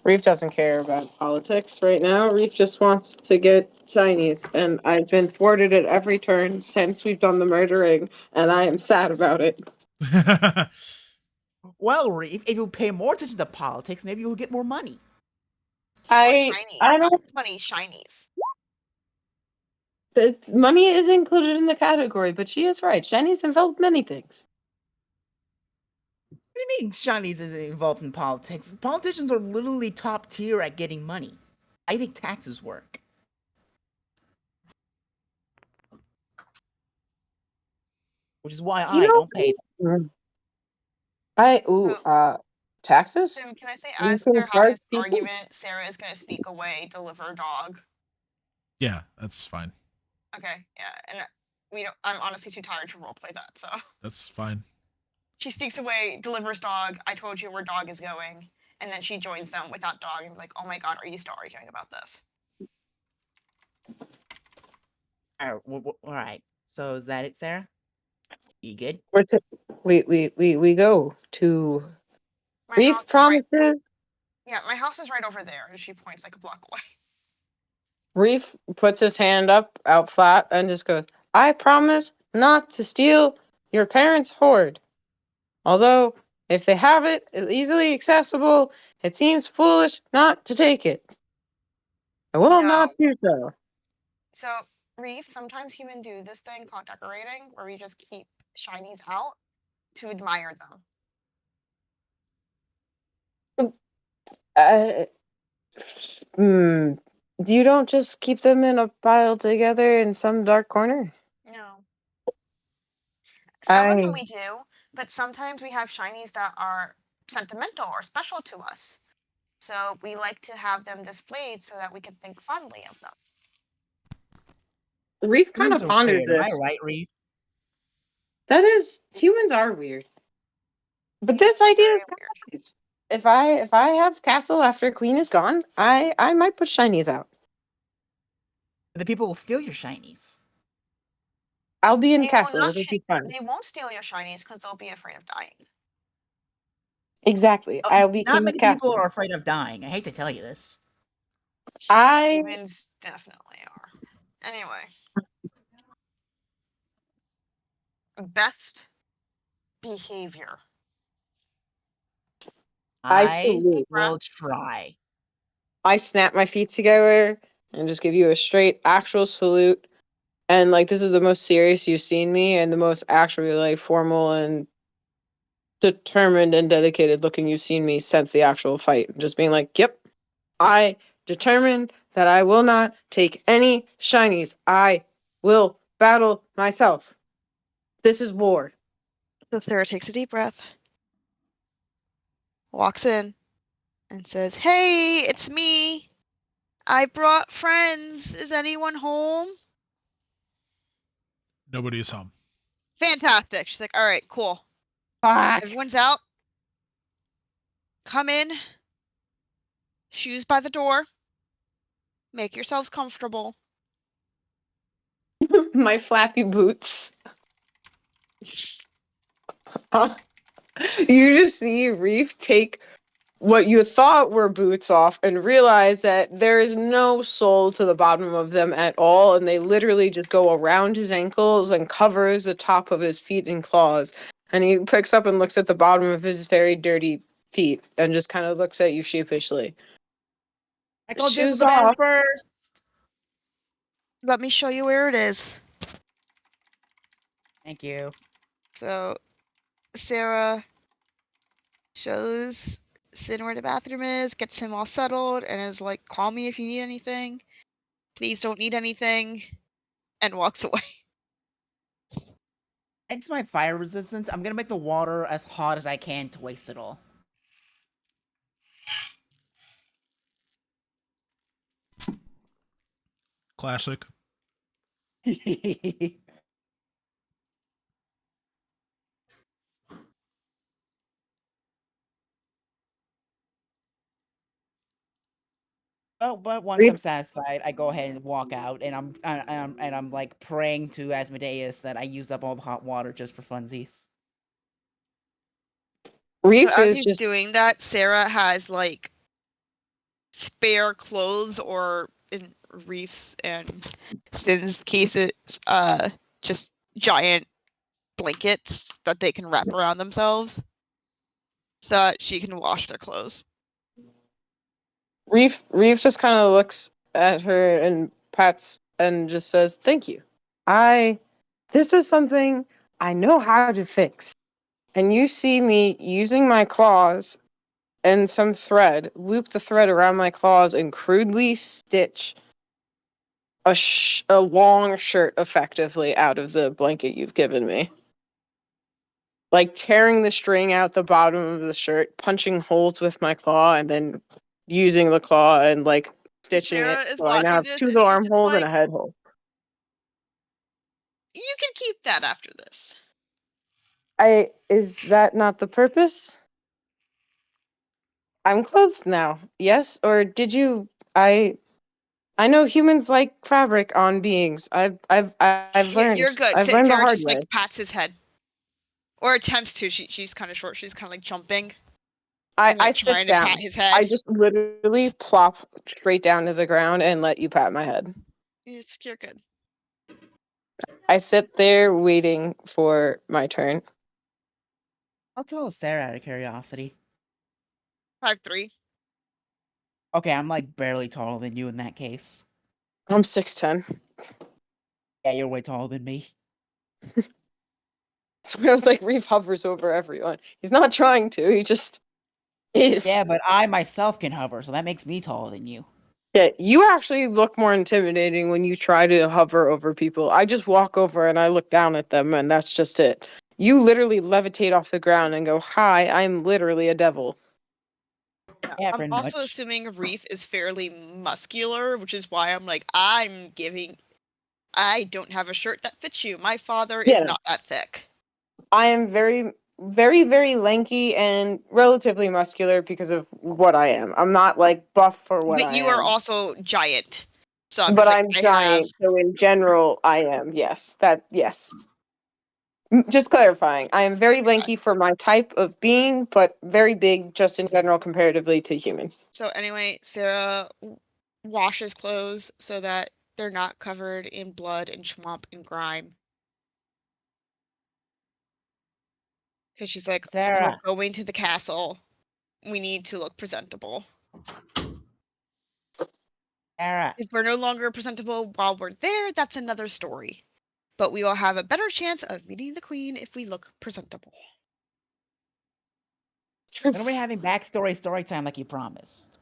doesn't care about politics right now. Reef just wants to get shinies, and I've been thwarted at every turn since we've done the murdering, and I am sad about it. Well, Reeve, if you pay more attention to politics, maybe you'll get more money. I don't. Not money, shinies. The money is included in the category, but she is right. Shinies involve many things. What do you mean Chinese is involved in politics? Politicians are literally top tier at getting money. I think taxes work. Which is why I don't pay them. Taxes? So can I say, You as can they're having charge this people? argument, Sarah is going to sneak away, deliver dog. Yeah, that's fine. Okay, yeah, and I'm honestly too tired to roleplay that, so. That's fine. She sneaks away, delivers dog. I told you where dog is going. And then she joins them with that dog and be like, oh my god, are you still arguing about this? Alright, so is that it, Sarah? You good? We go to My Reef house is promises. Yeah, my house is right over there. And she points like a block away. Reef puts his hand up out flat and just goes, I promise not to steal your parents' hoard. Although, if they have it easily accessible, it seems foolish not to take it. I will not do so. So, Reef, sometimes humans do this thing called decorating, where we just keep shinies out to admire them. You don't just keep them in a pile together in some dark corner? No. Some of them we do, but sometimes we have shinies that are sentimental or special to us. So we like to have them displayed so that we can think fondly of them. Reef kind of pondered weird, am I this. right, Reeve? That is, humans are weird. But this idea is kind of nice. If I have castle after Queen is gone, I might put shinies out. The people will steal your shinies. I'll be in castle. It'll be fun. They won't steal your shinies because they'll be afraid of dying. Exactly. I'll be Not king many of castle. people are afraid of dying. I hate to tell you this. Humans definitely are. Anyway. Best behavior. I salute. will try. I snap my feet together and just give you a straight actual salute. And like this is the most serious you've seen me and the most actually like formal and determined and dedicated looking you've seen me since the actual fight. Just being like, yep, I determined that I will not take any shinies. I will battle myself. This is war. So Sarah takes a deep breath, walks in, and says, "Hey, it's me. I brought friends. Is anyone home?" Nobody is home. Fantastic. She's like, "All right, cool. Fuck. Everyone's out. Come in. Shoes by the door. Make yourselves comfortable." My flappy boots. You just see Reef take what you thought were boots off and realize that there is no sole to the bottom of them at all, and they literally just go around his ankles and covers the top of his feet in claws. And he picks up and looks at the bottom of his very dirty feet and just kind of looks at you sheepishly. I called Shoes Jizzle Man off. first. Let me show you where it is. Thank you. So Sarah shows Sin where the bathroom is, gets him all settled, and is like, "Call me if you need anything. Please don't need anything," and walks away. Thanks to my fire resistance, I'm gonna make the water as hot as I can to waste it all. Classic. Oh, but once Reef, I'm satisfied, I go ahead and walk out, and I'm like praying to Asmodeus that I use up all the hot water just for funsies. So Reef as is he's just doing that, Sarah has like spare clothes, or in Reef's and Sin's cases, just giant blankets that they can wrap around themselves so that she can wash their clothes. Reef just kind of looks at her and pats and just says, "Thank you. This is something I know how to fix." And you see me using my claws and some thread, loop the thread around my claws and crudely stitch a long shirt effectively out of the blanket you've given me. Like tearing the string out the bottom of the shirt, punching holes with my claw, and then using the claw and like stitching Sarah it is so I now watching have this, two and she's just armholes and a like, head hole. "You can keep that after this." Is that not the purpose? I'm clothed now. Yes, or did you I know humans like fabric on beings. I've You're learned. good. I've learned the Sarah hard just way. like pats his head, or attempts to. She's kind of short. She's kind of like jumping and I like sit trying to pat down. his I head. just literally plop straight down to the ground and let you pat my head. You're good. I sit there waiting for my turn. I'll tell Sarah out of curiosity. 5'3". Okay, I'm like barely taller than you in that case. I'm 6'10". Yeah, you're way taller than me. So I was like, Reef hovers over everyone. He's not trying to. He just is. Yeah, but I myself can hover, so that makes me taller than you. Yeah, you actually look more intimidating when you try to hover over people. I just walk over and I look down at them, and that's just it. You literally levitate off the ground and go, "Hi, I'm literally a devil." Yeah, I'm pretty also much. assuming Reef is fairly muscular, which is why I'm like, I don't have a shirt that fits you. My father is Yeah, no. not that thick. I am very, very, very lanky and relatively muscular because of what I am. I'm not like buff for what But I you are am, also giant. So I'm but just like, I'm I have. giant. So in general, I am. Yes, yes. Just clarifying, I am very lanky for my type of being, but very big just in general comparatively to humans. So anyway, Sarah washes clothes so that they're not covered in blood and schmomp and grime. Because she's like, we're Sarah. going to the castle. We need to look presentable. Sarah. If we're no longer presentable while we're there, that's another story. But we will have a better chance of meeting the queen if we look presentable. When are we having backstory story time like you promised?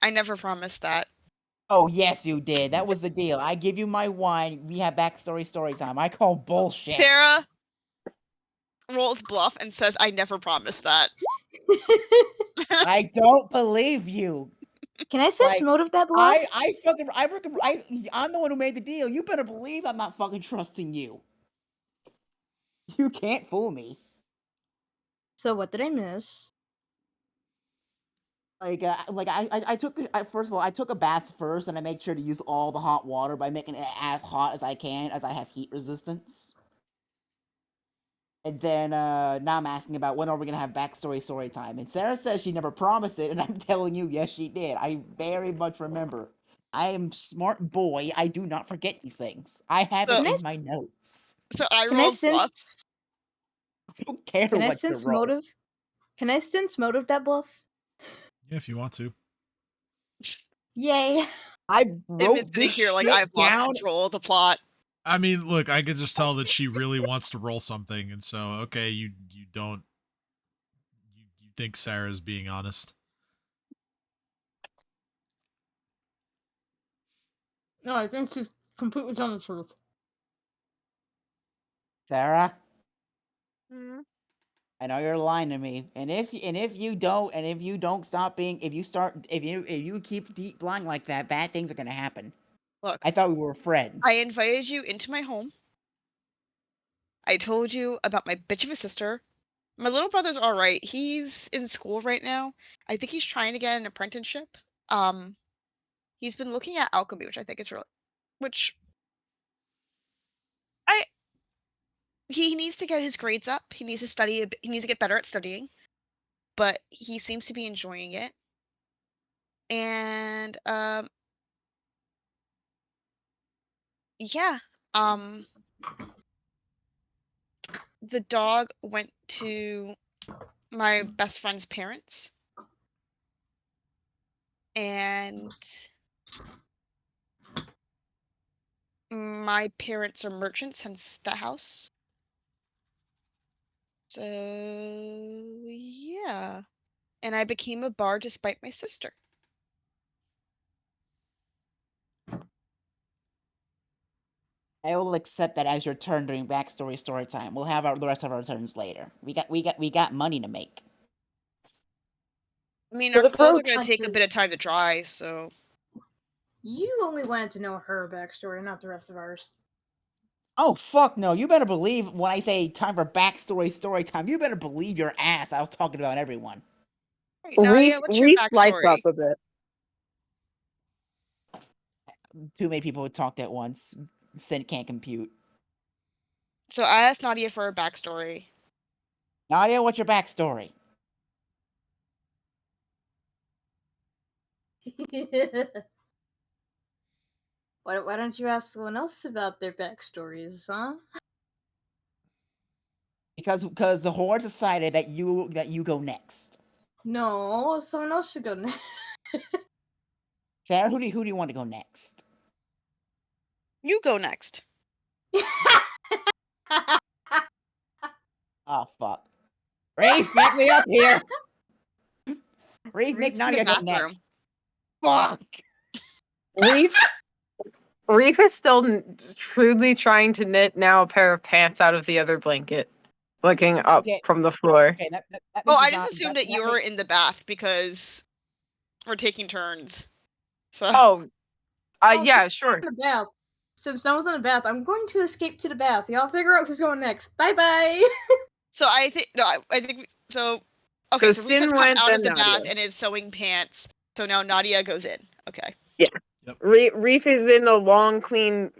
I never promised that. Oh yes, you did. That was the deal. I give you my wine. We have backstory story time. I call bullshit. Sarah rolls bluff and says, "I never promised that." I don't believe you. Can I sense Like, motive that bluff? I'm the one who made the deal. You better believe I'm not fucking trusting you. You can't fool me. So what did I miss? I took first of all I took a bath first, and I made sure to use all the hot water by making it as hot as I can, as I have heat resistance. And then now I'm asking about when are we gonna have backstory story time. And Sarah says she never promised it, and I'm telling you, yes, she did. I very much remember. I am smart boy. I do not forget these things. I have it So- Can I in s- my notes. So I Can I rolled bluff. sense? I don't care Can I what you sense roll. motive? Can I sense motive that bluff? Yeah, if you want to. Yay! I I've been wrote sitting this here like shit I've lost down. control of the plot. I mean, look, I could just tell that she really wants to roll something, and so okay, you don't you think Sarah's being honest. No, I think she's completely telling the truth. Sarah, Hmm. I know you're lying to me. And if you don't stop being, if you keep deep lying like that, bad things are gonna happen. Look, I thought we were friends. I invited you into my home. I told you about my bitch of a sister. My little brother's all right. He's in school right now. I think he's trying to get an apprenticeship. He's been looking at alchemy, which I think is really, which I he needs to get his grades up. He needs to study. He needs to get better at studying. But he seems to be enjoying it. And yeah. The dog went to my best friend's parents. And my parents are merchants, hence the house. So yeah. And I became a bar despite my sister. I will accept that as your turn during backstory story time. We'll have the rest of our turns later. We got money to make. I mean, So our the clothes are brooch- gonna take a bit of time to dry, so You only wanted to know her backstory, not the rest of ours. Oh fuck no! You better believe when I say time for backstory story time. You better believe your ass. I was talking about everyone. right, Nadia, what's your lights backstory? up a bit. Too many people who talked at once. Sin can't compute. So I asked Nadia for her backstory. Nadia, what's your backstory? Why don't you ask someone else about their backstories, huh? Because the Hoard decided that you go next. No, someone else should go next. Sarah, who do you want to go next? You go next. Oh fuck. Reef, back me up here. Reef, make Reef's in the Nadia go bathroom. next. Fuck. Reef is still truly trying to knit now a pair of pants out of the other blanket, looking up Okay. from the floor. Okay, that Oh, means I it's just not- assumed that you were in the bath because we're taking turns. So Oh, Oh, yeah, sure. in the bath. Since no one's in the bath, I'm going to escape to the bath. Y'all figure out who's going next. Bye bye. so I think I think so. Okay, so Reef Sin has come went, out then of the bath Nadia. and is sewing pants. So now Nadia goes in. Okay. Reef is in the long, clean,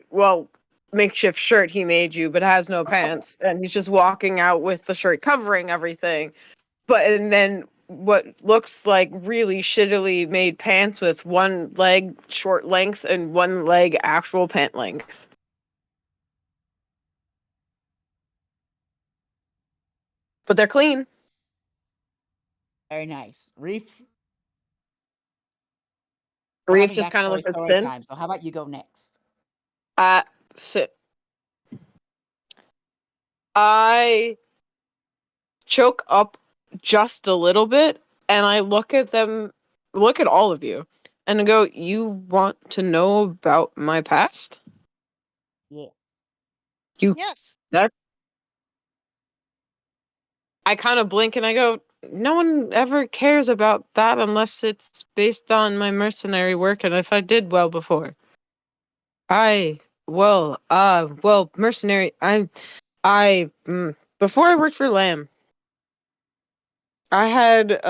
makeshift shirt he made you, but has no pants, and he's just walking out with the shirt covering everything. And then what looks like really shittily made pants with one leg short length and one leg actual pant length. But they're clean. Very nice. Reef. Reef just kind of looks at story Sin. time. So how about you go next? Sit. I choke up just a little bit, and I look at all of you, and I go, "You want to know about my past? Yeah. Yes. That." I kind of blink and I go, "No one ever cares about that unless it's based on my mercenary work and if I did well before. Mercenary. Before I worked for Lamb, I had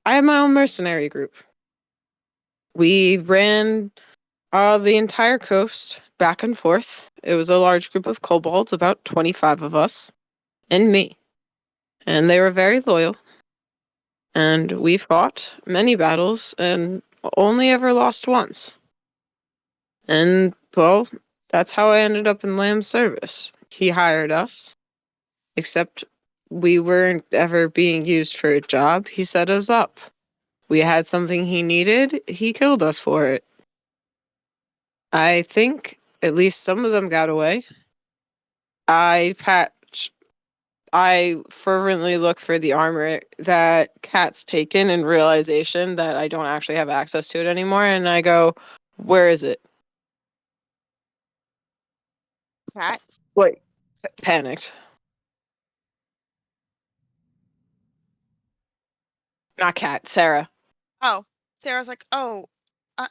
my own mercenary group. We ran the entire coast back and forth. It was a large group of kobolds, about 25 of us, and me. And they were very loyal. And we fought many battles and only ever lost once. And, well, that's how I ended up in Lamb's service. He hired us, except we weren't ever being used for a job. He set us up. We had something he needed, he killed us for it. I think at least some of them got away. I fervently look for the armor that Cat's taken in realization that I don't actually have access to it anymore, and I go, "Where is it?" Cat. Wait, panicked. Not Cat, Sarah. Oh, Sarah's like, oh,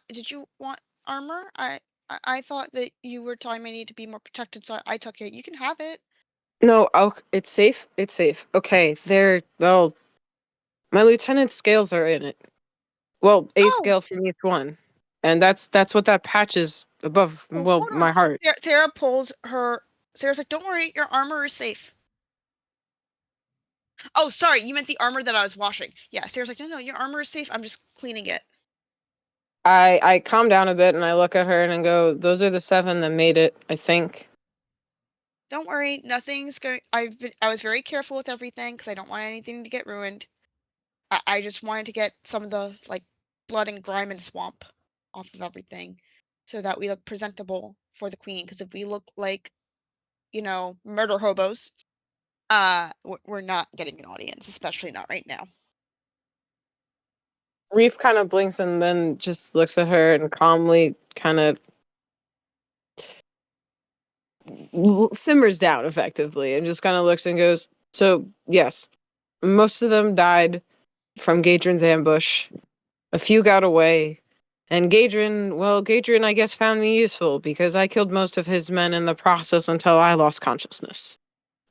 did you want armor? I thought that you were telling me I need to be more protected, so I took it. You can have it. No, oh, it's safe. It's safe. Okay, well, my lieutenant's scales are in it. Well, a Oh, scale from each one, and that's what that patch is above. oh, Well, hold my on. heart. Sarah pulls her. Sarah's like, don't worry, your armor is safe. Oh, sorry, you meant the armor that I was washing. Yeah, Sarah's like, no, your armor is safe. I'm just cleaning it. I calm down a bit and I look at her and I go, "Those are the 7 that made it, I think." Don't worry, nothing's going. I was very careful with everything because I don't want anything to get ruined. I just wanted to get some of the like blood and grime and swamp off of everything, so that we look presentable for the queen. Because if we look like, murder hobos, we're not getting an audience, especially not right now. Reef kind of blinks and then just looks at her and calmly kind of simmers down effectively and just kind of looks and goes, "So, yes, most of them died from Gadrin's ambush. A few got away. And Gadrin, I guess, found me useful because I killed most of his men in the process until I lost consciousness.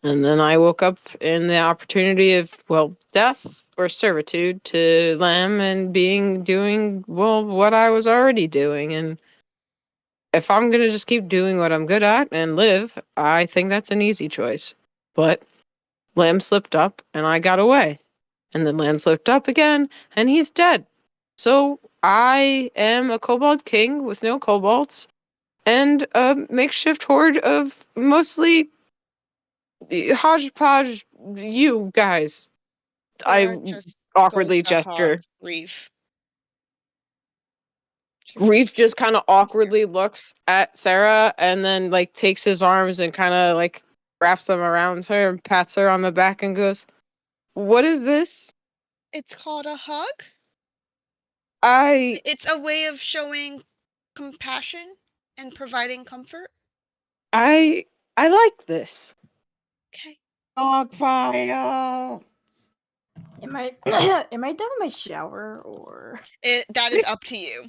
And then I woke up in the opportunity of, death or servitude to Lamb and doing what I was already doing. And if I'm going to just keep doing what I'm good at and live, I think that's an easy choice. But Lamb slipped up and I got away. And then Lamb slipped up again and he's dead. So I am a kobold king with no kobolds and a makeshift horde of mostly hodgepodge you guys." Sarah I just goes awkwardly to hug gesture. Reef. Reef just kind of awkwardly looks at Sarah and then like takes his arms and kind of like wraps them around her and pats her on the back and goes, "What is this?" It's called a hug. I It's a way of showing compassion and providing comfort. I I like this. Okay. Dogfire! Am I am I done with my shower or That is up to you.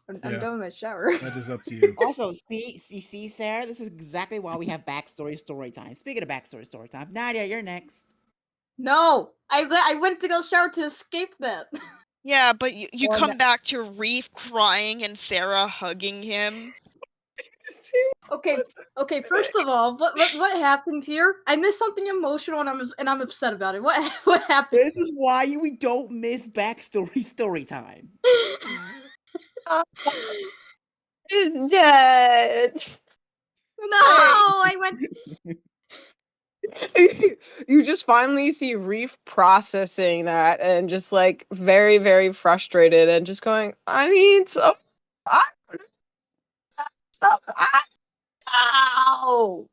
I'm Yeah. done with my shower? That is up to you. Also, see, Sarah, this is exactly why we have backstory story time. Speaking of backstory story time, Nadia, you're next. No, I went to go shower to escape that. Yeah, but you Well, come back to Reef crying and Sarah hugging him. Okay. First of all, what happened here? I missed something emotional, and I'm upset about it. What happened? This is why we don't miss backstory story time. Is dead. No, I went. You just finally see Reef processing that and just like very, very frustrated and just going, I mean, so I, ow.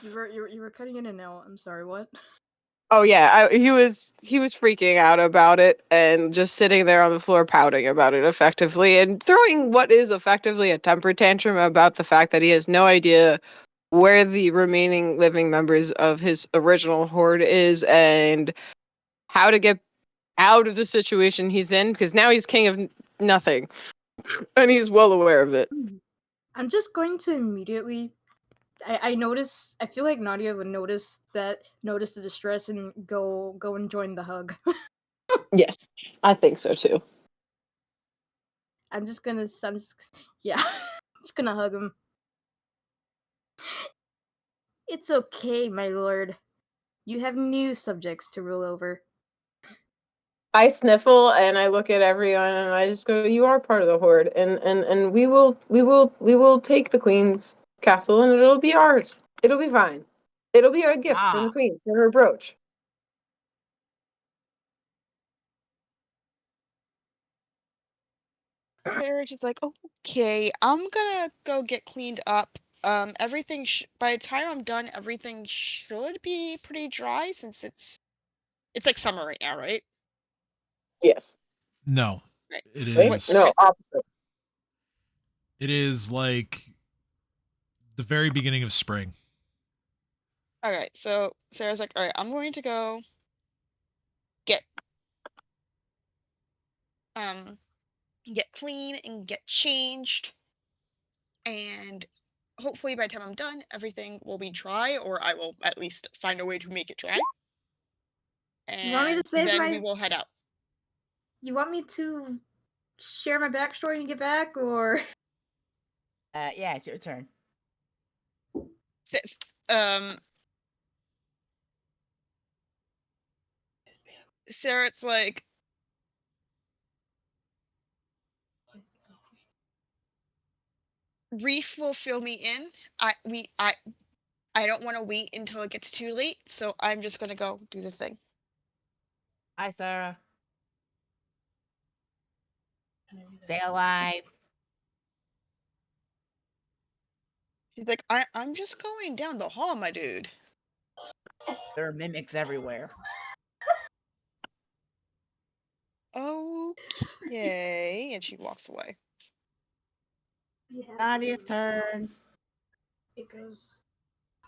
You were cutting in and out. I'm sorry. What? Oh yeah, he was freaking out about it and just sitting there on the floor pouting about it effectively and throwing what is effectively a temper tantrum about the fact that he has no idea where the remaining living members of his original horde is and how to get out of the situation he's in because now he's king of nothing and he's well aware of it. I'm just going to immediately. I notice. I feel like Nadia would notice the distress and go and join the hug. Yes, I think so too. I'm just yeah, just gonna hug him. It's okay, my lord. You have new subjects to rule over. I sniffle and I look at everyone and I just go, "You are part of the horde, and we will take the queen's castle and it'll be ours. It'll be fine. It'll be a gift from the Ah, queen for her brooch." Sarah's just like, okay, I'm gonna go get cleaned up. Everything by the time I'm done, everything should be pretty dry since it's like summer right now, right? Yes. No, Right. it What? Wait. No. is. Opposite. It is like the very beginning of spring. All right. So Sarah's like, all right, I'm going to go get um get clean and get changed, and hopefully by the time I'm done, everything will be dry, or I will at least find a way to make it dry. You want me And to save then we my? will head out. You want me to share my backstory and get back, or? yeah, it's your turn. So, um, Sarah's like, Reef will fill me in. I don't want to wait until it gets too late, so I'm just gonna go do the thing. Hi, Sarah. Stay alive. She's like, I'm just going down the hall, my dude. There are mimics everywhere. Okay, and she walks away. Nadia's turn. It goes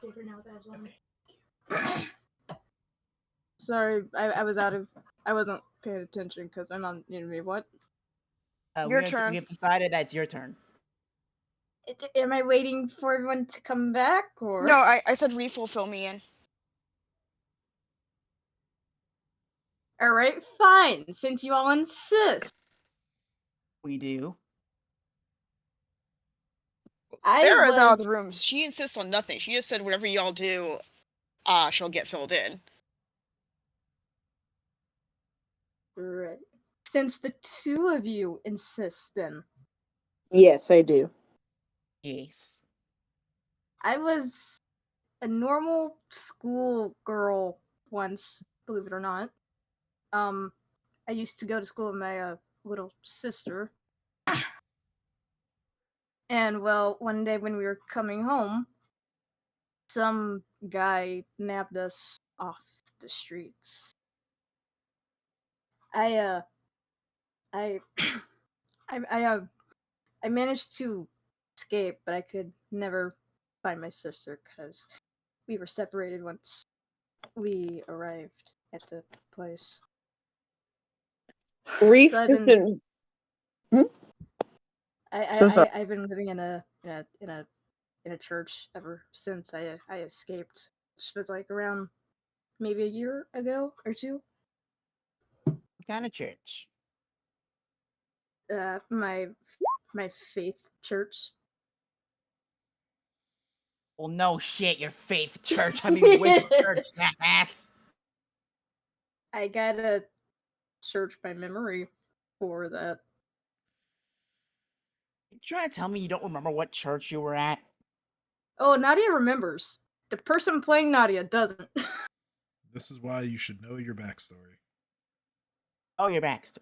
bigger now that on. Sorry, I was out of. I wasn't paying attention because I'm on me. What? Your We turn. have decided that it's your turn. Am I waiting for everyone to come back, or? No, I said Reef will fill me in. All right, fine. Since you all insist. We do. Sarah's out of the room. She insists on nothing. She just said whatever y'all do, she'll get filled in. Right. Since the two of you insist, then. Yes, I do. Yes. I was a normal school girl once, believe it or not. I used to go to school with my little sister. And well, one day when we were coming home, some guy nabbed us off the streets. I I I managed to escape, but I could never find my sister because we were separated once we arrived at the place. Reef So I've just been in. Hmm? So sorry. I've been living in a church ever since I escaped. It was like around maybe a year ago or two. What kind of church? My faith church. Well, no shit, your faith church. I mean, which church, ass? I gotta search my memory for that. You trying to tell me you don't remember what church you were at? Oh, Nadia remembers. The person playing Nadia doesn't. This is why you should know your backstory. Oh, your backstory.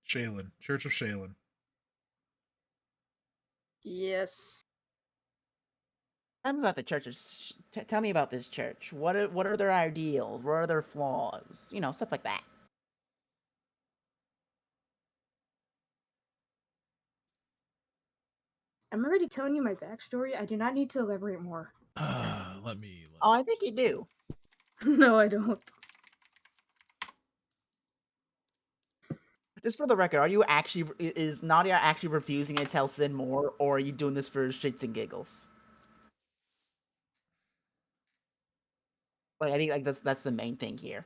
Shaylin, Church of Shaylin. Yes. Tell me about the churches. Tell me about this church. What are their ideals? What are their flaws? You know, stuff like that. I'm already telling you my backstory. I do not need to elaborate more. Let me. Oh, I think you do. No, I don't. Just for the record, are you actually is Nadia actually refusing to tell Sin more, or are you doing this for shits and giggles? Like I think like that's the main thing here.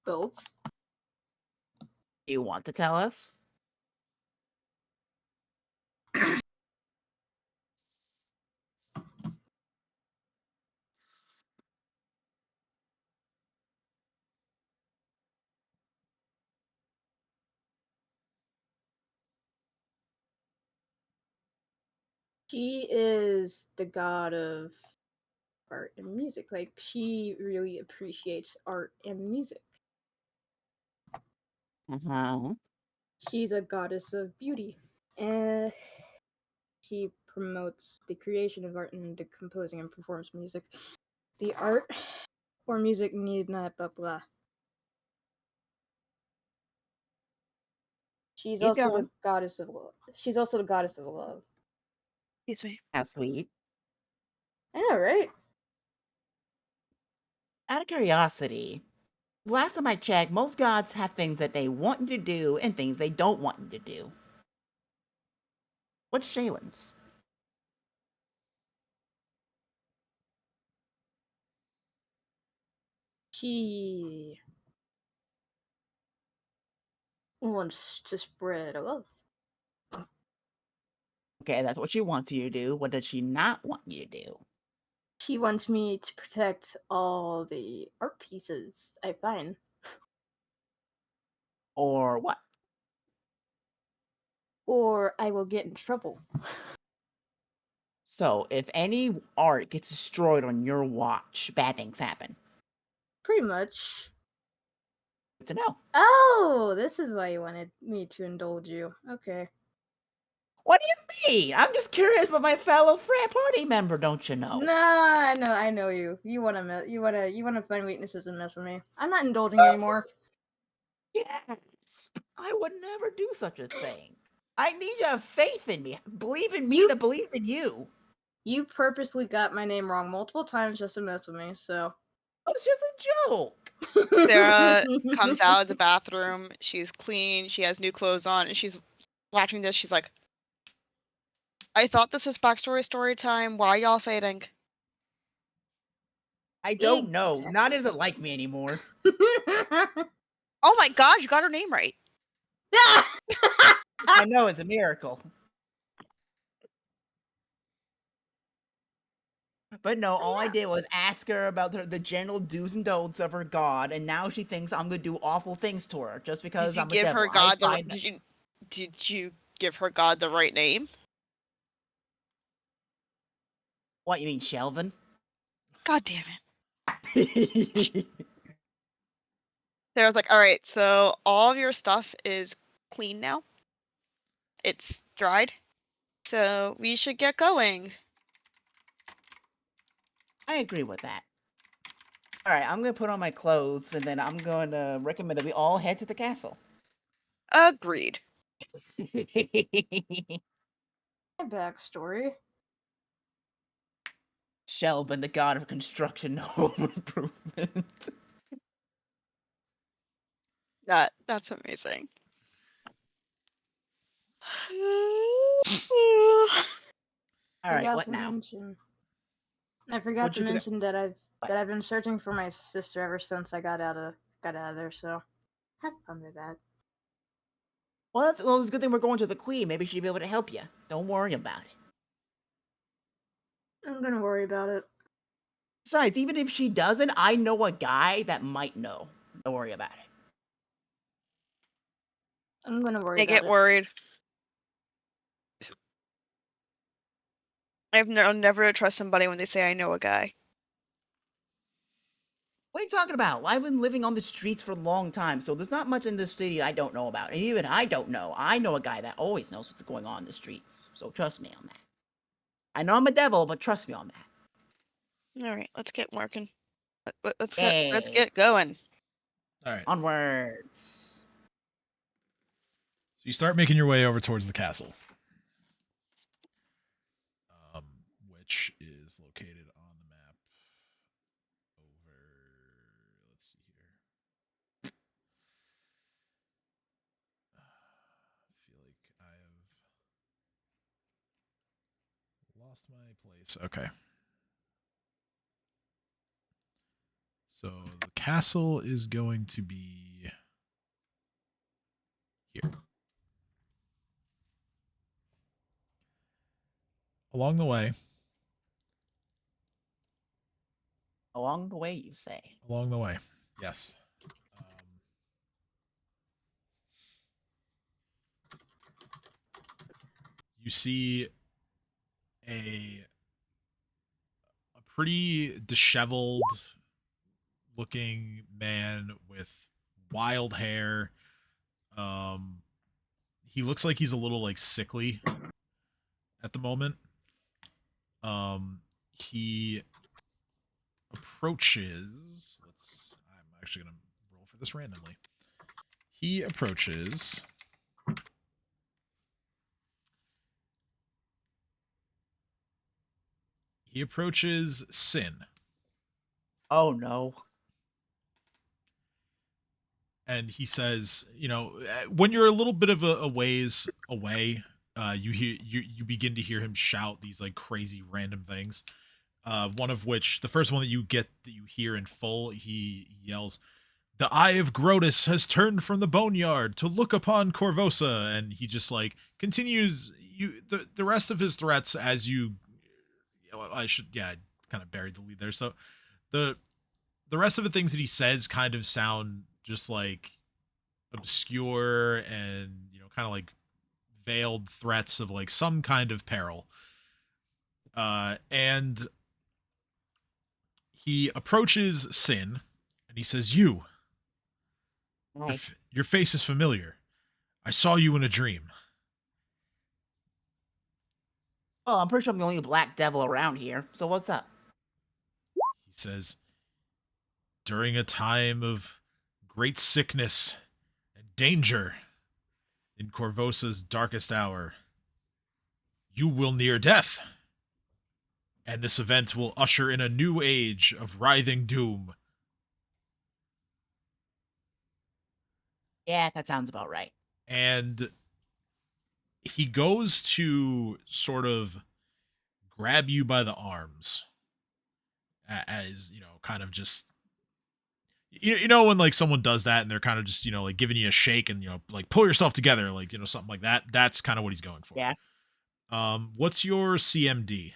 Both. Do you want to tell us? She is the god of art and music. Like, she really appreciates art and music. Uh-huh. She's a goddess of beauty. And she promotes the creation of art and the composing and performs music. The art or music need not blah blah. She's Keep also going. the goddess of love. She's also the goddess of love. Excuse me. How sweet. I know, right? Out of curiosity, last time I checked, most gods have things that they want you to do and things they don't want you to do. What's Shaylin's? She wants to spread love. Okay, that's what she wants you to do. What does she not want you to do? She wants me to protect all the art pieces I find. Or what? Or I will get in trouble. So, if any art gets destroyed on your watch, bad things happen. Pretty much. Good to know. Oh, this is why you wanted me to indulge you. Okay. What do you mean? I'm just curious about my fellow frat party member, don't you know? No, I know you. You wanna find weaknesses and mess with me. I'm not indulging anymore. Yes. I would never do such a thing. I need you to have faith in me. Believe in me You- that believes in you. You purposely got my name wrong multiple times just to mess with me, so. It's just a joke. Sarah comes out of the bathroom. She's clean. She has new clothes on, and she's watching this. She's like, "I thought this was backstory story time. Why are y'all fading?" I Don't don't know. sex Nadia it. doesn't like me anymore. Oh my god, you got her name right. I know it's a miracle. But no, all I Yeah. did was ask her about the general do's and don'ts of her god, and now she thinks I'm gonna do awful things to her just because Did you I'm a give devil. her God the? find that. Did you give her God the right name? What you mean, Shelvin? God damn it. Sarah's like, all right, so all of your stuff is clean now. It's dried. So we should get going. I agree with that. All right, I'm gonna put on my clothes, and then I'm going to recommend that we all head to the castle. Agreed. Backstory. Shelvin, the god of construction home improvement. That's amazing. All right, what now? I forgot What to you forgot? mention that I've been searching for my sister ever since I got out of there. So have fun with that. Well, it's a good thing we're going to the queen. Maybe she'll be able to help you. Don't worry about it. I'm gonna worry about it. Besides, even if she doesn't, I know a guy that might know. Don't worry about it. I'm gonna worry I about get it. worried. I've never to trust somebody when they say I know a guy. What are you talking about? I've been living on the streets for a long time, so there's not much in this city I don't know about. And even I don't know. I know a guy that always knows what's going on in the streets. So trust me on that. I know I'm a devil, but trust me on that. All right, let's get working. Let's Yay. get going. All right. Onwards. So you start making your way over towards the castle, which is located on the map over. Let's see here. I feel like I have lost my place. Okay. So the castle is going to be here. Along the way, Along the way, you say. along the way, yes. You see a pretty disheveled looking man with wild hair. He looks like he's a little like sickly at the moment. He approaches. I'm actually gonna roll for this randomly. He approaches. He approaches Sin. Oh no. And he says, you know, when you're a little bit of a ways away, you begin to hear him shout these like crazy random things. One of which, the first one that you hear in full, he yells, "The eye of Grotus has turned from the boneyard to look upon Corvosa," and he just like continues the rest of his threats as you. I kind of buried the lead there. So the rest of the things that he says kind of sound just like obscure and kind of like veiled threats of like some kind of peril. And he approaches Sin and he says, "You, your face is familiar. I saw you in a dream." Oh, I'm pretty sure I'm the only black devil around here. So what's up? He says, "During a time of great sickness and danger in Corvosa's darkest hour, you will near death. And this event will usher in a new age of writhing doom." Yeah, that sounds about right. And he goes to sort of grab you by the arms, as kind of just when like someone does that and they're kind of just like giving you a shake and like pull yourself together, like something like that. That's kind of what he's going for. Yeah. What's your CMD?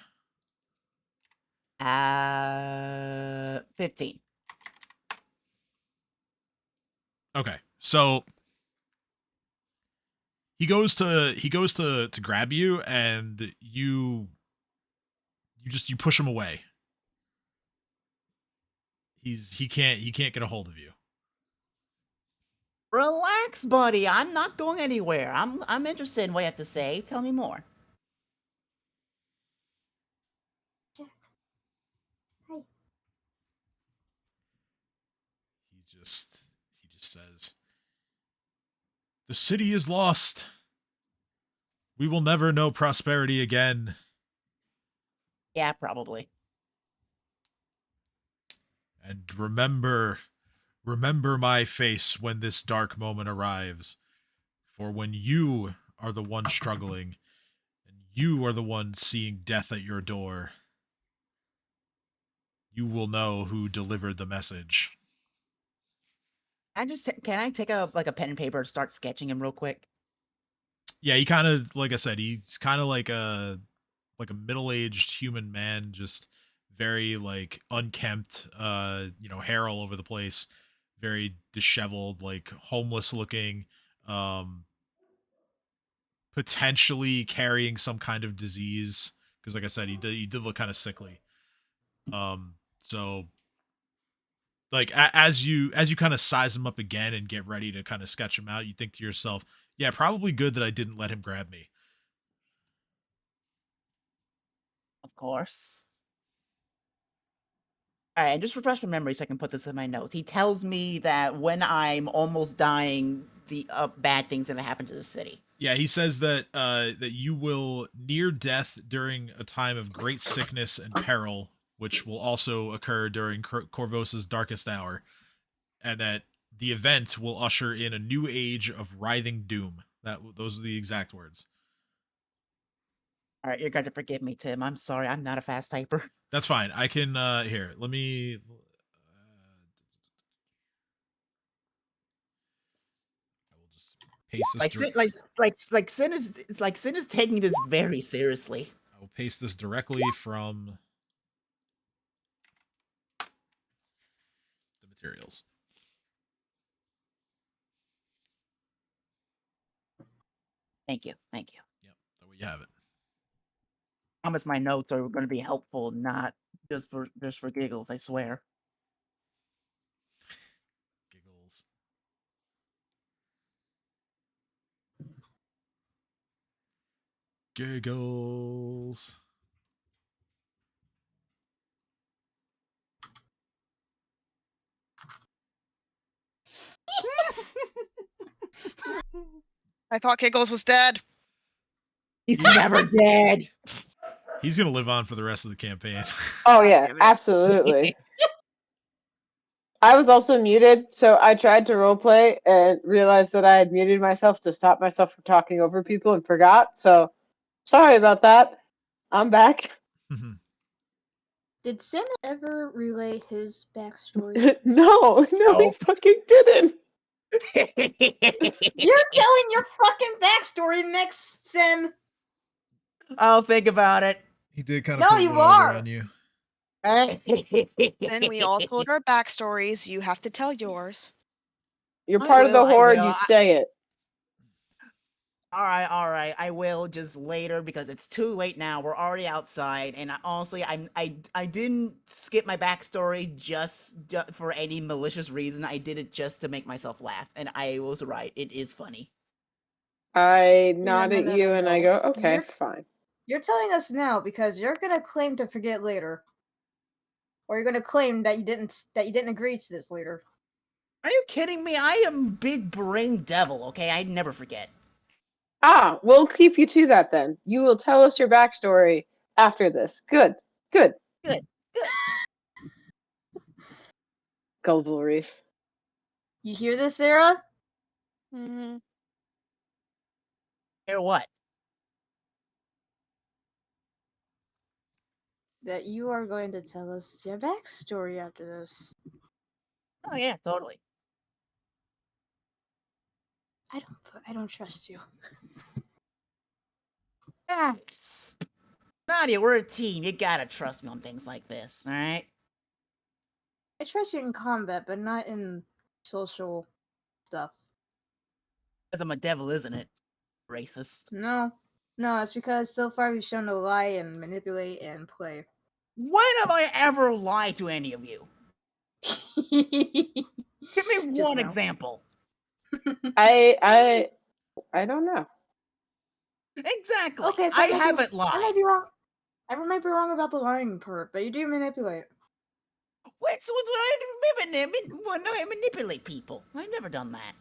15. Okay, so he goes to grab you, and you push him away. He can't get a hold of you. Relax, buddy. I'm not going anywhere. I'm interested in what you have to say. Tell me more. Hi. He just says, "The city is lost. We will never know prosperity again. Yeah, probably. And remember my face when this dark moment arrives. For when you are the one struggling, and you are the one seeing death at your door, you will know who delivered the message." Can I take a pen and paper and start sketching him real quick? Yeah, he kind of, like I said, he's kind of like a middle-aged human man, just very like unkempt, hair all over the place, very disheveled, like homeless looking, potentially carrying some kind of disease, because like I said, he did look kind of sickly. So like as you kind of size him up again and get ready to kind of sketch him out, you think to yourself, yeah, probably good that I didn't let him grab me. Of course. All right, and just refresh my memory so I can put this in my notes. He tells me that when I'm almost dying, the bad things that happen to the city. Yeah, he says that that you will near death during a time of great sickness and peril, which will also occur during Corvosa's darkest hour, and that the event will usher in a new age of writhing doom. Those are the exact words. All right, you're going to forgive me, Tim. I'm sorry. I'm not a fast typer. That's fine. I can here. Let me. I will just paste this. Sin is taking this very seriously. I will paste this directly from the materials. Thank you. Thank you. Yep, that way you have it. I promise my notes are going to be helpful, not just for giggles. I swear. Giggles. Giggles. I thought Giggles was dead. He's never dead. He's gonna live on for the rest of the campaign. Oh yeah, Damn it. absolutely. I was also muted, so I tried to roleplay and realized that I had muted myself to stop myself from talking over people and forgot. So sorry about that. I'm back. Did Sin ever relay his backstory? No, he fucking didn't. You're telling your fucking backstory next, Sin. I'll think about it. He did kind of No, put you one over are. on you. And we all told our backstories. You have to tell yours. You're I part of the will, I horde, will. you say it. All right. I will just later because it's too late now. We're already outside, and honestly, I didn't skip my backstory just for any malicious reason. I did it just to make myself laugh, and I was right. It is funny. I nod No, at you and I go, okay, You're- fine. You're telling us now because you're gonna claim to forget later, or you're gonna claim that you didn't agree to this later. Are you kidding me? I am big brain devil. Okay, I never forget. Ah, we'll keep you to that then. You will tell us your backstory after this. Good. Good. Gullible Reef. You hear this, Sarah? Mm-hmm. Hear what? That you are going to tell us your backstory after this. Oh yeah, totally. I don't trust you. Nadia, we're a team. You gotta trust me on things like this, all right? I trust you in combat, but not in social stuff. Because I'm a devil, isn't it? Racist. No, it's because so far you've shown to lie and manipulate and play. When have I ever lied to any of you? Give me Just one now. example. I don't know. Exactly. Okay, so I might be- haven't I lied. might be wrong. I might be wrong about the lying part, but you do manipulate. What's what I manipulate people? I've never done that.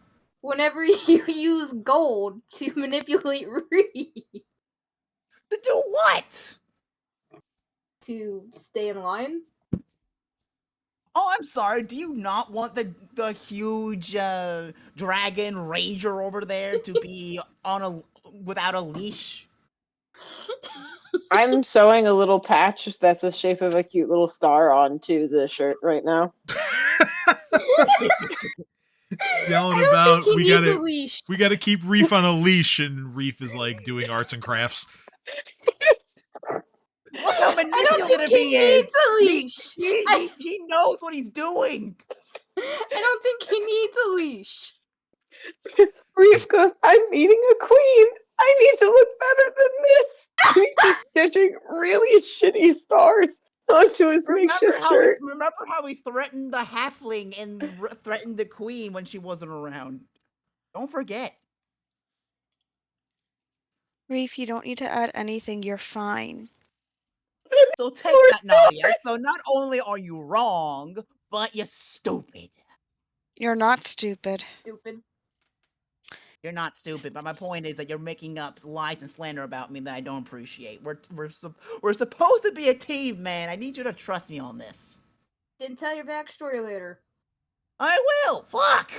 Whenever you use gold to manipulate Reed To do what? to stay in line. Oh, I'm sorry. Do you not want the huge dragon rager over there to be without a leash? I'm sewing a little patch that's the shape of a cute little star onto the shirt right now. Yelling I don't about think he needs a leash. we gotta keep Reef on a leash, and Reef is like doing arts and crafts. Look how I don't manipulative think he is. needs a leash. He knows what he's doing. I don't think he needs a leash. Reef goes, I'm meeting a queen. I need to look better than this. And he keeps stitching really shitty stars onto his makeshift dirt. Remember how he threatened the halfling and threatened the queen when she wasn't around? Don't forget. Reef, you don't need to add anything. You're fine. So take that, Nadia. So not only are you wrong, but you're stupid. You're not stupid. Stupid. You're not stupid, but my point is that you're making up lies and slander about me that I don't appreciate. We're supposed to be a team, man. I need you to trust me on this. Didn't tell your backstory later. I will. Fuck.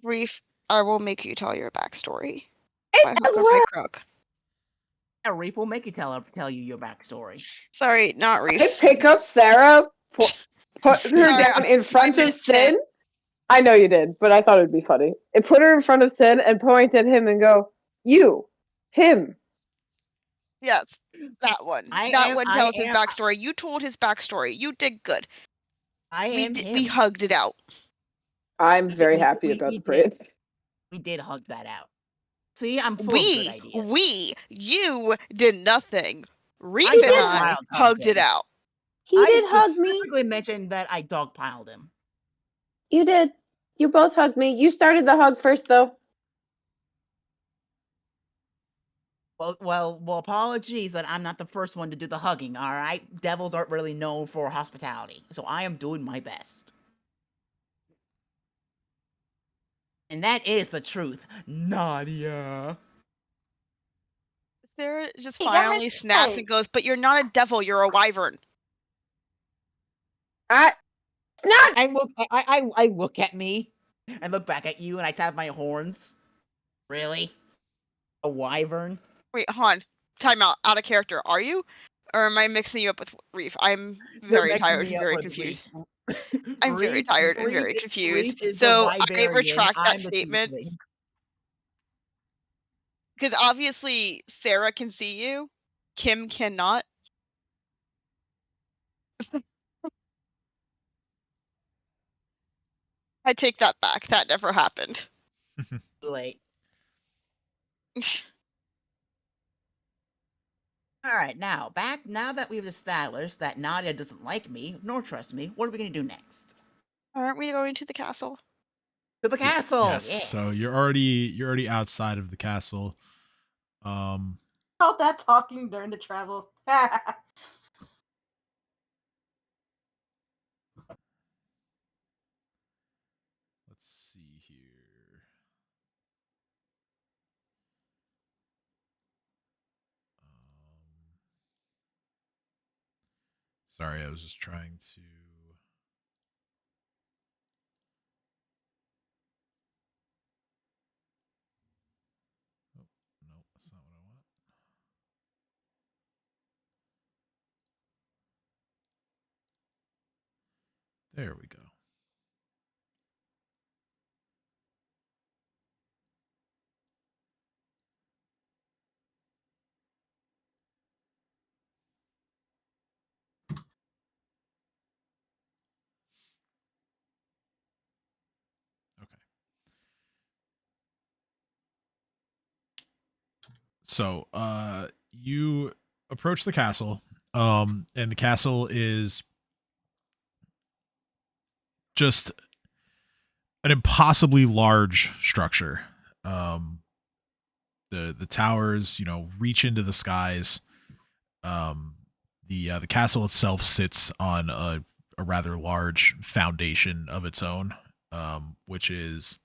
Reef, I will make you tell your backstory. It By hook or by crook. Yeah, Reef will make you tell you your backstory. Sorry, not Reef. I pick up Sarah, put her Sorry, down in front I of missed him. Sin. I know you did, but I thought it'd be funny. And put her in front of Sin and point at him and go, "You, him." Yes, that one. That one tells his backstory. You told his backstory. You did good. We hugged it out. I'm very happy about the parade. We did hug that out. See, I'm full of good ideas. You did nothing. Reef I and I hugged it out. He did hug me. I specifically mentioned that I dogpiled him. You did. You both hugged me. You started the hug first, though. Well, apologies that I'm not the first one to do the hugging, alright? Devils aren't really known for hospitality, so I am doing my best. And that is the truth, Nadia. Sarah just finally snaps and goes, "But you're not a devil, you're a wyvern." I look at me, and look back at you, and I tap my horns. Really? A wyvern? Wait, hon. Time out. Out of character. Are you? Or am I mixing you up with Reef? I'm very tired and very confused. I'm very tired and very confused. So I retract that statement. Because obviously Sarah can see you. Kim cannot. I take that back. That never happened. Late. Alright, now that we've established that Nadia doesn't like me, nor trust me, what are we gonna do next? Aren't we going to the castle? To the castle! Yes. So you're already outside of the castle. All that talking during the travel. Let's see here. Sorry, I was just trying to. Oh, no, that's not what I want. There we go. Okay. So, you approach the castle, and the castle is just an impossibly large structure. The towers, reach into the skies. The castle itself sits on a rather large foundation of its own, which is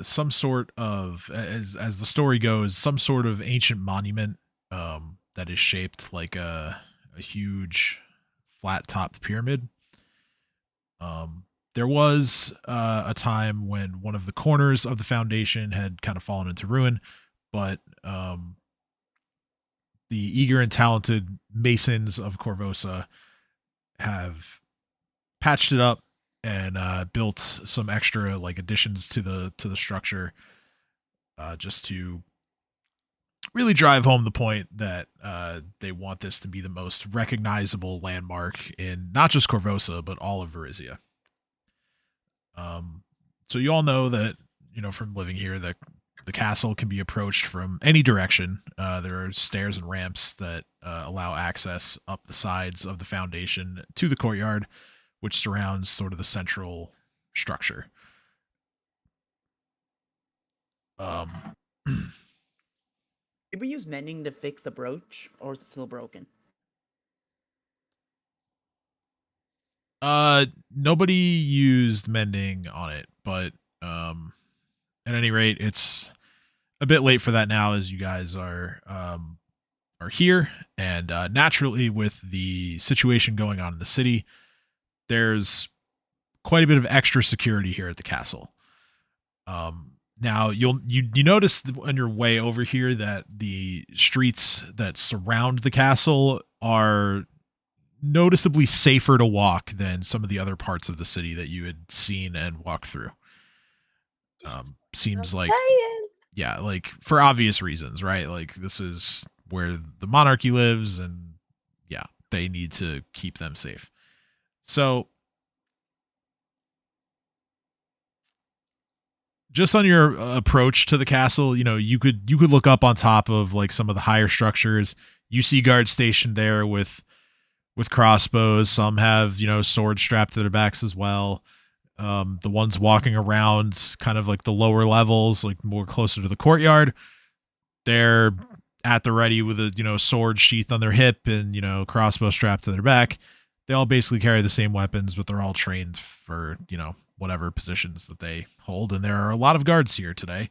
some sort of, as the story goes, some sort of ancient monument that is shaped like a huge flat-topped pyramid. There was a time when one of the corners of the foundation had kind of fallen into ruin, but the eager and talented masons of Corvosa have patched it up and built some extra additions to the structure, just to really drive home the point that they want this to be the most recognizable landmark in not just Corvosa but all of Varizia. So you all know that from living here that The castle can be approached from any direction. There are stairs and ramps that allow access up the sides of the foundation to the courtyard, which surrounds sort of the central structure. Did we use mending to fix the brooch, or is it still broken? Nobody used mending on it, but at any rate, it's a bit late for that now, as you guys are here, and naturally, with the situation going on in the city, there's quite a bit of extra security here at the castle. Now you notice on your way over here that the streets that surround the castle are noticeably safer to walk than some of the other parts of the city that you had seen and walked through. Seems like, yeah, like for obvious reasons, right? Like this is where the monarchy lives, and yeah, they need to keep them safe. So just on your approach to the castle, you could look up on top of like some of the higher structures. You see guards stationed there with crossbows. Some have swords strapped to their backs as well. The ones walking around kind of like the lower levels, like more closer to the courtyard, they're at the ready with a sword sheath on their hip and crossbow strapped to their back. They all basically carry the same weapons, but they're all trained for whatever positions that they hold. And there are a lot of guards here today.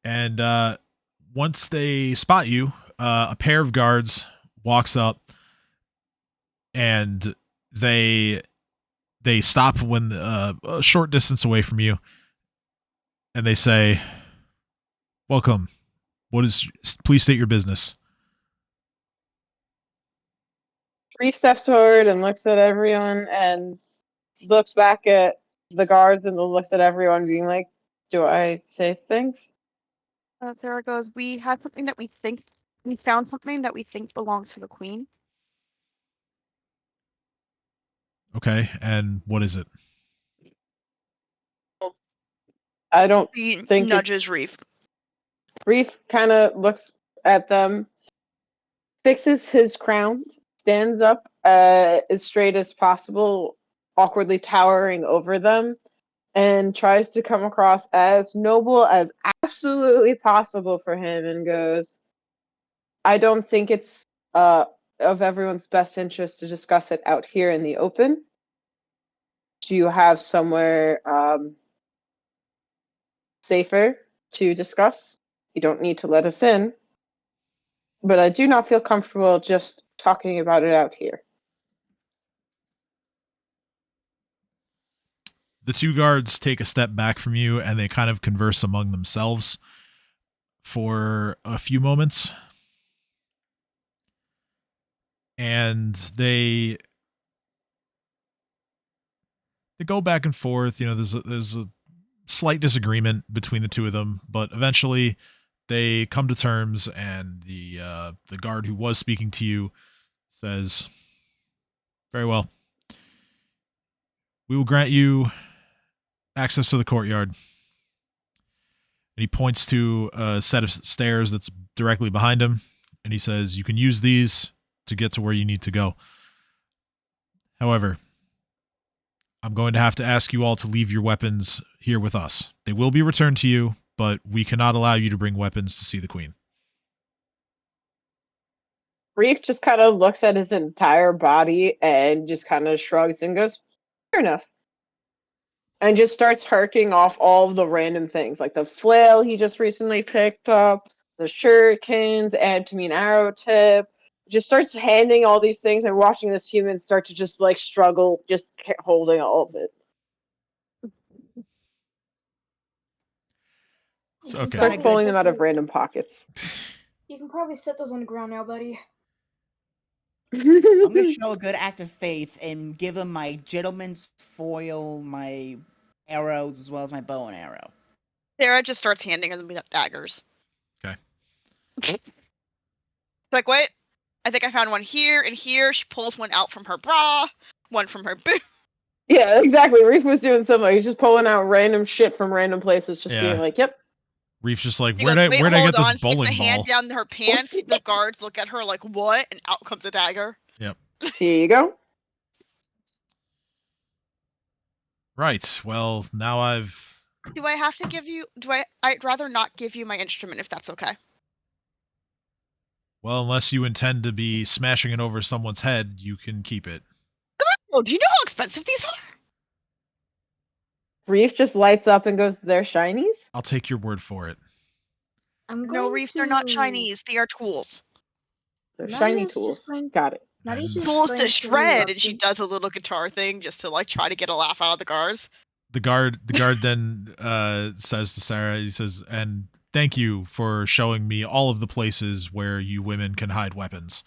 And once they spot you, a pair of guards walks up, and they stop when a short distance away from you, and they say, "Welcome. Please state your business." Reef steps forward and looks at everyone and looks back at the guards and looks at everyone, being like, "Do I say things?" Sarah goes, we found something that we think belongs to the queen. Okay, and what is it? I don't He think nudges Reef. Reef kind of looks at them, fixes his crown, stands up as straight as possible, awkwardly towering over them, and tries to come across as noble as absolutely possible for him, and goes, "I don't think it's of everyone's best interest to discuss it out here in the open. Do you have somewhere safer to discuss? You don't need to let us in, but I do not feel comfortable just talking about it out here." The two guards take a step back from you, and they kind of converse among themselves for a few moments. And they go back and forth. There's a slight disagreement between the two of them, but eventually they come to terms, and the guard who was speaking to you says, "Very well. We will grant you access to the courtyard." And he points to a set of stairs that's directly behind him, and he says, "You can use these to get to where you need to go. However, I'm going to have to ask you all to leave your weapons here with us. They will be returned to you, but we cannot allow you to bring weapons to see the queen." Reef just kind of looks at his entire body and just kind of shrugs and goes, "Fair enough." And just starts harking off all of the random things, like the flail he just recently picked up, the shurikens, antimine arrow tip. Just starts handing all these things and watching this human start to just like struggle, just holding all of it. Okay. Starts pulling them out of random pockets. You can probably set those on the ground now, buddy. I'm gonna show a good act of faith and give him my gentleman's foil, my arrows, as well as my bow and arrow. Sarah just starts handing him the daggers. Okay. Like, wait, I think I found one here and here. She pulls one out from her bra, one from her boot. Yeah, exactly. Reef was doing similar. He's just pulling out random shit from random places, just being Yeah. like, "Yep." Reef's just like, She where'd goes, I "Wait, get hold this on." Sticks a bowling hand ball? down her pants. The guards look at her like, "What?" And out comes a dagger. Yep. Here you go. Right. Well, now I've. Do I have to give you? I'd rather not give you my instrument if that's okay. Well, unless you intend to be smashing it over someone's head, you can keep it. Oh, do you know how expensive these are? Reef just lights up and goes, "They're shinies." I'll take your word for it. I'm No, going Reef, to. they're not Chinese. They are tools. They're Nadia's shiny just tools. going- Got it. Nadia's And just Tools going to shred, and interrupt she him. does a little guitar thing just to like try to get a laugh out of the guards. The guard then says to Sarah, he says, "And thank you for showing me all of the places where you women can hide weapons."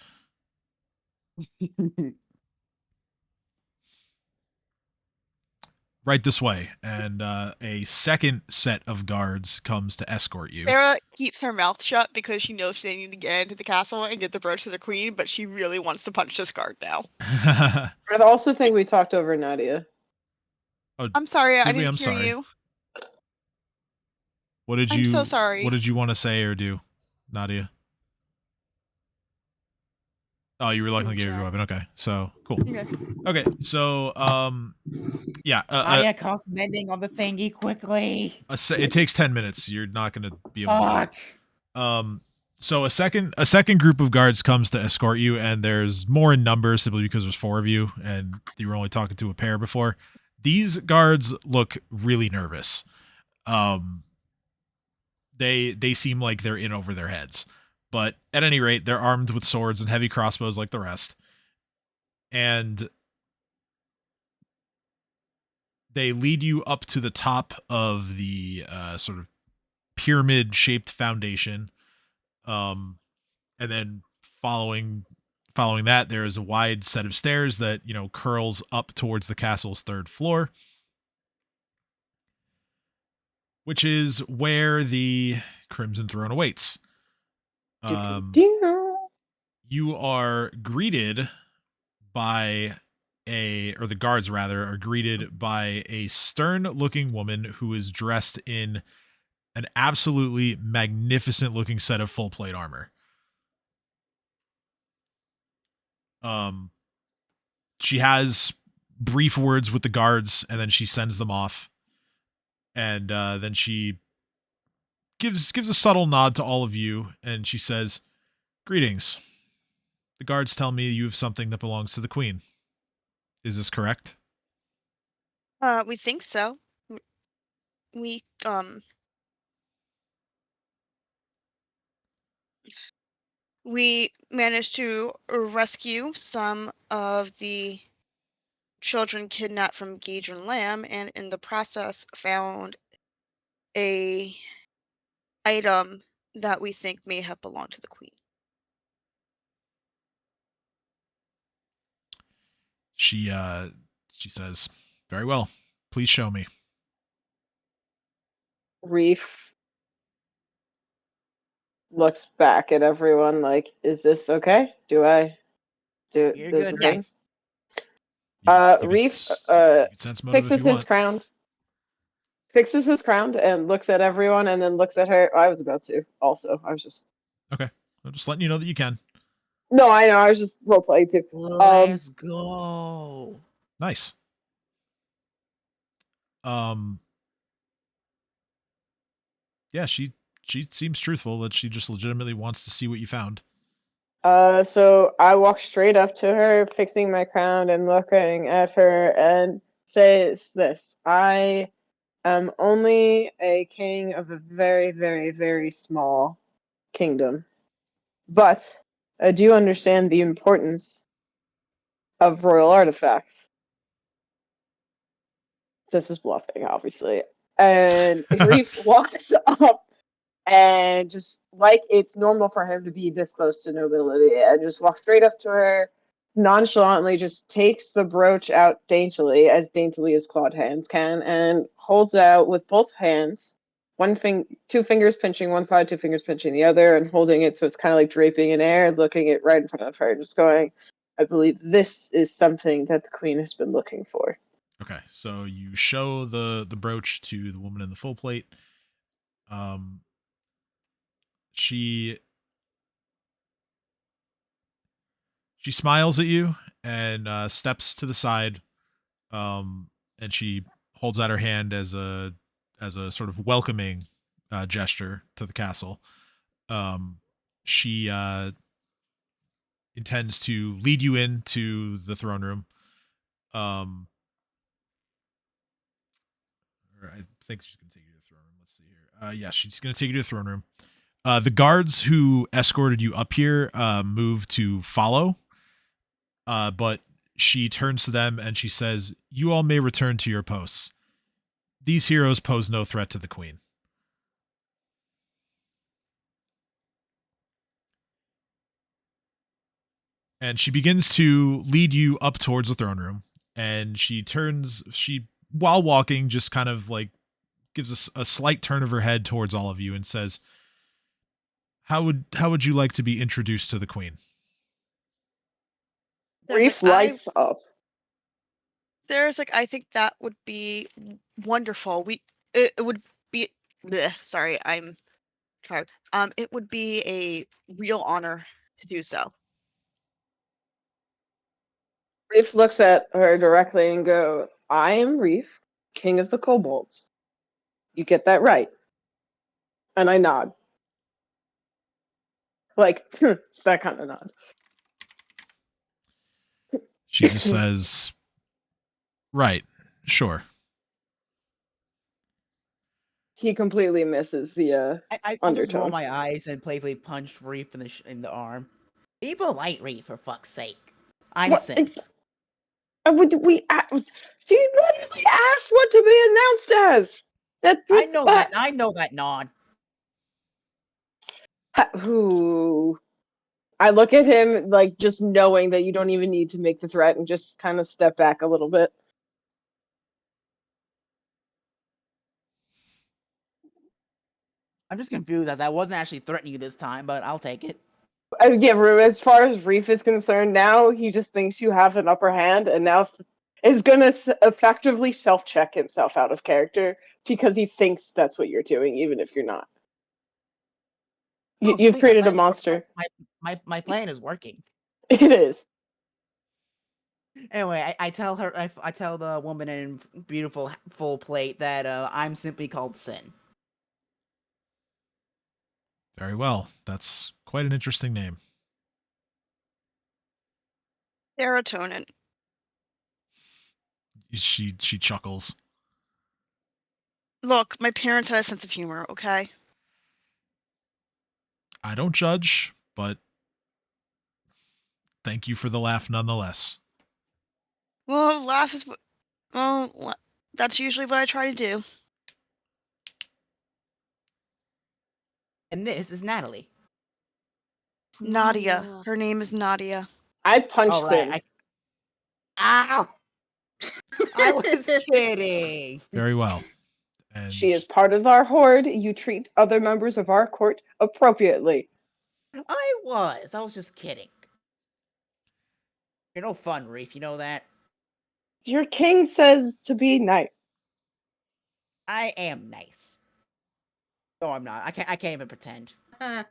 Right this way. And a second set of guards comes to escort you. Sarah keeps her mouth shut because she knows they need to get into the castle and get the brooch to the queen, but she really wants to punch this guard now. I also think we talked over Nadia. Oh, I'm sorry, I did we? didn't I'm hear sorry. you. What did I'm you? so sorry. What did you want to say or do, Nadia? Oh, you reluctantly gave your weapon. Okay, so cool. Okay, so yeah. Nadia, cast mending on the thingy quickly. It takes 10 minutes. You're not going to be able Fuck. to. So a second group of guards comes to escort you, and there's more in number simply because there's 4 of you, and you were only talking to a pair before. These guards look really nervous. They seem like they're in over their heads, but at any rate, they're armed with swords and heavy crossbows like the rest, and they lead you up to the top of the sort of pyramid-shaped foundation, and then following that, there is a wide set of stairs that curls up towards the castle's 3rd floor, which is where the Crimson Throne awaits. You are greeted by the guards rather are greeted by a stern-looking woman who is dressed in an absolutely magnificent-looking set of full plate armor. She has brief words with the guards, and then she sends them off, and then she gives a subtle nod to all of you, and she says, "Greetings. The guards tell me you have something that belongs to the queen. Is this correct?" We think so. We managed to rescue some of the children kidnapped from Gage and Lamb, and in the process found a item that we think may have belonged to the queen. She says, "Very well. Please show me." Reef looks back at everyone like, "Is this okay? Do I do You're this good, thing?" Reef You can sense motive if fixes you his want. crown and looks at everyone and then looks at her. I was about to also. I was just Okay. I'm just letting you know that you can. No, I know. I was just role playing too. Let's go. Nice. Yeah, she seems truthful that she just legitimately wants to see what you found. So I walk straight up to her, fixing my crown and looking at her, and says this: "I am only a king of a very, very, very small kingdom, but I do understand the importance of royal artifacts." This is bluffing, obviously. And Reef walks up and just like it's normal for him to be this close to nobility, and just walks straight up to her, nonchalantly just takes the brooch out daintily as clawed hands can, and holds it out with both hands, 2 fingers pinching one side, 2 fingers pinching the other, and holding it so it's kind of like draping in air, looking it right in front of her, just going, "I believe this is something that the queen has been looking for." Okay, so you show the brooch to the woman in the full plate. She smiles at you and steps to the side. And she holds out her hand as a sort of welcoming gesture to the castle. She intends to lead you into the throne room. Or I think she's going to take you to the throne room. Let's see here. Yeah, she's going to take you to the throne room. The guards who escorted you up here move to follow. But she turns to them and she says, "You all may return to your posts. These heroes pose no threat to the queen." And she begins to lead you up towards the throne room. And she, while walking, just kind of like gives us a slight turn of her head towards all of you and says, how would you like to be introduced to the queen?" Reef lights up. There's like, I think that would be wonderful. It would be, bleh, sorry, I'm tired. It would be a real honor to do so. Reef looks at her directly and go, "I am Reef, king of the kobolds. You get that right." And I nod. Like, that kind of nod. She just says, "Right, sure." He completely misses the I just undertone. roll my eyes and playfully punch Reef in the arm. Be polite, Reef, for fuck's sake. I'm What? Sin. She literally asked what to be announced as. I know that. I know that, Nod. Who? I look at him like just knowing that you don't even need to make the threat and just kind of step back a little bit. I'm just confused as I wasn't actually threatening you this time, but I'll take it. Yeah, as far as Reef is concerned, now he just thinks you have an upper hand, and now is gonna effectively self-check himself out of character because he thinks that's what you're doing, even if you're not. Oh, You've sweet, created a monster. My plan is working. It is. Anyway, I tell her, I tell the woman in beautiful full plate that I'm simply called Sin. Very well. That's quite an interesting name. Serotonin. She chuckles. Look, my parents had a sense of humor, okay? I don't judge, but thank you for the laugh nonetheless. Well, laugh is well, that's usually what I try to do. And this is Natalie. Nadia. Her name is Nadia. I punched All right. him. Ow! I was kidding. Very well. And She is part of our horde. You treat other members of our court appropriately. I was just kidding. You're no fun, Reef. You know that. Your king says to be nice. I am nice. No, I'm not. I can't even pretend. Uh,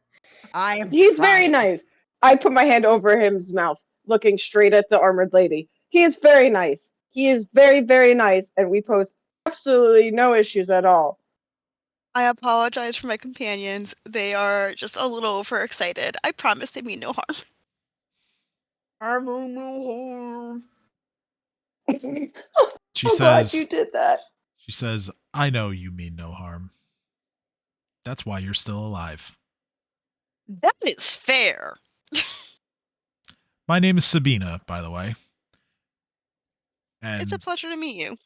I am. He's very trying. nice. I put my hand over his mouth, looking straight at the armored lady. He is very nice. He is very, very nice, and we pose absolutely no issues at all. I apologize for my companions. They are just a little overexcited. I promise they mean no harm. I'm no she I'm glad says, you did that. she says, "I know you mean no harm. That's why you're still alive." That is fair. My name is Sabina, by the way. And It's a pleasure to meet you.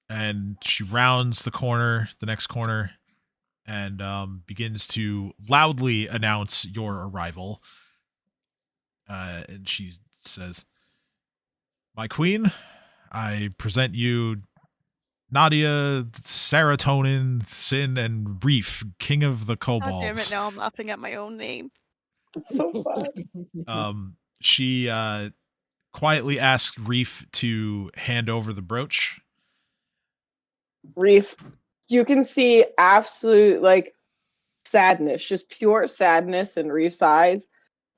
and she rounds the next corner, and begins to loudly announce your arrival. And she says, "My queen, I present you Nadia, Serotonin, Sin, and Reef, king of the God damn it, kobolds." now I'm laughing at my own name. It's so fun. She quietly asked Reef to hand over the brooch, Reef, you can see absolute like sadness, just pure sadness in Reef's eyes,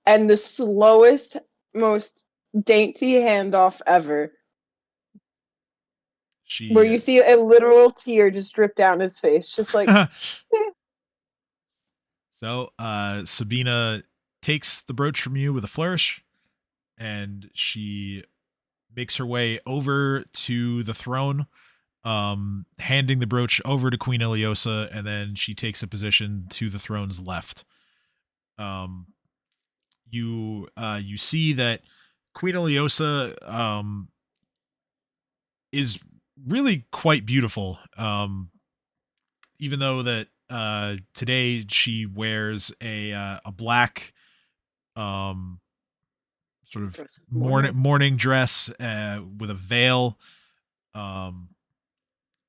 and the slowest, most dainty handoff ever, where She you see a literal tear just drip down his face, just like So Sabina takes the brooch from you with a flourish, and she makes her way over to the throne, handing the brooch over to Queen Ileosa, and then she takes a position to the throne's left. Um, you see that Queen Ileosa is really quite beautiful. Even though that today she wears a black um sort of morning dress with a veil. Um,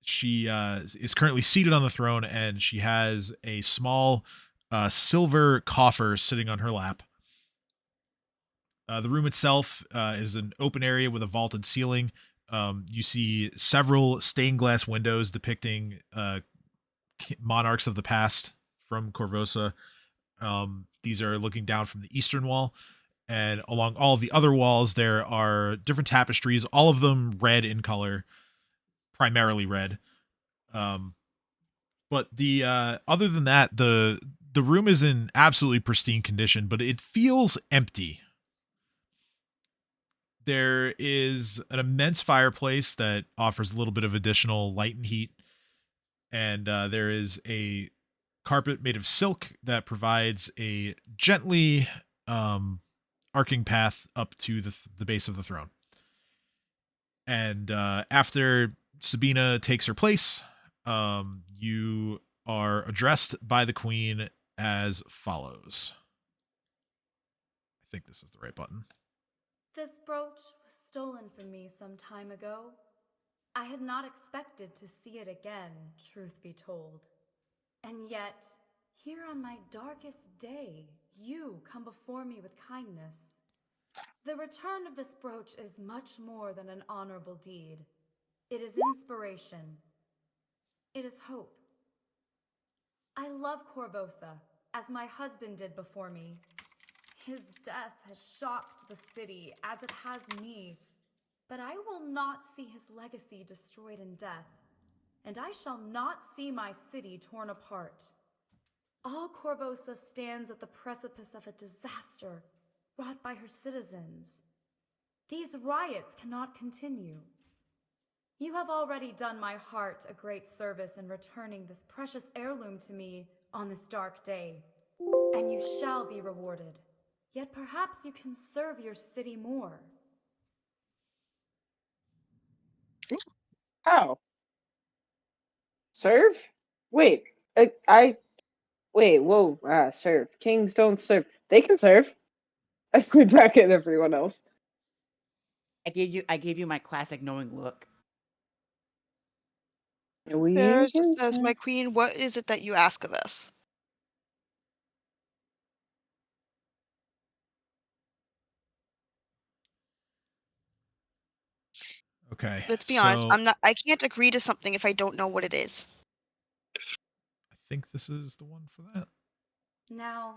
she is currently seated on the throne, and she has a small silver coffer sitting on her lap. The room itself is an open area with a vaulted ceiling. You see several stained glass windows depicting monarchs of the past from Corvosa. These are looking down from the eastern wall, and along all of the other walls there are different tapestries, all of them red in color, primarily red. Um, but the other than that, the room is in absolutely pristine condition, but it feels empty. There is an immense fireplace that offers a little bit of additional light and heat, and there is a carpet made of silk that provides a gently arcing path up to the base of the throne. And after Sabina takes her place, you are addressed by the queen as follows. I think this is the right button. This brooch was stolen from me some time ago. I had not expected to see it again, truth be told. And yet, here on my darkest day, you come before me with kindness. The return of this brooch is much more than an honorable deed. It is inspiration. It is hope. I love Corvosa, as my husband did before me. His death has shocked the city, as it has me. But I will not see his legacy destroyed in death, and I shall not see my city torn apart. All Corvosa stands at the precipice of a disaster wrought by her citizens. These riots cannot continue. You have already done my heart a great service in returning this precious heirloom to me on this dark day, and you shall be rewarded. Yet perhaps you can serve your city more. how? Serve? Wait, I wait. Whoa, serve. Kings don't serve. They can serve. I point back at everyone else. I gave you my classic knowing look. We There's can just says, serve. "My queen, what is it that you ask of us?" Okay, Let's be honest. so I can't agree to something if I don't know what it is. I think this is the one for that. Now,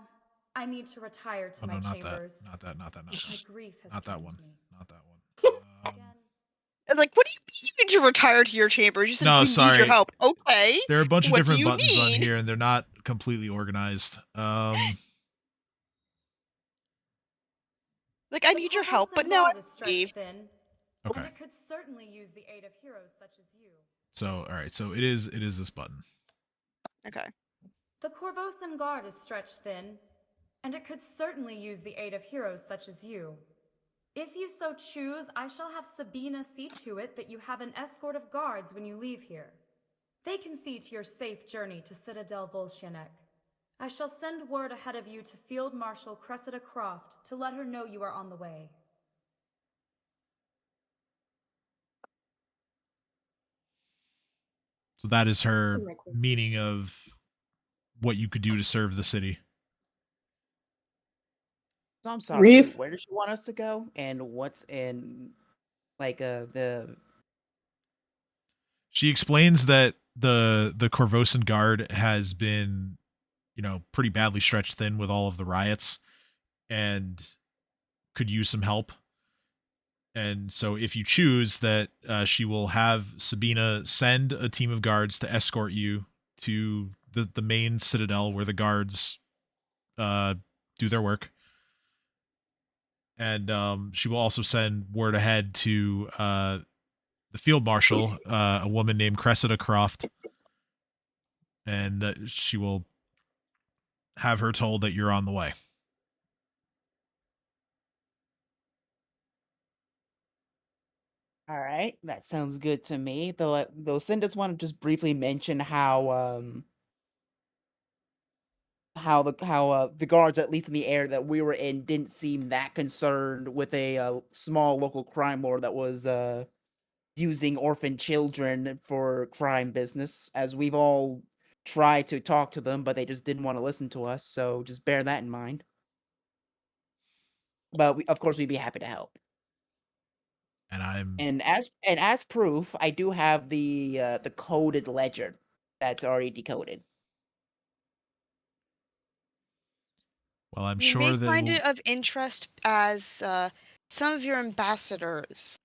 I need to retire to Oh my no, not that, chambers. not that, not that, not My that, grief has not that drained one, me. not that one. Again, And like, what do you mean you need to retire to your chambers? You said No, we need your sorry. help. Okay. There are a bunch of What do different you buttons on need? here, and they're not completely organized. Like, I the need your help, but Corvosan now I guard is leave. stretched thin, Okay. and it could certainly use the aid of heroes such as you. So, all right. So it is this button. Okay. The Corvosan guard is stretched thin, and it could certainly use the aid of heroes such as you. If you so choose, I shall have Sabina see to it that you have an escort of guards when you leave here. They can see to your safe journey to Citadel Volscianek. I shall send word ahead of you to Field Marshal Cressida Croft to let her know you are on the way. So that is her meaning of what you could do to serve the city. So I'm sorry. Reef? Wait, where does she want us to go? And what's in like the She explains that the Corvosan guard has been, pretty badly stretched thin with all of the riots and could use some help. And so, if you choose that, she will have Sabina send a team of guards to escort you to the main citadel where the guards uh, do their work. And she will also send word ahead to the field marshal, a woman named Cressida Croft, and that she will have her told that you're on the way. All right, that sounds good to me. Though Sin just want to just briefly mention how the guards, at least in the area that we were in, didn't seem that concerned with a small local crime lord that was using orphan children for crime business. As we've all tried to talk to them, but they just didn't want to listen to us. So just bear that in mind. But of course, we'd be happy to help. And I'm And as proof, I do have the coded ledger that's already decoded. well, I'm You may sure that find will. it of interest as some of your ambassadors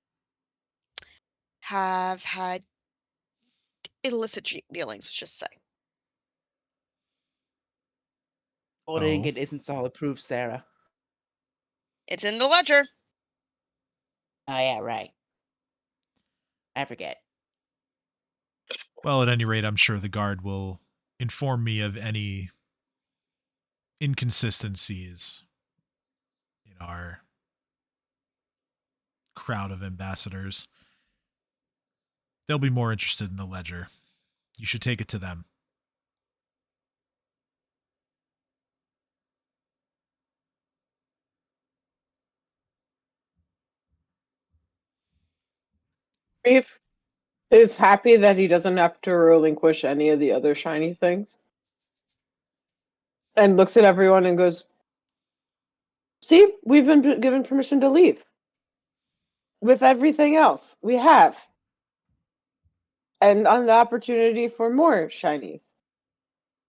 have had illicit dealings, let's just say. Coding Oh, it isn't solid proof, Sarah. It's in the ledger. Oh yeah, right. I forget. well, at any rate, I'm sure the guard will inform me of any inconsistencies in our crowd of ambassadors. They'll be more interested in the ledger. You should take it to them. Reef is happy that he doesn't have to relinquish any of the other shiny things. And looks at everyone and goes, "See, we've been given permission to leave. With everything else we have. And on the opportunity for more shinies.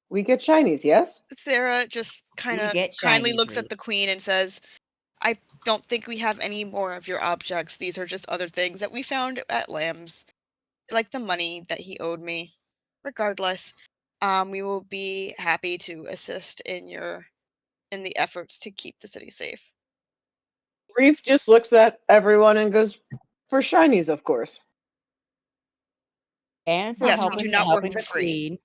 We get shinies, yes?" Sarah just kind We of get kindly shinies, looks Reef. at the queen and says, I don't think we have any more of your objects. These are just other things that we found at Lamb's, like the money that he owed me. Regardless, we will be happy to assist in the efforts to keep the city safe. Reef just looks at everyone and goes, "For shinies, of course." And for Yes, we do not work helping for the free. queen. It's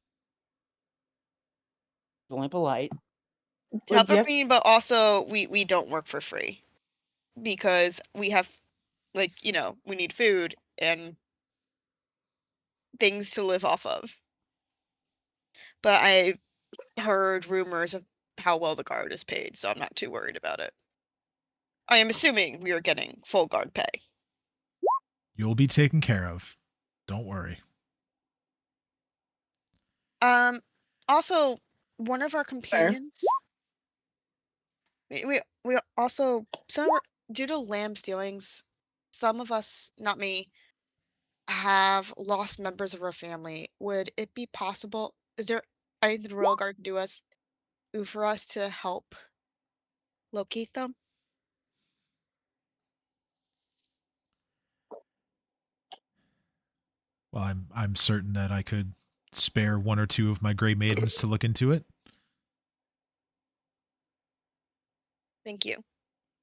only polite. To help our Yes. queen, but also we don't work for free because we have, like, we need food and things to live off of. But I heard rumors of how well the guard is paid, so I'm not too worried about it. I am assuming we are getting full guard pay. You'll be taken care of. Don't worry. Also, one of our Fair. companions, we also due to Lamb's dealings, some of us, not me, have lost members of our family. Would it be possible? Is there anything the Royal Guard can do for us to help locate them? Well, I'm certain that I could spare one or two of my gray maidens to look into it. Thank you.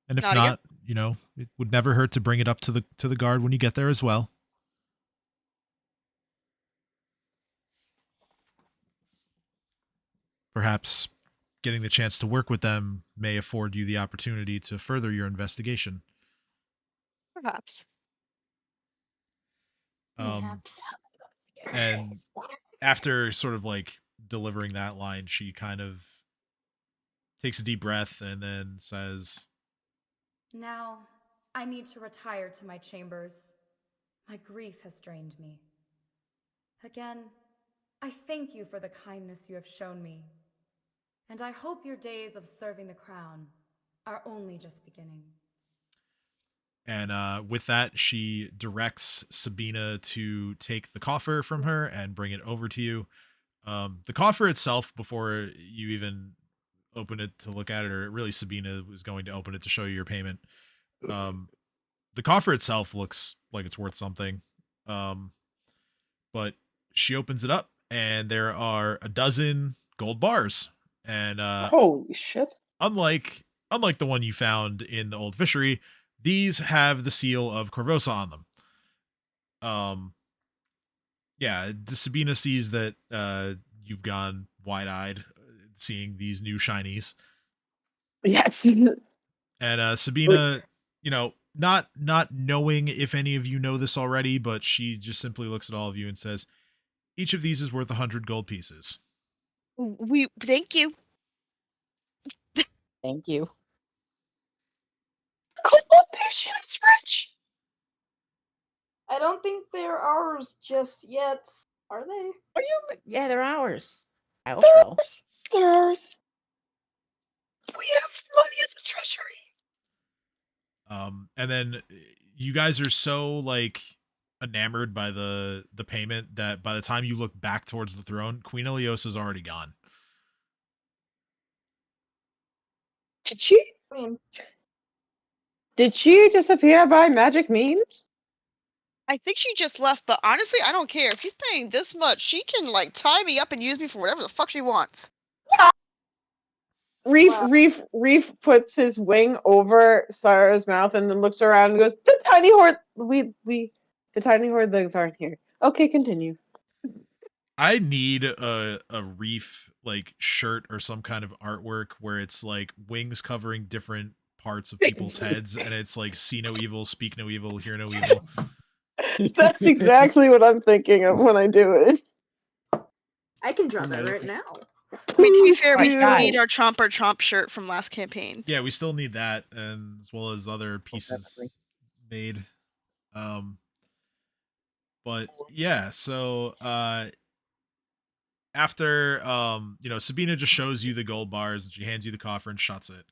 And if Nadia? not, it would never hurt to bring it up to the guard when you get there as well. Perhaps getting the chance to work with them may afford you the opportunity to further your investigation. Perhaps. Um, Perhaps. and after sort of like delivering that line, she kind of takes a deep breath and then says, Now, I need to retire to my chambers. My grief has drained me. Again, I thank you for the kindness you have shown me. And I hope your days of serving the crown are only just beginning. And with that, she directs Sabina to take the coffer from her and bring it over to you. The coffer itself, before you even open it to look at it, or really Sabina was going to open it to show you your payment. Um, the coffer itself looks like it's worth something. But she opens it up and there are a dozen gold bars. And Holy shit. unlike the one you found in the Old Fishery, these have the seal of Corvosa on them. Yeah, Sabina sees that you've gone wide-eyed seeing these new shinies. Yes. And Sabina, not knowing if any of you know this already, but she just simply looks at all of you and says, each of these is worth 100 gold pieces. We thank you. Thank you. Gold patient is rich. I don't think they're ours just yet. Are they? What do you mean? Yeah, they're ours. I hope They're so. ours. They're ours. We have money at the treasury. And then you guys are so like enamored by the payment that by the time you look back towards the throne, Queen Ileosa is already gone. Did she? I mean, Did she disappear by magic means? I think she just left, but honestly, I don't care. If she's paying this much, she can like tie me up and use me for whatever the fuck she wants. Reef puts his wing over Sarah's mouth and then looks around and goes, "The tiny horde, the tiny hordlings aren't here." Okay, continue. I need a reef like shirt or some kind of artwork where it's like wings covering different parts of people's heads, and it's like see no evil, speak no evil, hear no evil. That's exactly what I'm thinking of when I do it. I can draw that right Amazing. now. I mean, to be fair, we Alright, still guys. need our Chomp shirt from last campaign. Yeah, we still need that, and as well as other pieces definitely. made. But yeah, so after Sabina just shows you the gold bars and she hands you the coffer and shuts it.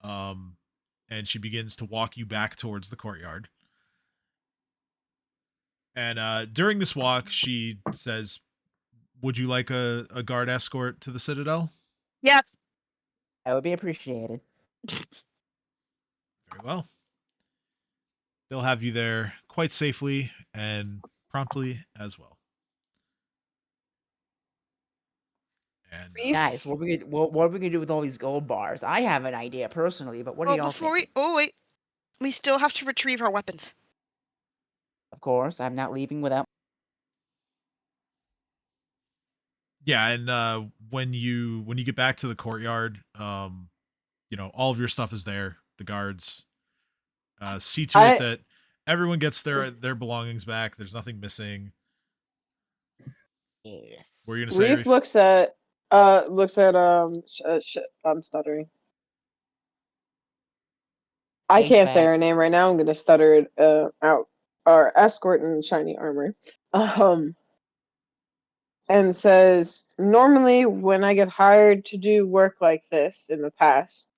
And she begins to walk you back towards the courtyard. And during this walk, she says, would you like a guard escort to the Citadel? Yeah. That would be appreciated. Very well. They'll have you there quite safely and promptly as well. And Guys, what are we gonna do with all these gold bars? I have an idea personally, but what do Oh, y'all before think? wait, we still have to retrieve our weapons. Of course, I'm not leaving without. yeah, and when you get back to the courtyard, all of your stuff is there. The guards see to it that everyone gets their belongings back. There's nothing missing. Yes. What are you gonna say, Reef looks at I'm stuttering. I Thanks, can't say Bag. her name right now. I'm gonna stutter it out. Our escort in shiny armor. And says, normally when I get hired to do work like this in the past,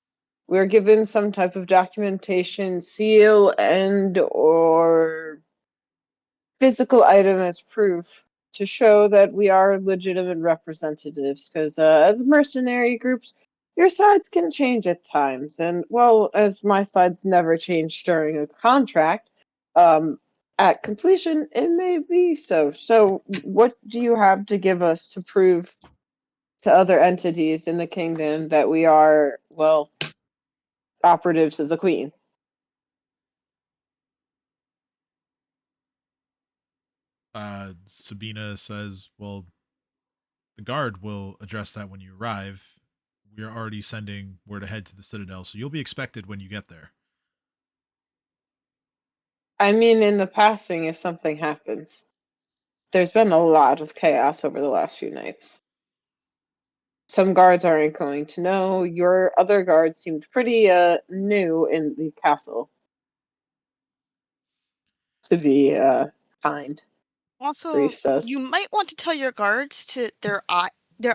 we're given some type of documentation, seal, and or physical item as proof to show that we are legitimate representatives. Because as mercenary groups, your sides can change at times, and well, as my sides never change during a contract, at completion it may be so. So, what do you have to give us to prove to other entities in the kingdom that we are, well, operatives of the Queen? Sabina says, well, the guard will address that when you arrive. We are already sending word ahead to the Citadel, so you'll be expected when you get there. I mean, in the passing, if something happens, there's been a lot of chaos over the last few nights. Some guards aren't going to know. Your other guards seemed pretty new in the castle. To be kind, Also, Reef says. you might want to tell your guards to their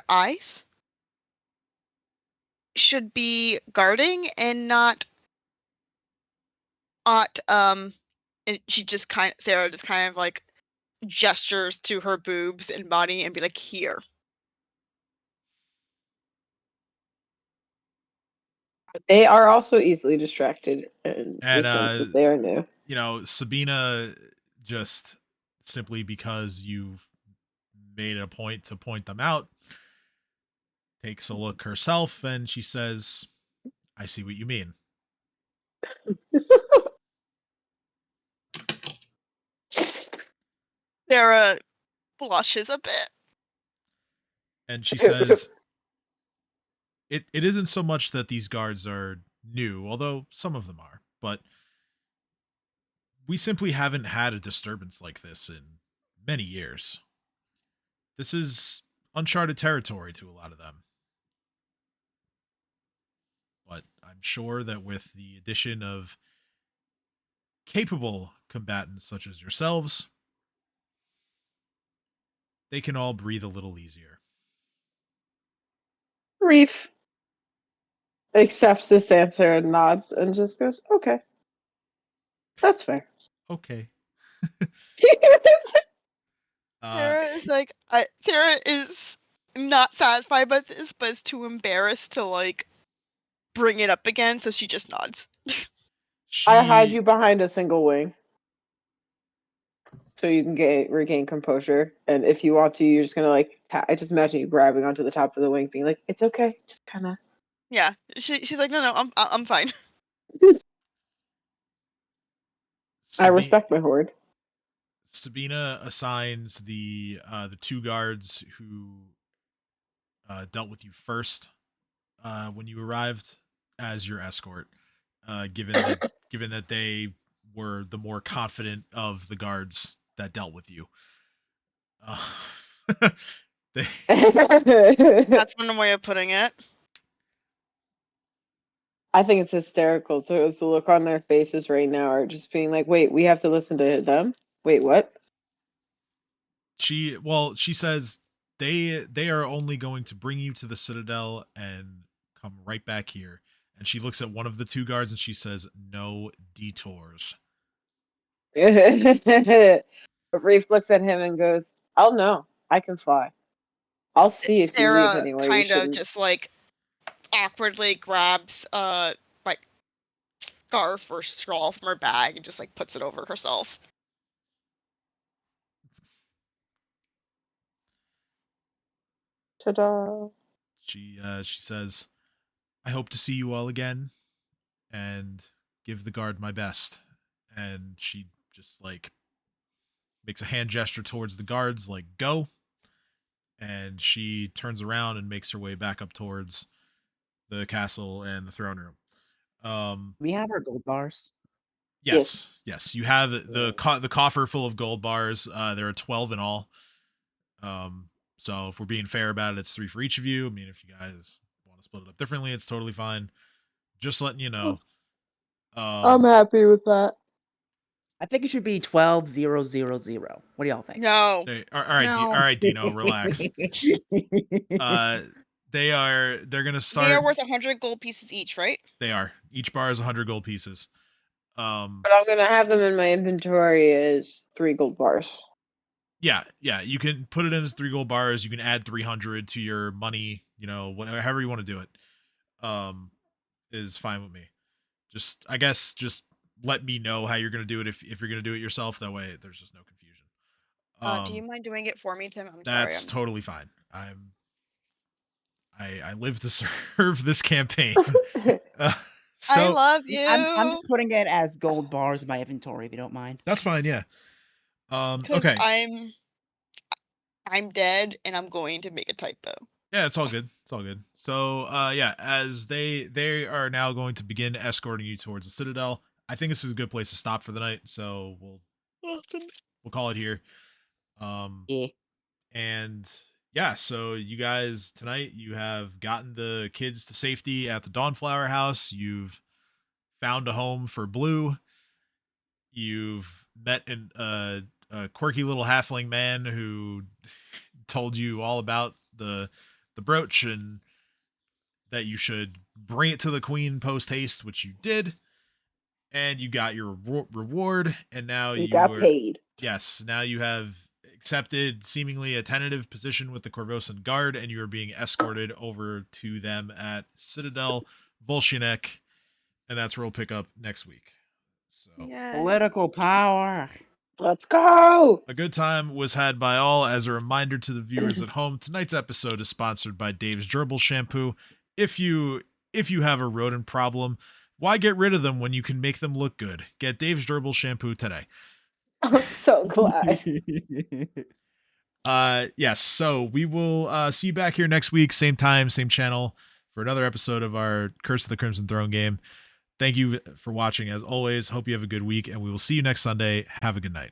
eyes should be guarding and not and she just Sarah just kind of like gestures to her boobs and body and be like, here. They are also easily distracted in And the sense that they are new. you know, Sabina, just simply because you've made it a point to point them out, takes a look herself and she says, I see what you mean. Sarah blushes a bit. And she says, it isn't so much that these guards are new, although some of them are, but we simply haven't had a disturbance like this in many years. This is uncharted territory to a lot of them. But I'm sure that with the addition of capable combatants such as yourselves, they can all breathe a little easier. Reef accepts this answer and nods and just goes, okay. That's fair. Okay. Sarah is not satisfied by this, but is too embarrassed to like bring it up again, so she just nods. I hide you behind a single wing, so you can regain composure. And if you want to, you're just gonna like. I just imagine you grabbing onto the top of the wing, being like, "It's okay, just kind of." Yeah, she's like, no, I'm fine. I respect my Hoard. Sabina assigns the 2 guards who dealt with you first when you arrived as your escort, given that they were the more confident of the guards that dealt with you. That's one way of putting it. I think it's hysterical. So it's the look on their faces right now are just being like, "Wait, we have to listen to them? Wait, what?" She says they are only going to bring you to the Citadel and come right back here. And she looks at one of the 2 guards and she says, "No detours." Reef looks at him and goes, "I'll know. I can fly. I'll see if you leave Sarah anyway. kind of just like awkwardly grabs like scarf or shawl from her bag and just like puts it over herself. Ta-da. She says, "I hope to see you all again and give the guard my best." And she just like makes a hand gesture towards the guards like, "Go." And she turns around and makes her way back up towards the castle and the throne room. We have our gold bars. Yes. You have the Yes. the coffer full of gold bars. There are 12 in all. So if we're being fair about it, it's 3 for each of you. I mean, if you guys want to split it up differently, it's totally fine. Just letting you know. I'm happy with that. I think it should be 12-0-0-0. What do y'all think? No. All right, No. all right, Dino, relax. They're gonna start. They are worth 100 gold pieces each, right? They are. Each bar is 100 gold pieces. But I'm gonna have them in my inventory as 3 gold bars. Yeah. You can put it in as 3 gold bars. You can add 300 to your money. You know, whatever, however you want to do it, is fine with me. I guess, just let me know how you're gonna do it if you're gonna do it yourself. That way, there's just no confusion. Do you mind doing it for me, Tim? I'm That's sorry. totally fine. I live to serve this campaign. So I love you. I'm just putting it as gold bars in my inventory, if you don't mind. That's fine. Yeah. 'Cause Okay. I'm dead and I'm going to make a typo. Yeah, it's all good. It's all good. So, yeah, as they are now going to begin escorting you towards the Citadel. I think this is a good place to stop for the night. So we'll call it here. Yeah. And yeah, so you guys tonight, you have gotten the kids to safety at the Dawnflower House. You've found a home for Blue. You've met a quirky little halfling man who told you all about the brooch and that you should bring it to the queen post haste, which you did. and you got your reward, and now You got are paid. yes, now you have accepted seemingly a tentative position with the Korvosan Guard, and you are being escorted over to them at Citadel Volshinek, and that's where we'll pick up next week. So Yeah. Political power. Let's go. a good time was had by all. As a reminder to the viewers at home, tonight's episode is sponsored by Dave's Gerbil Shampoo. If you have a rodent problem, why get rid of them when you can make them look good? Get Dave's Gerbil Shampoo today. I'm so glad. Yes, so we will see you back here next week, same time, same channel, for another episode of our Curse of the Crimson Throne game. Thank you for watching as always. Hope you have a good week, and we will see you next Sunday. Have a good night.